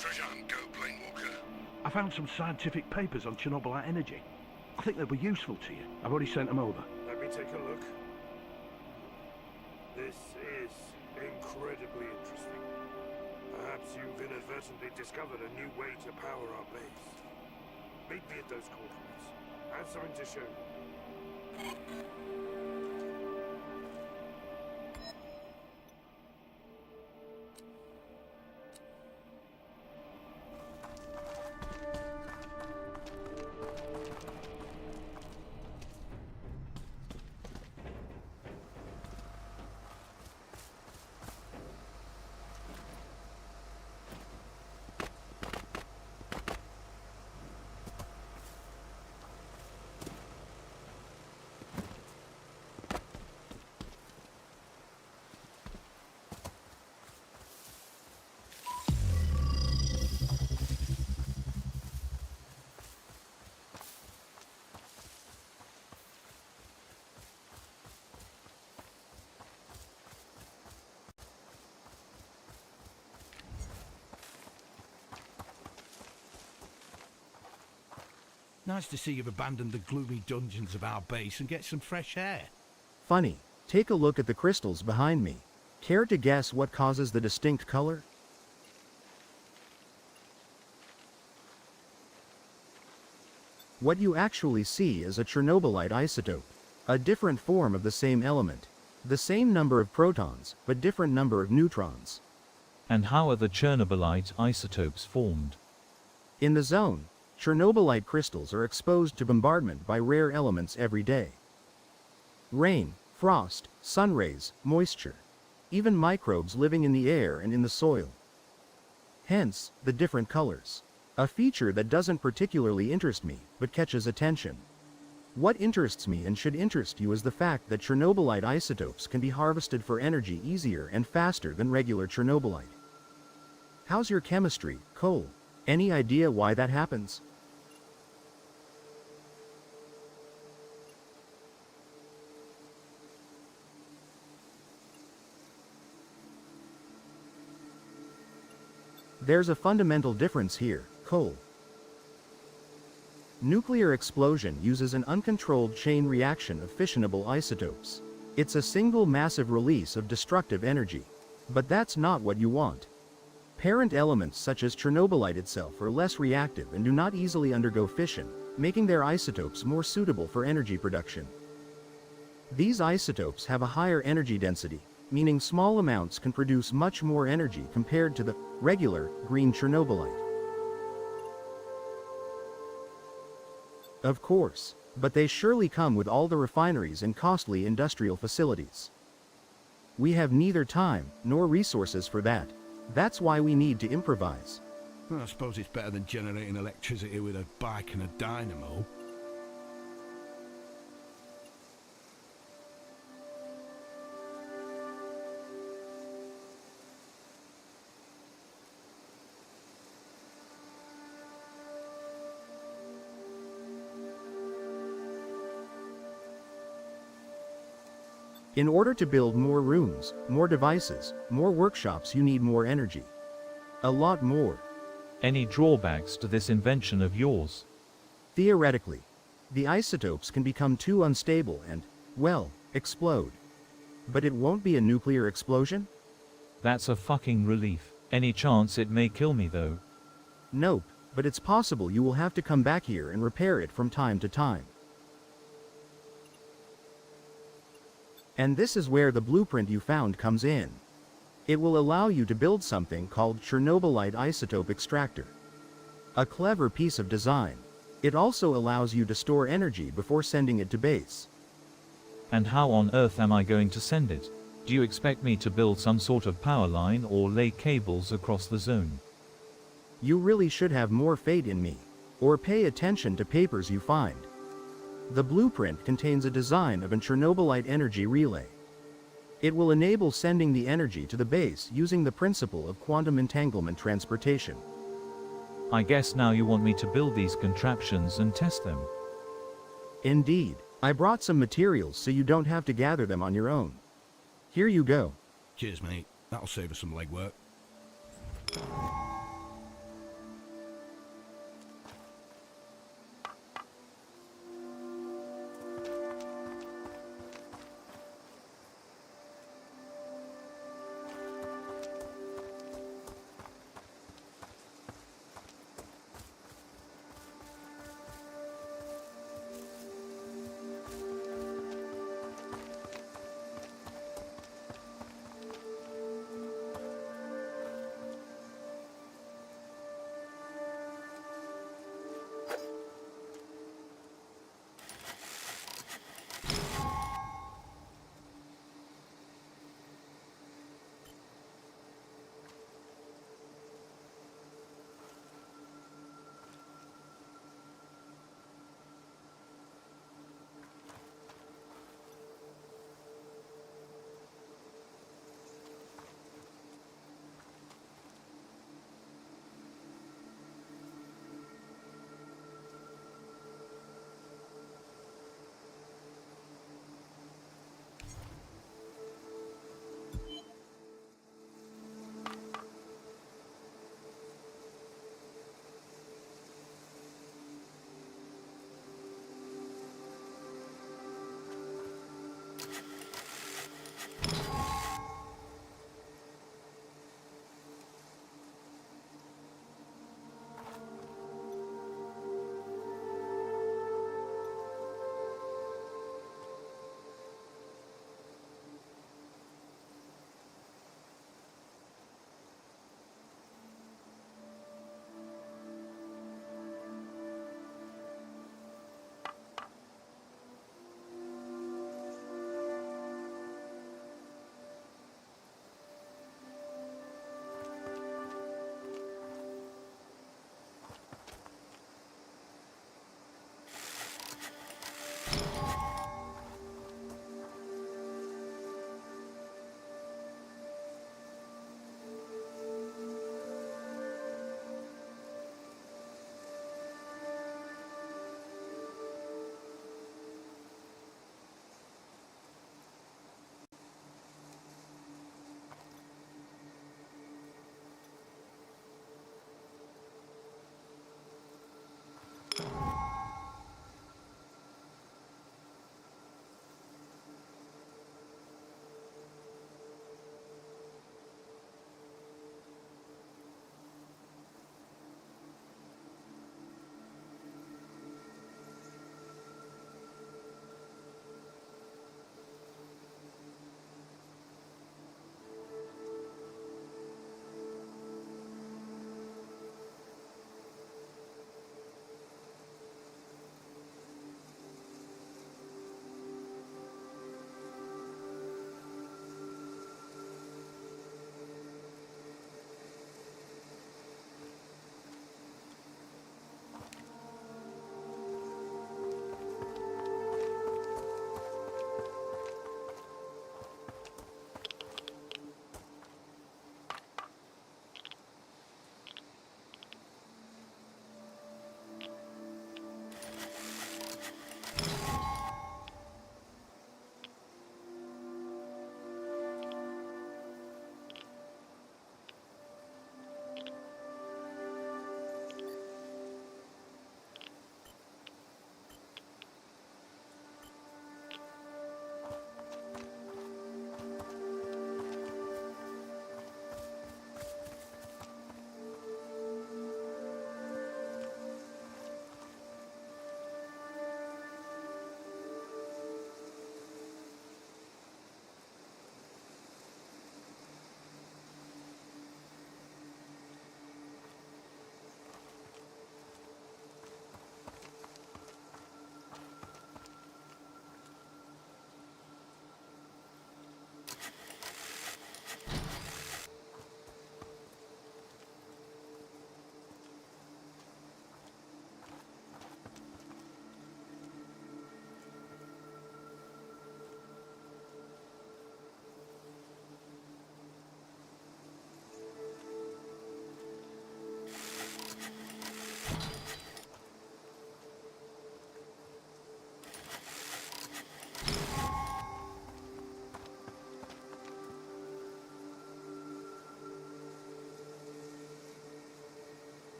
Trajan, go, Planewalker. I found some scientific papers on Chernobylite energy. I think they'll be useful to you. I've already sent them over. Let me take a look. This is incredibly interesting. Perhaps you've inadvertently discovered a new way to power our base. Meet me at those coordinates. I have something to show you. Nice to see you've abandoned the gloomy dungeons of our base and get some fresh air. Funny. Take a look at the crystals behind me. Care to guess what causes the distinct color? What you actually see is a Chernobylite isotope, a different form of the same element. The same number of protons, but different number of neutrons. And how are the Chernobylite isotopes formed? In the zone, Chernobylite crystals are exposed to bombardment by rare elements every day. Rain, frost, sun rays, moisture. Even microbes living in the air and in the soil. Hence, the different colors. A feature that doesn't particularly interest me, but catches attention. What interests me and should interest you is the fact that Chernobylite isotopes can be harvested for energy easier and faster than regular Chernobylite. How's your chemistry, Cole? Any idea why that happens? There's a fundamental difference here, Cole. Nuclear explosion uses an uncontrolled chain reaction of fissionable isotopes. It's a single massive release of destructive energy. But that's not what you want. Parent elements such as Chernobylite itself are less reactive and do not easily undergo fission, making their isotopes more suitable for energy production. These isotopes have a higher energy density, meaning small amounts can produce much more energy compared to the regular green Chernobylite. Of course, but they surely come with all the refineries and costly industrial facilities. We have neither time nor resources for that. That's why we need to improvise. Well, I suppose it's better than generating electricity with a bike and a dynamo. In order to build more rooms, more devices, more workshops, you need more energy. A lot more. Any drawbacks to this invention of yours? Theoretically, the isotopes can become too unstable and, well, explode. But it won't be a nuclear explosion? That's a fucking relief. Any chance it may kill me though? Nope, but it's possible you will have to come back here and repair it from time to time. And this is where the blueprint you found comes in. It will allow you to build something called Chernobylite Isotope Extractor. A clever piece of design. It also allows you to store energy before sending it to base. And how on earth am I going to send it? Do you expect me to build some sort of power line or lay cables across the zone? You really should have more faith in me, or pay attention to papers you find. The blueprint contains a design of a Chernobylite energy relay. It will enable sending the energy to the base using the principle of quantum entanglement transportation. I guess now you want me to build these contraptions and test them. Indeed. I brought some materials so you don't have to gather them on your own. Here you go. Cheers, mate. That'll save us some legwork.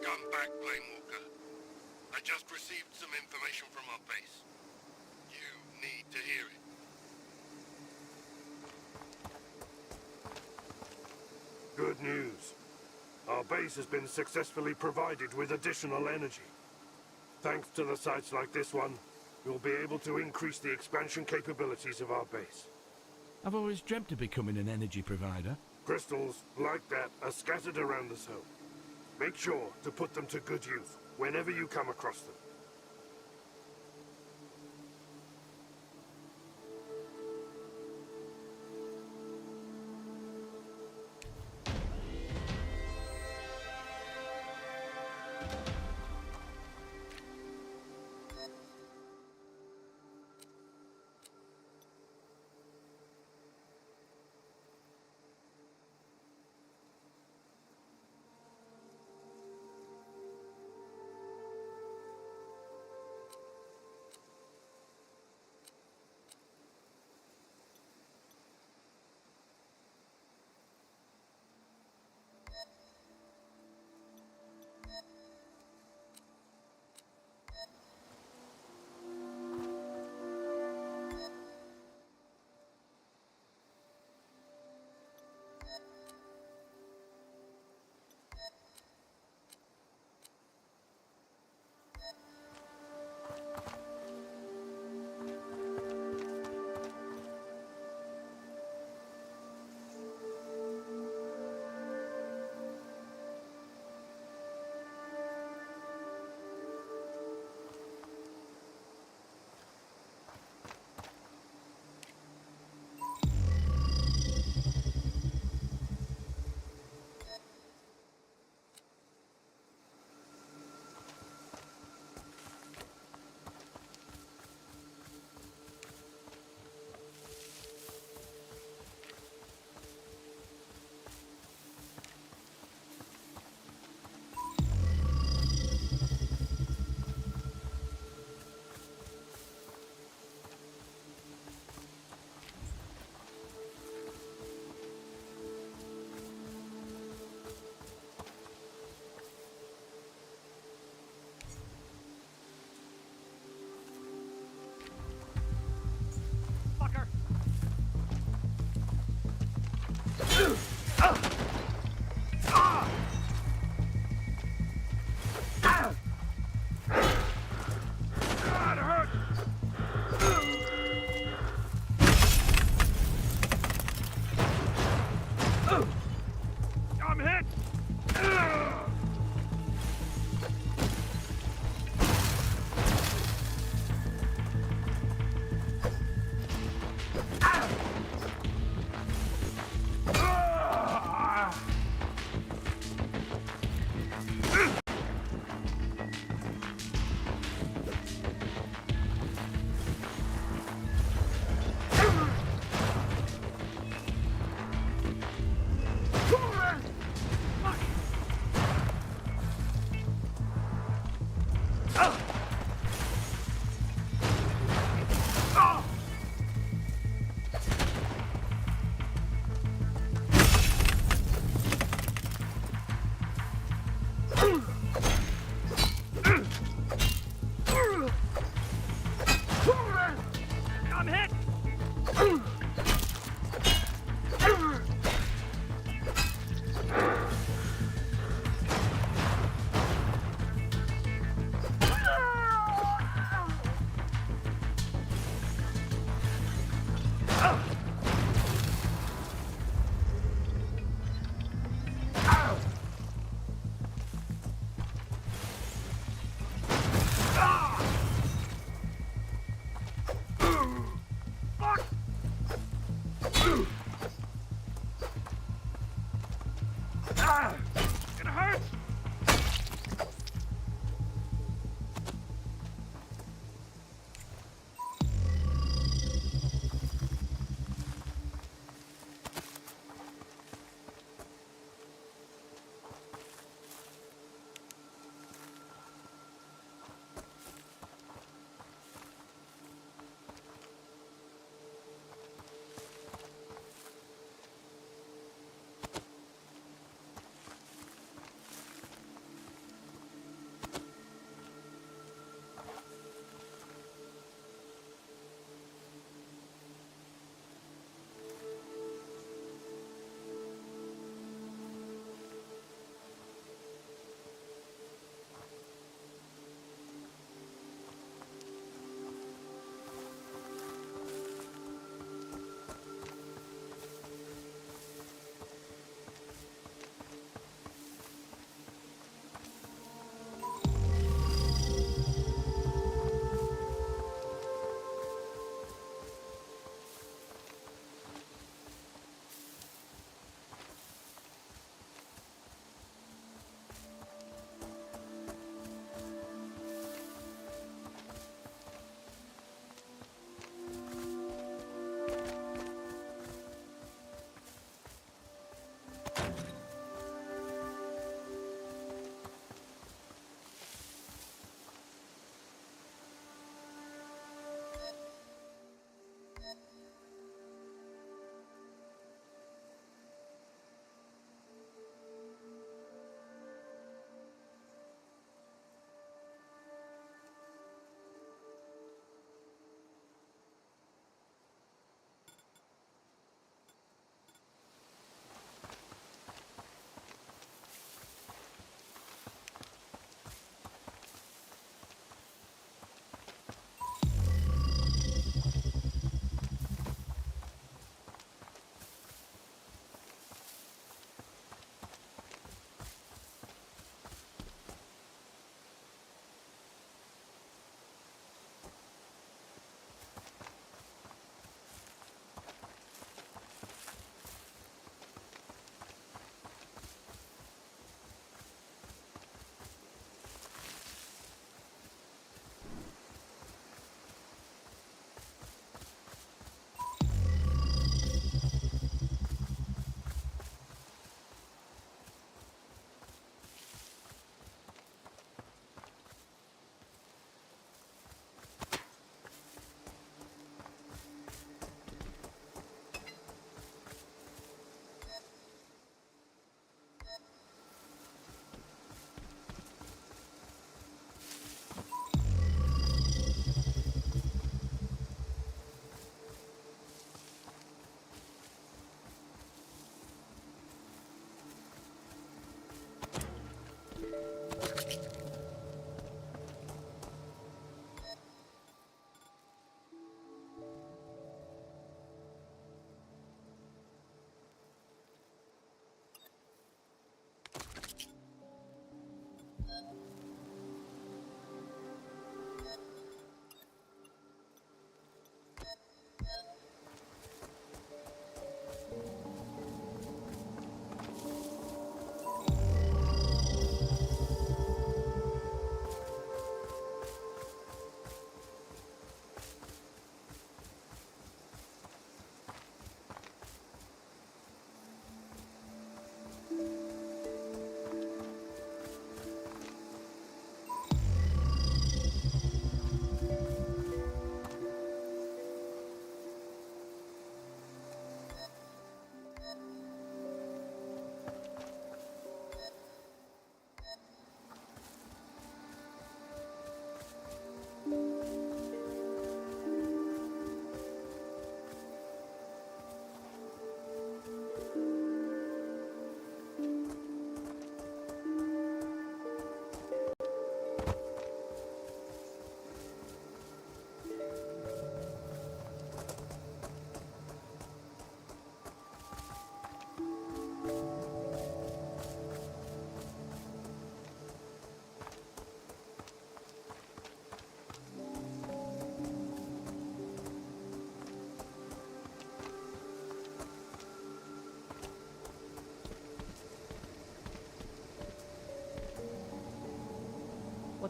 Come back, Planewalker. I just received some information from our base. You need to hear it. Good news. Our base has been successfully provided with additional energy. Thanks to the sites like this one, we'll be able to increase the expansion capabilities of our base. I've always dreamt of becoming an energy provider. Crystals like that are scattered around the zone. Make sure to put them to good use whenever you come across them. I'm hit! I'm hit! It hurts!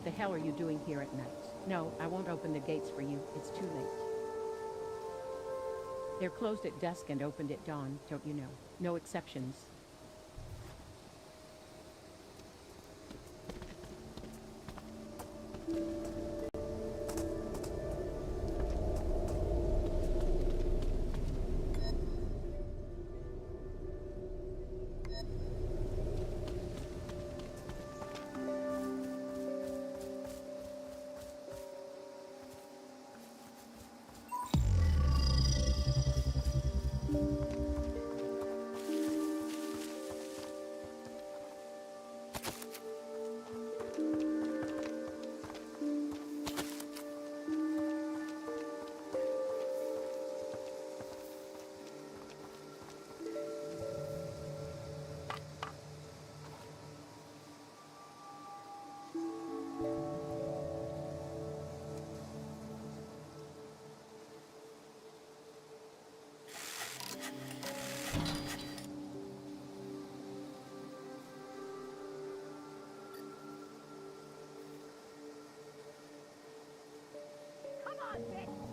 What the hell are you doing here at night? No, I won't open the gates for you. It's too late. They're closed at dusk and opened at dawn, don't you know? No exceptions. Come on, bitch!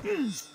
Ugh.